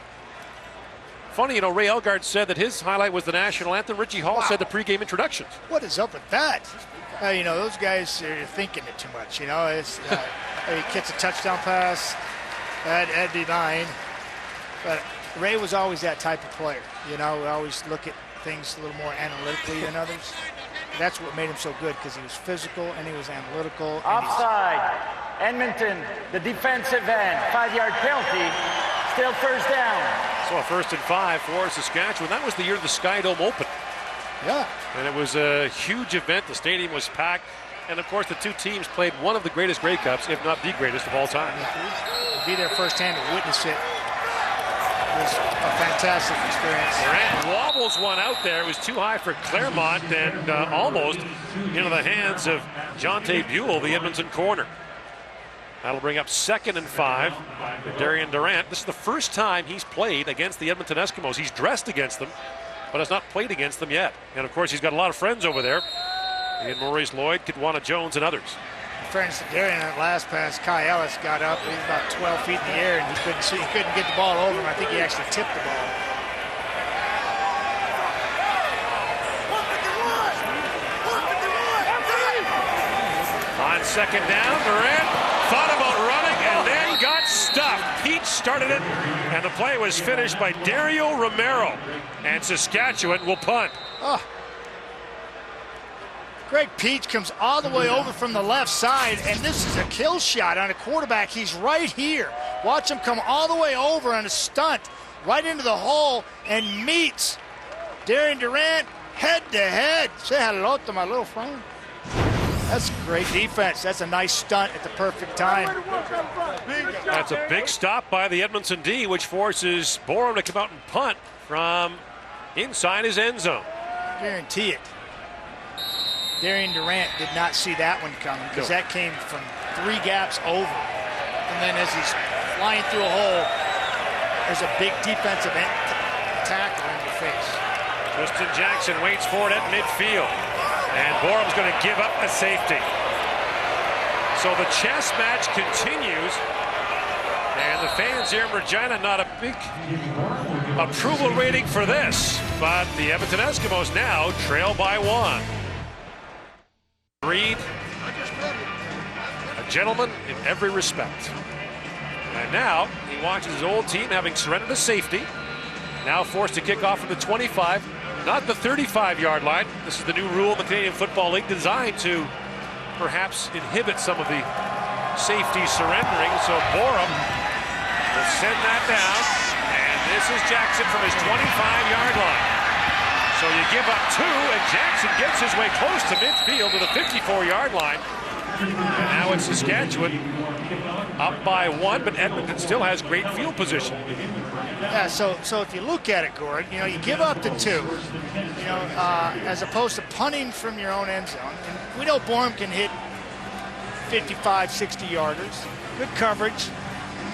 Funny, you know, Ray Elgard said that his highlight was the national anthem. Richie Hall said the pregame introductions. What is up with that? You know, those guys are thinking it too much. You know, it's he gets a touchdown pass, that'd be mine. But Ray was always that type of player. You know, we always look at things a little more analytically than others. That's what made him so good, because he was physical and he was analytical. Offside. Edmonton, the defensive end, 5-yard penalty. Still first down. So a 1st and 5 for Saskatchewan. That was the year the Skydome opened. Yeah. And it was a huge event. The stadium was packed. And, of course, the two teams played one of the greatest Grey Cups, if not the greatest of all time. To be there firsthand and witness it was a fantastic experience. Durant wobbles one out there. It was too high for Claremont and almost into the hands of Jonte Buell, the Edmonton corner. That'll bring up 2nd and 5 for Darian Durant. This is the first time he's played against the Edmonton Eskimos. He's dressed against them, but has not played against them yet. And, of course, he's got a lot of friends over there. And Maurice Lloyd, Kidwana Jones, and others. Friends to Darian, that last pass, Kai Ellis got up. He was about 12 feet in the air, and he couldn't get the ball over him. I think he actually tipped the ball. On 2nd down, Durant thought about running and then got stuffed. Peach started it, and the play was finished by Dario Romero. And Saskatchewan will punt. Oh. Greg Peach comes all the way over from the left side, and this is a kill shot on a quarterback. He's right here. Watch him come all the way over on a stunt, right into the hole, and meets Darian Durant head to head. Say hello to my little friend. That's great defense. That's a nice stunt at the perfect time. That's a big stop by the Edmonton D, which forces Borum to come out and punt from inside his end zone. Guarantee it. Darian Durant did not see that one coming because that came from 3 gaps over. And then as he's flying through a hole, there's a big defensive tackle in your face. Tristan Jackson waits for it at midfield. And Borum's going to give up a safety. So the chess match continues. And the fans here in Regina, not a big approval rating for this. But the Edmonton Eskimos now trail by 1. Reed, a gentleman in every respect. And now he watches his old team having surrendered a safety. Now forced to kick off from the 25, not the 35-yard line. This is the new rule in the Canadian Football League designed to perhaps inhibit some of the safety surrendering. So Borum will send that down. And this is Jackson from his 25-yard line. So you give up 2, and Jackson gets his way close to midfield to the 54-yard line. And now it's Saskatchewan up by 1, but Edmonton still has great field position. Yeah, so if you look at it, Gord, you know, you give up the 2, you know, as opposed to punting from your own end zone. And we know Borum can hit 55, 60-yarders. Good coverage.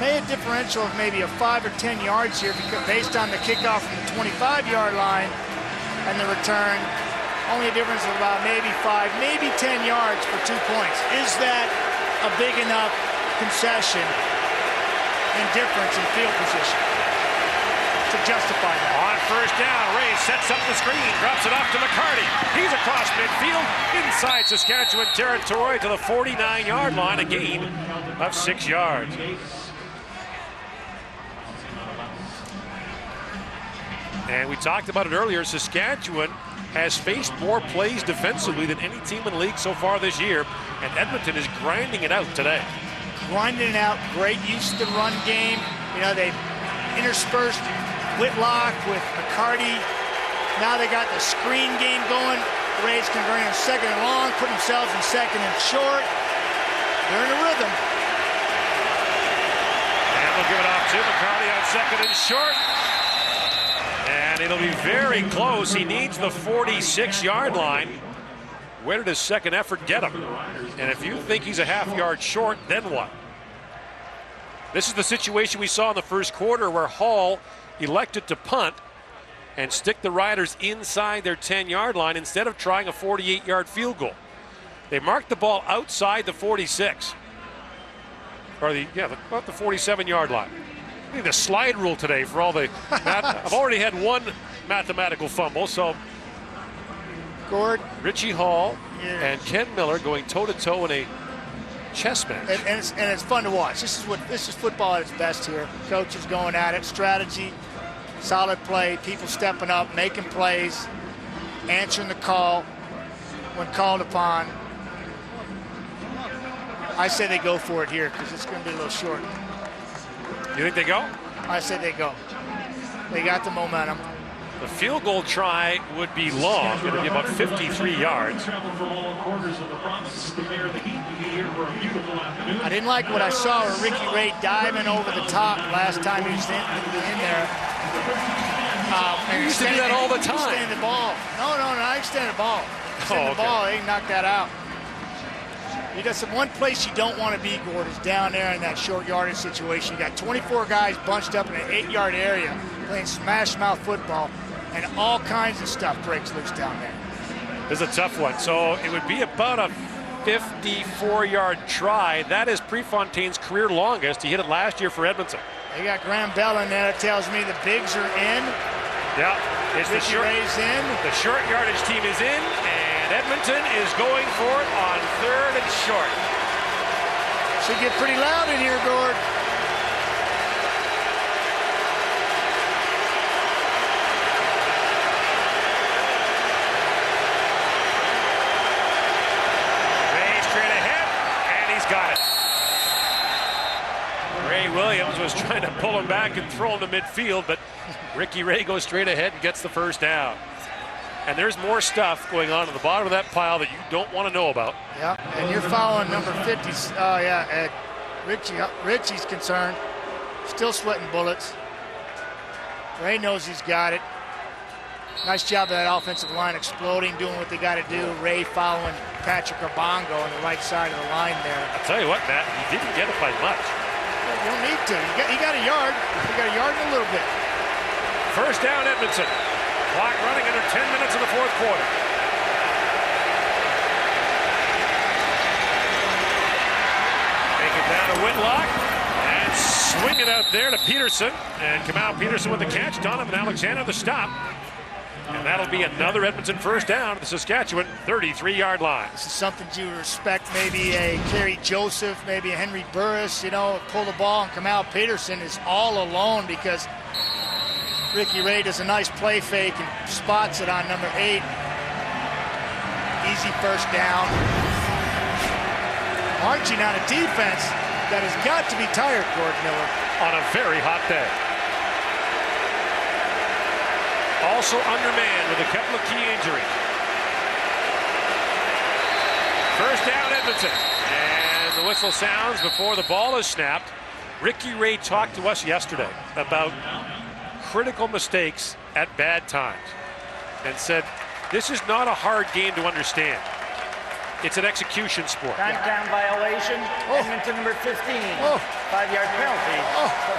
May a differential of maybe a 5 or 10 yards here because based on the kickoff from the 25-yard line and the return, only a difference of about maybe 5, maybe 10 yards for 2 points. Is that a big enough concession and difference in field position to justify that? On first down, Ray sets up the screen, drops it off to McCarty. He's across midfield, inside Saskatchewan territory to the 49-yard line, a gain of 6 yards. And we talked about it earlier, Saskatchewan has faced more plays defensively than any team in the league so far this year, and Edmonton is grinding it out today. Grinding it out, great use of the run game. You know, they interspersed Whitlock with McCarty. Now they got the screen game going. The Rays converting on 2nd and long, put themselves in 2nd and short. They're in a rhythm. And they'll give it off to McCarty on 2nd and short. And it'll be very close. He needs the 46-yard line. Where did his second effort get him? And if you think he's a half-yard short, then what? This is the situation we saw in the first quarter where Hall elected to punt and stick the Riders inside their 10-yard line instead of trying a 48-yard field goal. They marked the ball outside the 46. Or about the 47-yard line. I think the slide rule today for all the I've already had one mathematical fumble, so Gord, Richie Hall and Ken Miller going toe-to-toe in a chess match. And it's fun to watch. This is football at its best here. Coaches going at it, strategy, solid play, people stepping up, making plays, answering the call when called upon. I say they go for it here because it's going to be a little short. You think they go? I said they go. They got the momentum. The field goal try would be long. It would be about 53 yards. I didn't like what I saw with Ricky Ray diving over the top last time he was in there. He used to do that all the time. Extend the ball. No, not extend the ball. Extend the ball. They can knock that out. You got one place you don't want to be, Gord, is down there in that short yardage situation. You got 24 guys bunched up in an 8-yard area playing smash mouth football, and all kinds of stuff breaks loose down there. This is a tough one. So it would be about a 54-yard try. That is Prefontaine's career longest. He hit it last year for Edmonton. They got Graham Bell in there. That tells me the bigs are in. Yeah, it's the short Ray's in. The short yardage team is in, and Edmonton is going for it on 3rd and short. Should get pretty loud in here, Gord. Ray straight ahead, and he's got it. Ray Williams was trying to pull him back and throw him to midfield, but Ricky Ray goes straight ahead and gets the first down. And there's more stuff going on at the bottom of that pile that you don't want to know about. Yeah, and you're following number 50. Oh, yeah, Ed. Richie's concerned. Still sweating bullets. Ray knows he's got it. Nice job of that offensive line exploding, doing what they got to do. Ray following Patrick Obongo on the right side of the line there. I'll tell you what, Matt, he didn't get it by much. You don't need to. He got a yard. He got a yard and a little bit. First down, Edmonton. Clock running under 10 minutes in the fourth quarter. Take it down to Whitlock and swing it out there to Peterson. And Kamau Peterson with the catch. Donovan Alexander the stop. And that'll be another Edmonton first down at the Saskatchewan 33-yard line. This is something you respect, maybe a Kerry Joseph, maybe a Henry Burris, pull the ball, and Kamau Peterson is all alone because Ricky Ray does a nice play fake and spots it on number 8. Easy first down. Marching on a defense that has got to be tired, Gord Miller. On a very hot day. Also undermanned with a couple of key injuries. First down, Edmonton. And the whistle sounds before the ball is snapped. Ricky Ray talked to us yesterday about critical mistakes at bad times and said, this is not a hard game to understand. It's an execution sport. Down violation. Edmonton number 15. 5-yard penalty.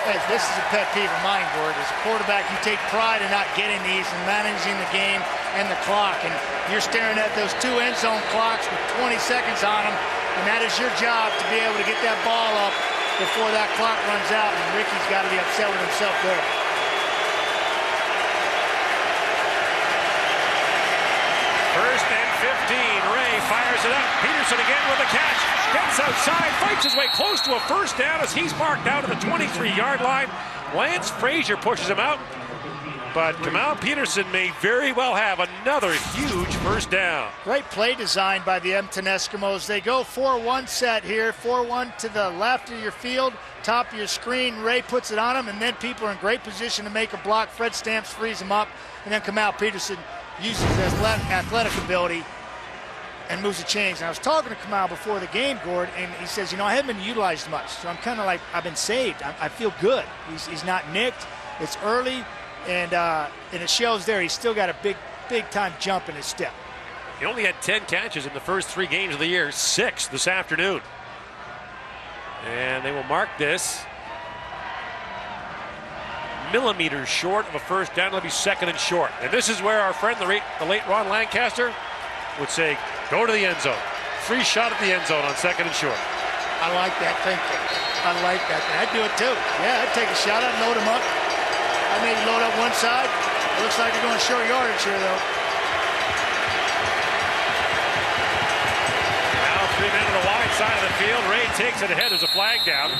Hey, this is a pet peeve of mine, Gord. As a quarterback, you take pride in not getting these and managing the game and the clock. And you're staring at those 2 end zone clocks with 20 seconds on them. And that is your job to be able to get that ball up before that clock runs out. And Ricky's got to be upset with himself there. First and 15. Ray fires it up. Peterson again with a catch. Gets outside, fights his way close to a first down as he's marked out at the 23-yard line. Lance Frazier pushes him out. But Kamau Peterson may very well have another huge first down. Great play design by the Edmonton Eskimos. They go 4-1 set here. 4-1 to the left of your field, top of your screen. Ray puts it on him, and then people are in great position to make a block. Fred Stamps frees him up, and then Kamau Peterson uses his athletic ability and moves the chains. And I was talking to Kamau before the game, Gord, and he says, I haven't been utilized much, so I'm kind of like, I've been saved. I feel good. He's not nicked. It's early, and it shows there. He's still got a big time jump in his step. He only had 10 catches in the first 3 games of the year, 6 this afternoon. And they will mark this millimeters short of a first down. It'll be second and short. And this is where our friend, the late Ron Lancaster, would say, go to the end zone. Free shot at the end zone on second and short. I like that thinking. I like that. I'd do it too. Yeah, I'd take a shot. I'd load him up. I maybe load up one side. It looks like you're going short yardage here, though. Now 3 men on the wide side of the field. Ray takes it ahead. There's a flag down.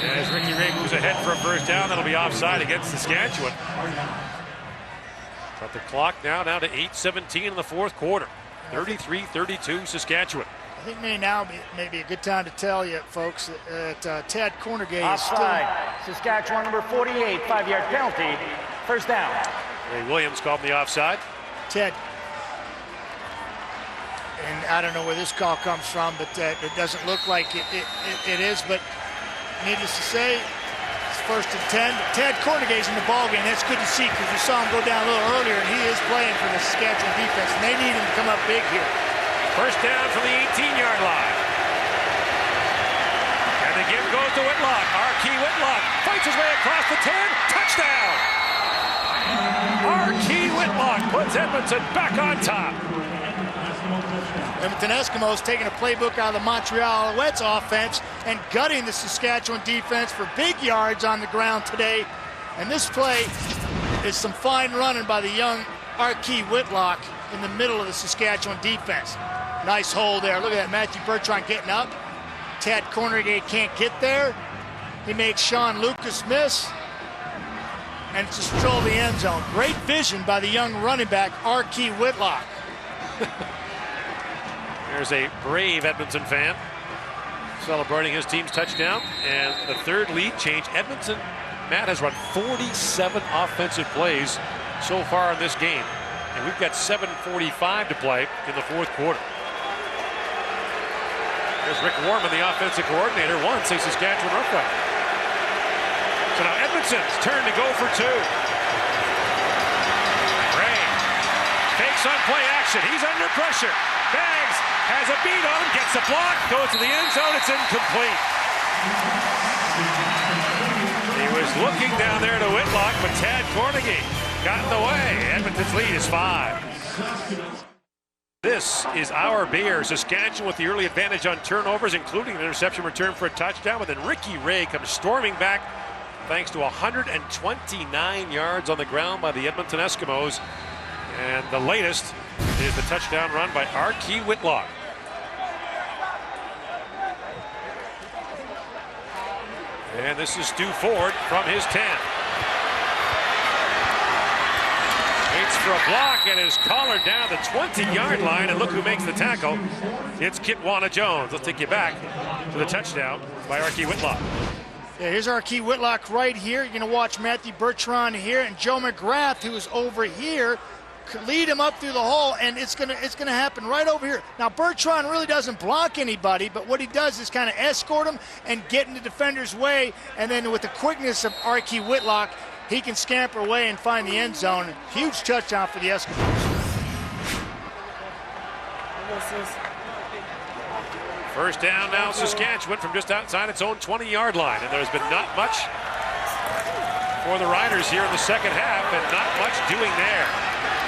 And as Ricky Ray moves ahead for a first down, that'll be offside against Saskatchewan. But the clock now down to 8:17 in the fourth quarter. 33-32 Saskatchewan. I think may be a good time to tell you, folks, that Ted Cornergate offside. is still... Saskatchewan number 48, 5-yard penalty. First down. Ray Williams called the offside. Ted. And I don't know where this call comes from, but it doesn't look like it is. But needless to say, it's first and 10. Ted Cornergate's in the ballgame. That's good to see because we saw him go down a little earlier, and he is playing for the Saskatchewan defense. And they need him to come up big here. First down from the 18-yard line. And the give goes to Whitlock. Archie Whitlock fights his way across the 10. Touchdown! Archie Whitlock puts Edmonton back on top. Edmonton Eskimos taking a playbook out of the Montreal Alouettes offense and gutting the Saskatchewan defense for big yards on the ground today. And this play is some fine running by the young Archie Whitlock in the middle of the Saskatchewan defense. Nice hold there. Look at that, Matthew Bertrand getting up. Ted Cornergate can't get there. He makes Sean Lucas miss. And it's a stroll of the end zone. Great vision by the young running back, Archie Whitlock. There's a brave Edmonton fan celebrating his team's touchdown. And the third lead change. Edmonton, Matt, has run 47 offensive plays so far in this game. And we've got 7:45 to play in the fourth quarter. There's Rick Warman, the offensive coordinator, once a Saskatchewan Roughrider. So now Edmonton's turn to go for two. Ray takes on play action. He's under pressure. Bags has a beat on him, gets a block, goes to the end zone. It's incomplete. He was looking down there to Whitlock, but Tad Cornegie got in the way. Edmonton's lead is 5. This is our beer. Saskatchewan with the early advantage on turnovers, including an interception return for a touchdown. But then Ricky Ray comes storming back thanks to 129 yards on the ground by the Edmonton Eskimos. And the latest is the touchdown run by R.K. Whitlock. And this is Stu Ford from his 10. Waits for a block and is collared down the 20-yard line. And look who makes the tackle. It's Kitwana Jones. Let's take you back to the touchdown by R.K. Whitlock. Yeah, here's R.K. Whitlock right here. You're going to watch Matthew Bertrand here, and Joe McGrath, who is over here, lead him up through the hole, and it's gonna happen right over here. Now Bertrand really doesn't block anybody, but what he does is kind of escort him and get in the defender's way, and then with the quickness of R.K. Whitlock, he can scamper away and find the end zone. Huge touchdown for the Eskimos. First down now, Saskatchewan from just outside its own 20-yard line, and there's been not much for the Riders here in the second half, and not much doing there.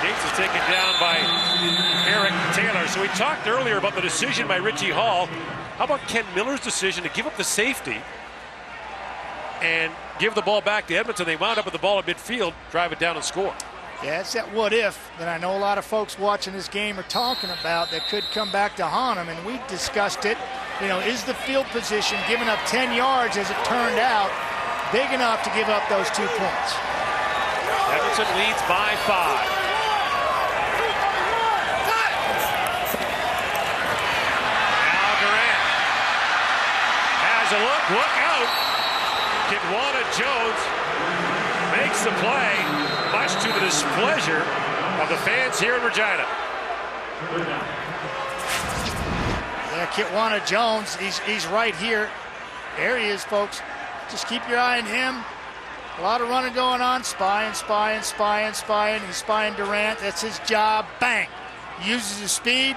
Gates is taken down by Eric Taylor. So we talked earlier about the decision by Richie Hall. How about Ken Miller's decision to give up the safety and give the ball back to Edmonton? They wound up with the ball at midfield, drive it down and score. Yeah, it's that what if that I know a lot of folks watching this game are talking about that could come back to haunt them, and we discussed it. You know, is the field position giving up 10 yards as it turned out big enough to give up those 2 points? Edmonton leads by 5. Look out. Kitwana Jones makes the play, much to the displeasure of the fans here in Regina. Yeah, Kitwana Jones, he's right here. There he is, folks. Just keep your eye on him. A lot of running going on. Spying. He's spying Durant. That's his job. Bang. Uses his speed.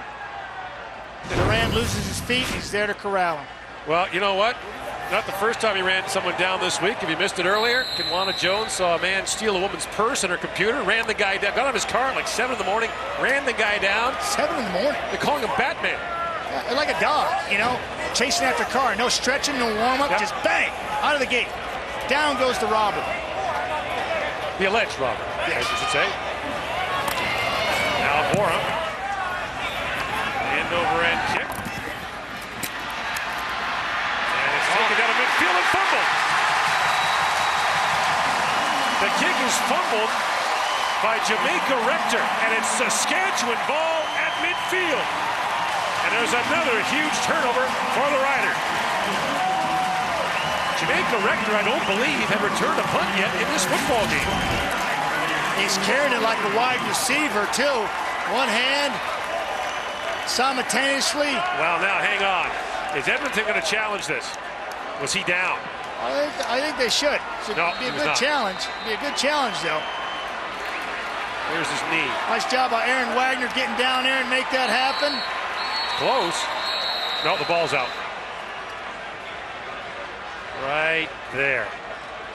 Durant loses his feet. He's there to corral him. Well, you know what? Not the first time he ran someone down this week. If you missed it earlier, Kitwana Jones saw a man steal a woman's purse and her computer, ran the guy down, got on his car at like 7 in the morning, ran the guy down. 7 in the morning? They're calling him Batman. Yeah, like a dog, you know, chasing after a car. No stretching, no warm-up, just bang, out of the gate. Down goes the robber. The alleged robber, yes. I should say. Now Borum. End over end kick. Taken down to midfield and fumbled. The kick is fumbled by Jamaica Rector, and it's Saskatchewan ball at midfield. And there's another huge turnover for the Riders. Jamaica Rector, I don't believe, had returned a punt yet in this football game. He's carrying it like a wide receiver, too. One hand, simultaneously. Well, now, hang on. Is Edmonton going to challenge this? Was he down? I think they should. No, be a good challenge. Be a good challenge, though. There's his knee. Nice job by Aaron Wagner getting down there and make that happen. Close. No, the ball's out. Right there.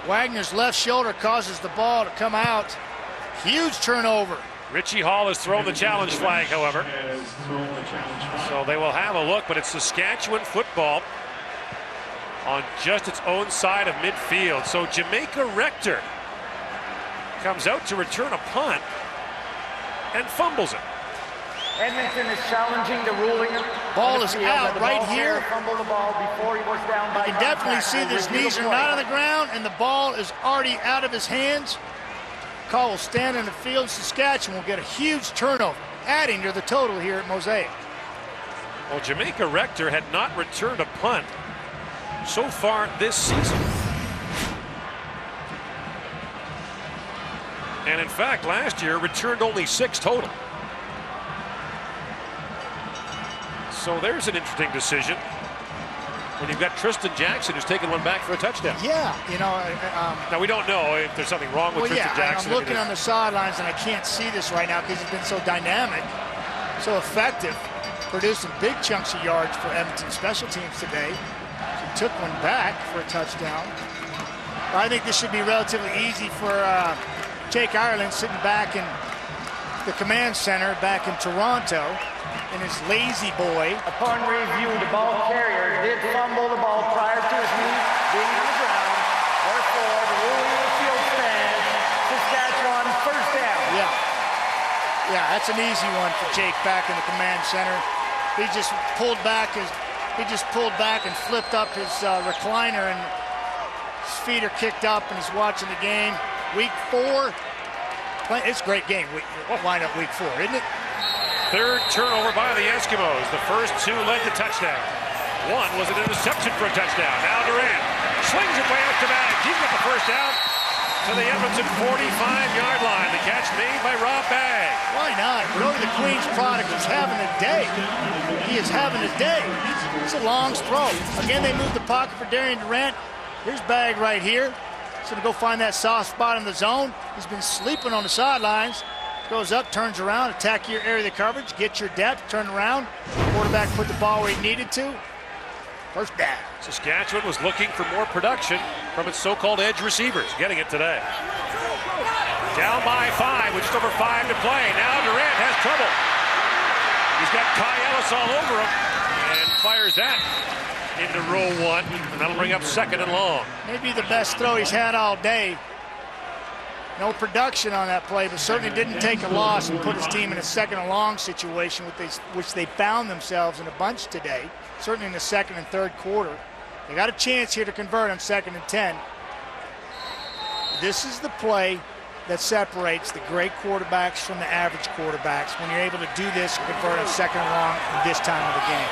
Wagner's left shoulder causes the ball to come out. Huge turnover. Richie Hall has thrown the challenge flag, however. So they will have a look, but it's Saskatchewan football on just its own side of midfield. So Jamaica Rector comes out to return a punt and fumbles it. Edmonton is challenging the ruling. Ball is out right here. Fumbled the ball before he was down by you can definitely see that his knees are not on the ground and the ball is already out of his hands. Call will stand in the field. Saskatchewan will get a huge turnover, adding to the total here at Mosaic. Well, Jamaica Rector had not returned a punt so far this season. And in fact, last year returned only 6 total. So there's an interesting decision when you've got Tristan Jackson who's taken one back for a touchdown. Yeah, you know. Now we don't know if there's something wrong with Tristan Jackson. I'm looking on the sidelines and I can't see this right now because he's been so dynamic, so effective, producing big chunks of yards for Edmonton special teams today. He took one back for a touchdown. I think this should be relatively easy for Jake Ireland, sitting back in the command center back in Toronto in his lazy boy. Upon review, the ball carrier did fumble the ball prior to his knee being on the ground. Therefore, the ruling of the field stands. Saskatchewan first down. Yeah, that's an easy one for Jake back in the command center. He just pulled back and flipped up his recliner, and his feet are kicked up, and he's watching the game. Week 4. It's a great game. We'll wind up week 4, isn't it? Third turnover by the Eskimos. The first 2 led to touchdown. One was an interception for a touchdown. Now Durant slings it way out to back. He's got the first down to the Edmonton 45-yard line. The catch made by Rob Bagg. Why not? Go to the Queen's product. He's having a day. He is having a day. It's a long throw. Again, they moved the pocket for Darian Durant. Here's Bagg right here. He's going to go find that soft spot in the zone. He's been sleeping on the sidelines. Goes up, turns around, attack your area of the coverage, get your depth, turn around. Quarterback put the ball where he needed to. First down. Saskatchewan was looking for more production from its so-called edge receivers, getting it today. Down by 5 with just over 5 to play. Now Durant has trouble. He's got Kai Ellis all over him and fires that into row 1, and that'll bring up 2nd and long. Maybe the best throw he's had all day. No production on that play, but certainly didn't take a loss and put his team in a 2nd and long situation, which they found themselves in a bunch today, certainly in the 2nd and 3rd quarter. They got a chance here to convert on 2nd and 10. This is the play that separates the great quarterbacks from the average quarterbacks, when you're able to do this and convert on 2nd and long at this time of the game.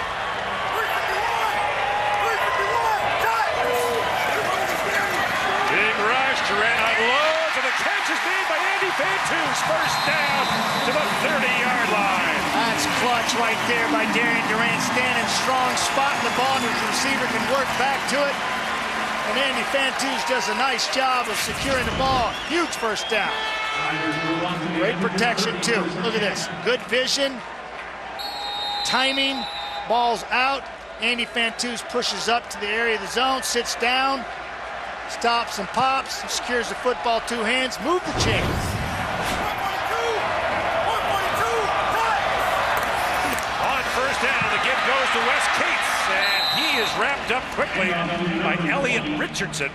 Big rush, Durant unloads, and the catch is made by Andy Fantus. First down to the 30-yard line. That's clutch right there by Darian Durant, standing strong, spot in the ball, and his receiver can work back to it. And Andy Fantus does a nice job of securing the ball. Huge first down. Great protection, too. Look at this. Good vision, timing, ball's out. Andy Fantus pushes up to the area of the zone, sits down, stops and pops, secures the football, 2 hands, move the chains. On first down, the give goes to Wes Cates, and he is wrapped up quickly by Elliot Richardson,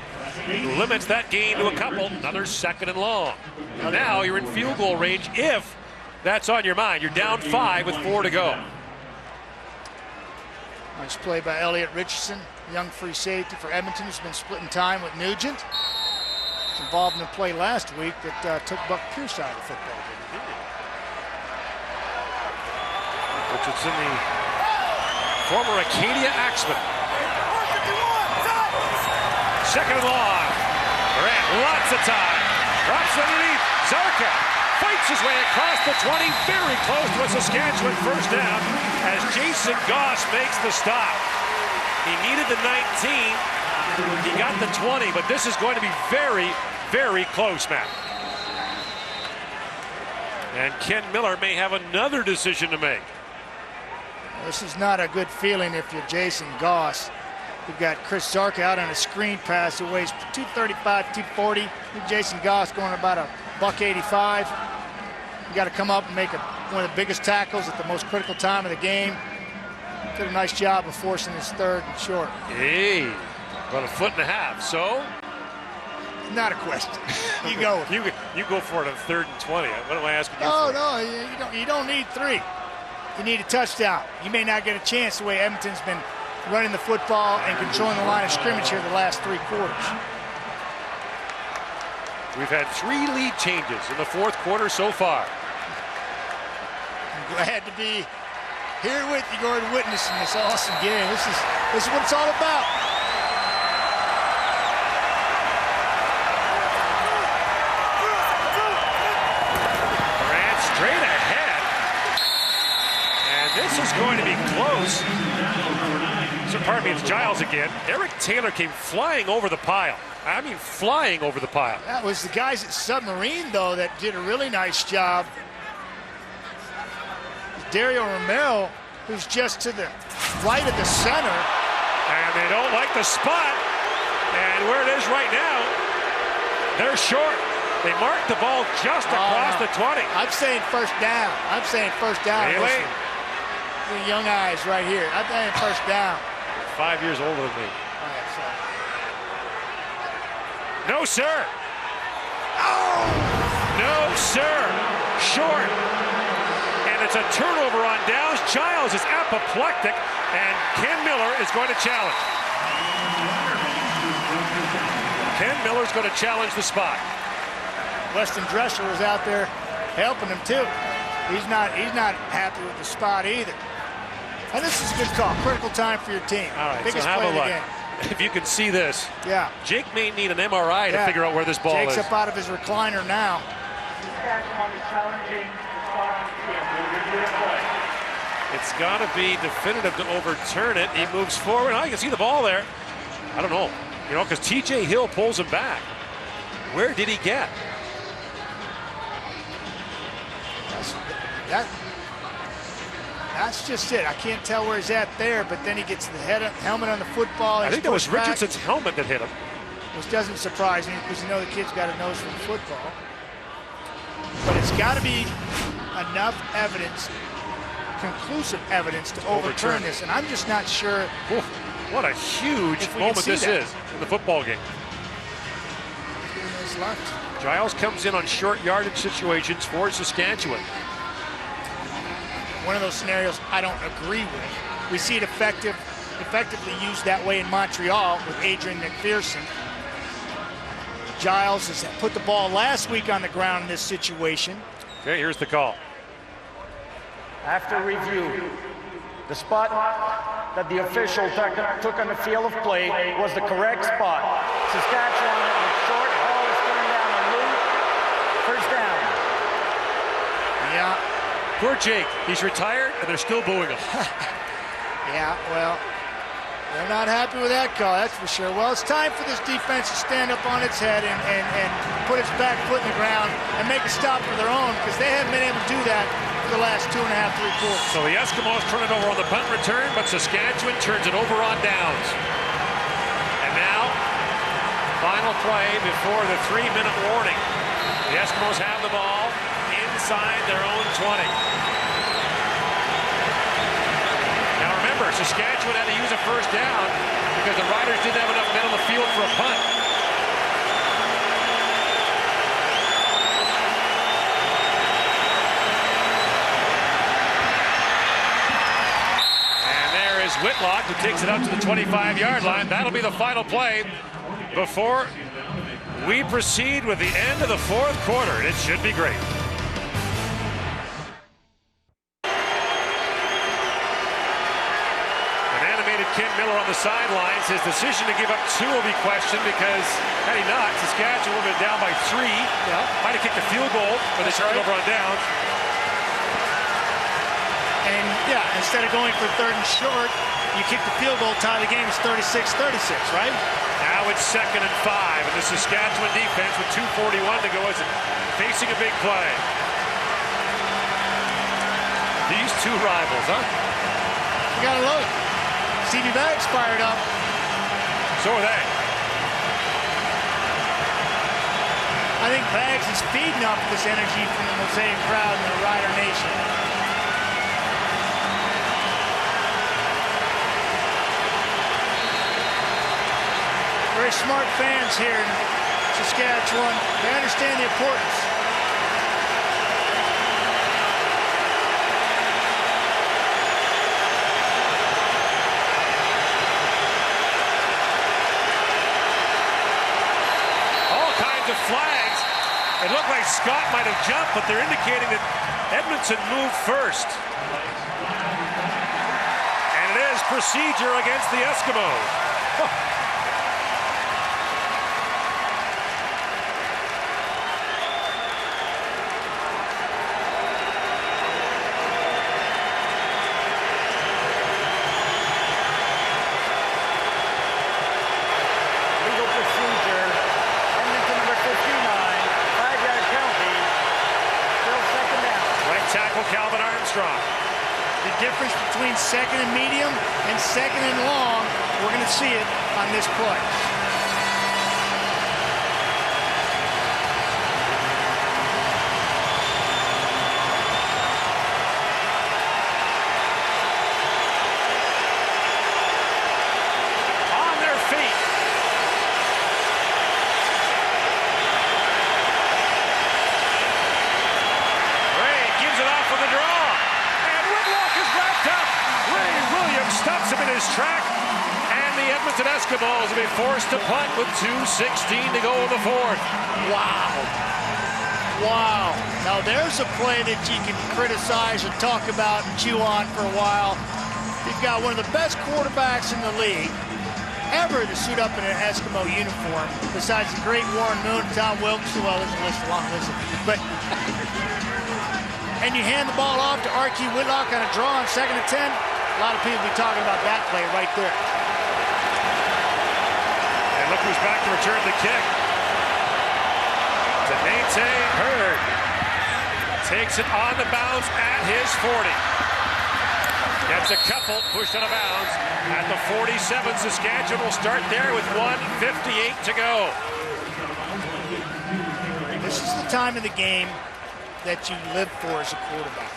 who limits that gain to a couple. Another 2nd and long. Now you're in field goal range if that's on your mind. You're down 5 with 4 to go. Nice play by Elliot Richardson, young free safety for Edmonton, who's been splitting time with Nugent. Was involved in a play last week that took Buck Pierce out of the football game. Richardson, the former Acadia Axeman. 2nd and long. Durant, lots of time. Drops underneath. Zarka fights his way across the 20, very close to a Saskatchewan first down as Jason Goss makes the stop. He needed the 19. He got the 20, but this is going to be very, very close, Matt. And Ken Miller may have another decision to make. This is not a good feeling if you're Jason Goss. You've got Chris Zarka out on a screen pass who weighs 235, 240. Jason Goss going about $185. You got to come up and make one of the biggest tackles at the most critical time of the game. Did a nice job of forcing his 3rd and short. Hey, about 1.5 feet, so? Not a question. You go. You go for it on 3rd and 20. What am I asking you for? No, you don't need 3. You need a touchdown. You may not get a chance the way Edmonton's been running the football and controlling the line of scrimmage here the last 3 quarters. We've had 3 lead changes in the 4th quarter so far. I'm glad to be here with you, Gordon, witnessing this awesome game. This is what it's all about. This is going to be close. So pardon me, it's Giles again. Eric Taylor came flying over the pile. I mean, flying over the pile. That was the guys at Submarine, though, that did a really nice job. Dario Romero, who's just to the right of the center. And they don't like the spot. And where it is right now, they're short. They marked the ball just across the 20. I'm saying first down. I'm saying first down. Really? The young eyes right here. I'm saying first down. 5 years older than me. All right, so. No, sir. Oh! No, sir. Short. And it's a turnover on downs. Giles is apoplectic, and Ken Miller is going to challenge. Ken Miller's going to challenge the spot. Weston Drescher was out there helping him too. He's not happy with the spot either. And this is a good call. Critical time for your team. All right, biggest so have play a of the look. game. If you can see this, yeah. Jake may need an MRI to figure out where this ball Jake's is. up out of his recliner now. It's got to be definitive to overturn it. He moves forward. Oh, you can see the ball there. I don't know. You know, because TJ Hill pulls him back. Where did he get? That's just it. I can't tell where he's at there, but then he gets the helmet on the football. I think that was Richardson's helmet that hit him. Which doesn't surprise me because you know the kid's got a nose for the football. But it's got to be enough evidence, conclusive evidence, to overturn this. And I'm just not sure. Oof, what a huge moment this is in the football game. Giles comes in on short yardage situations for Saskatchewan. One of those scenarios I don't agree with. We see it effectively used that way in Montreal with Adrian McPherson. Giles has put the ball last week on the ground in this situation. Okay, here's the call. After review, the spot that the official took on the field of play was the correct spot. Saskatchewan with short ball is coming down on loop. First down. Yeah. Poor Jake. He's retired, and they're still booing him. Yeah, well, they're not happy with that call, that's for sure. Well, it's time for this defense to stand up on its head and put its back foot in the ground and make a stop for their own, because they haven't been able to do that for the last 2.5, 3 quarters. So the Eskimos turn it over on the punt return, but Saskatchewan turns it over on downs. And now, final play before the 3-minute warning. The Eskimos have the ball inside their own 20. Now remember, Saskatchewan had to use a first down because the Riders didn't have enough men on the field for a punt. And there is Whitlock, who takes it out to the 25-yard line. That'll be the final play before we proceed with the end of the fourth quarter. It should be great. Ken Miller on the sidelines. His decision to give up 2 will be questioned because, had he not, Saskatchewan would have been down by 3. Yeah. Might have kicked a field goal, but they turned over on downs. And, yeah, instead of going for 3rd and short, you kick the field goal, tie the game. It's 36-36, right? Now it's 2nd and 5, and the Saskatchewan defense with 2:41 to go is facing a big play. These two rivals, huh? You gotta love it. Stevie Baggs fired up. So are they. I think Baggs is feeding off this energy from the Mosaic crowd and the Rider Nation. Very smart fans here in Saskatchewan. They understand the importance. Flags. It looked like Scott might have jumped, but they're indicating that Edmonton moved first. And it is procedure against the Eskimos. tackle Calvin Armstrong. The difference between second and medium and second and long, we're going to see it on this play. On their feet. Ray gives it off with a draw. And Whitlock is wrapped up. Ray Williams stops him in his track. And the Edmonton Eskimos will be forced to punt with 2:16 to go in the fourth. Wow. Wow. Now there's a play that you can criticize and talk about and chew on for a while. You've got one of the best quarterbacks in the league ever to suit up in an Eskimo uniform, besides the great Warren Moon, Tom Wilkes, well, there's a list, a long list. But, and you hand the ball off to R.Q. Whitlock on a draw on 2nd and 10. A lot of people will be talking about that play right there. And look who's back to return the kick. Nate Hurd takes it on the bounce at his 40. Gets a couple pushed out of bounds at the 47. Saskatchewan will start there with 1:58 to go. This is the time of the game that you live for as a quarterback.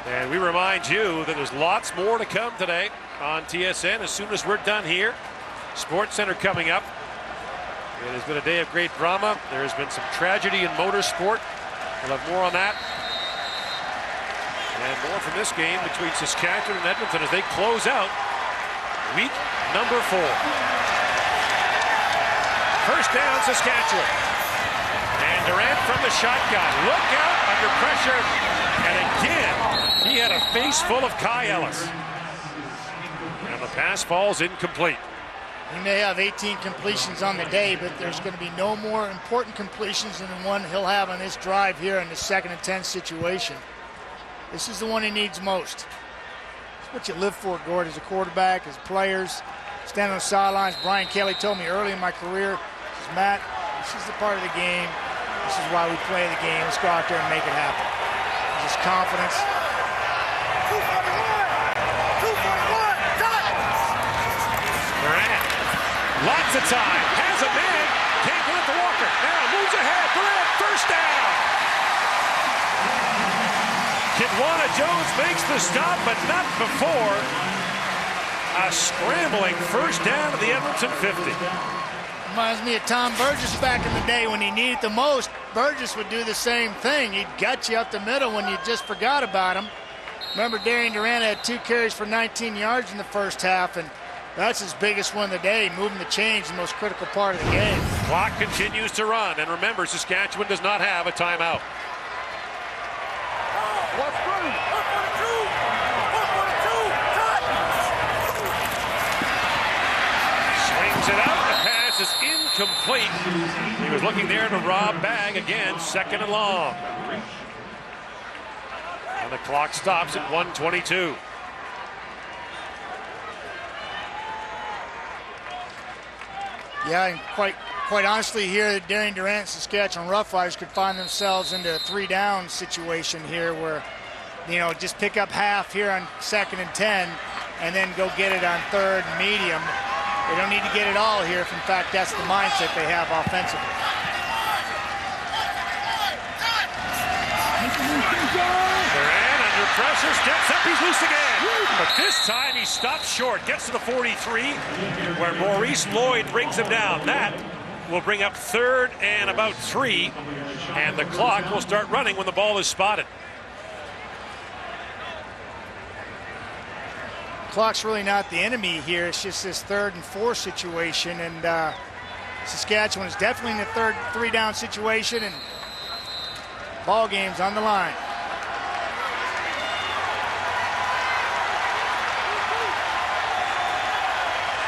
And we remind you that there's lots more to come today on TSN as soon as we're done here. Sports Center coming up. It has been a day of great drama. There has been some tragedy in motorsport. We'll have more on that. And more from this game between Saskatchewan and Edmonton as they close out week number 4. First down, Saskatchewan. And Durant from the shotgun. Look out under pressure. And again, he had a face full of Kai Ellis. And the pass falls incomplete. He may have 18 completions on the day, but there's going to be no more important completions than the one he'll have on this drive here in the 2nd and 10 situation. This is the one he needs most. It's what you live for, Gord, as a quarterback, as players. Standing on the sidelines, Brian Kelly told me early in my career, he says, Matt, this is the part of the game. This is why we play the game. Let's go out there and make it happen. Just confidence. 241. Durant. Lots of time, has a man, can't get it to Walker. Now moves ahead, Durant, first down. Kidwana Jones makes the stop, but not before a scrambling first down to the Edmonton 50. Reminds me of Tom Burgess back in the day when he needed the most. Burgess would do the same thing. He'd gut you up the middle when you just forgot about him. Remember, Darian Durant had 2 carries for 19 yards in the first half, and that's his biggest one of the day, moving the chains, the most critical part of the game. Clock continues to run, and remember, Saskatchewan does not have a timeout. Swings it out, the pass is incomplete. He was looking there to Rob Bagg again, 2nd and long. And the clock stops at 1:22. Yeah, and quite honestly here, Darian Durant and Saskatchewan Roughriders could find themselves into a 3-down situation here where, you know, just pick up half here on 2nd and 10 and then go get it on 3rd and medium. They don't need to get it all here if, in fact, that's the mindset they have offensively. Durant under pressure, steps up, he's loose again. But this time he stops short, gets to the 43, where Maurice Lloyd brings him down. That will bring up 3rd and about 3, and the clock will start running when the ball is spotted. Clock's really not the enemy here. It's just this 3rd and 4 situation, and Saskatchewan is definitely in the 3-down situation, and ball game's on the line.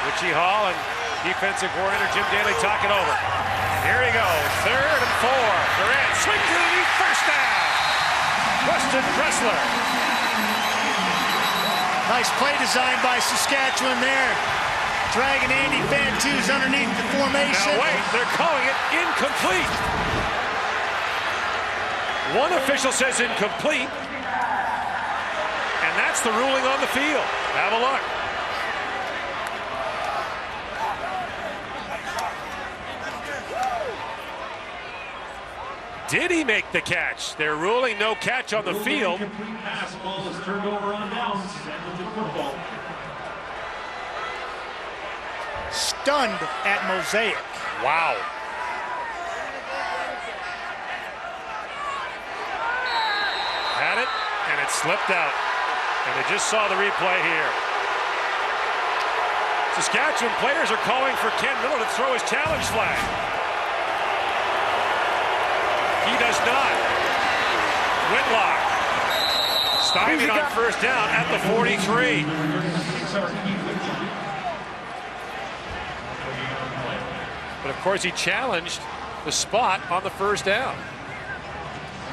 Richie Hall and defensive coordinator Jim Daly talking over. Here he goes, 3rd and 4. Durant swings it underneath, first down. Weston Dressler. Nice play design by Saskatchewan there. Dragging Andy Fantus underneath the formation. Now wait, they're calling it incomplete. One official says incomplete. And that's the ruling on the field. Have a look. Did he make the catch? They're ruling no catch on the field. Stunned at Mosaic. Wow. Had it, and it slipped out. And they just saw the replay here. Saskatchewan players are calling for Ken Miller to throw his challenge flag. He does not. Whitlock stymied on first down at the 43. But of course he challenged the spot on the first down.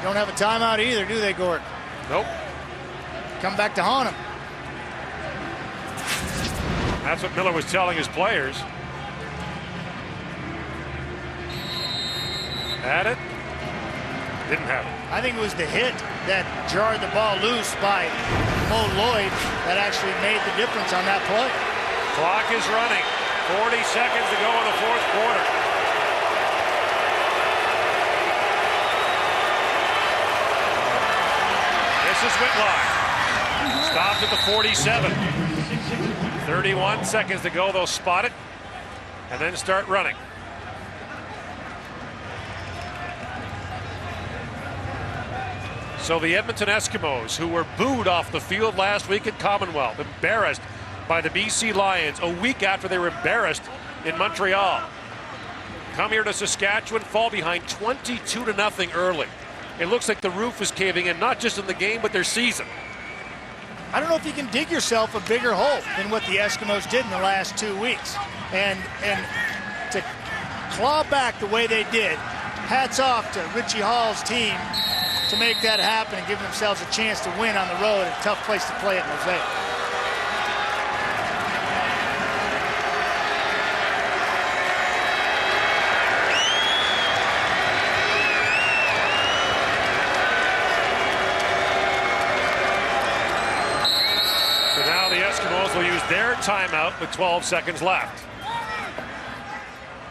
Don't have a timeout either, do they, Gord? Nope. Come back to haunt him. That's what Miller was telling his players. Had it. Didn't have it. I think it was the hit that jarred the ball loose by Mo Lloyd that actually made the difference on that play. Clock is running. 40 seconds to go in the fourth quarter. This is Whitlock. Stopped at the 47. 31 seconds to go. They'll spot it and then start running. So the Edmonton Eskimos, who were booed off the field last week at Commonwealth, embarrassed by the BC Lions a week after they were embarrassed in Montreal, come here to Saskatchewan, fall behind 22-0 early. It looks like the roof is caving in, not just in the game, but their season. I don't know if you can dig yourself a bigger hole than what the Eskimos did in the last 2 weeks. And to claw back the way they did, hats off to Richie Hall's team to make that happen and give themselves a chance to win on the road. A tough place to play at Mosaic. So now the Eskimos will use their timeout with 12 seconds left.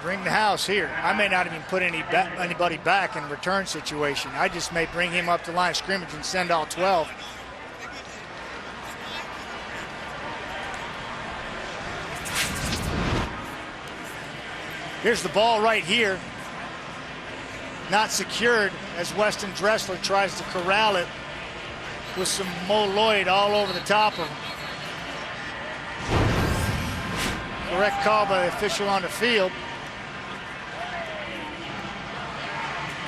Bring the house here. I may not even put anybody back in return situation. I just may bring him up to line of scrimmage and send all 12. Here's the ball right here. Not secured as Weston Dressler tries to corral it with some Mo Lloyd all over the top of him. Correct call by the official on the field.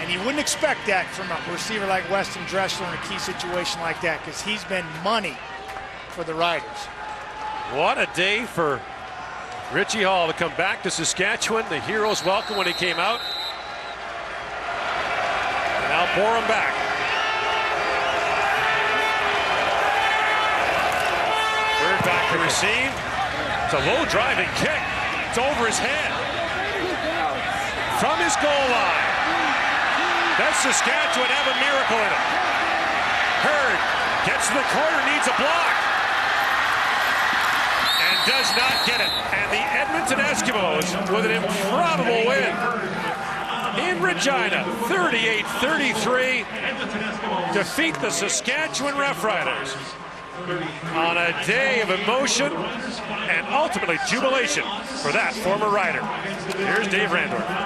And you wouldn't expect that from a receiver like Weston Dressler in a key situation like that, because he's been money for the Riders. What a day for Richie Hall to come back to Saskatchewan. The heroes welcome when he came out. And now pour him back. Third back to receive. It's a low driving kick. It's over his head. From his goal line. Does Saskatchewan have a miracle in it? Hurd gets to the corner, needs a block. And does not get it. And the Edmonton Eskimos with an improbable win in Regina, 38-33, defeat the Saskatchewan Roughriders on a day of emotion and ultimately jubilation for that former Rider. Here's Dave Randorf.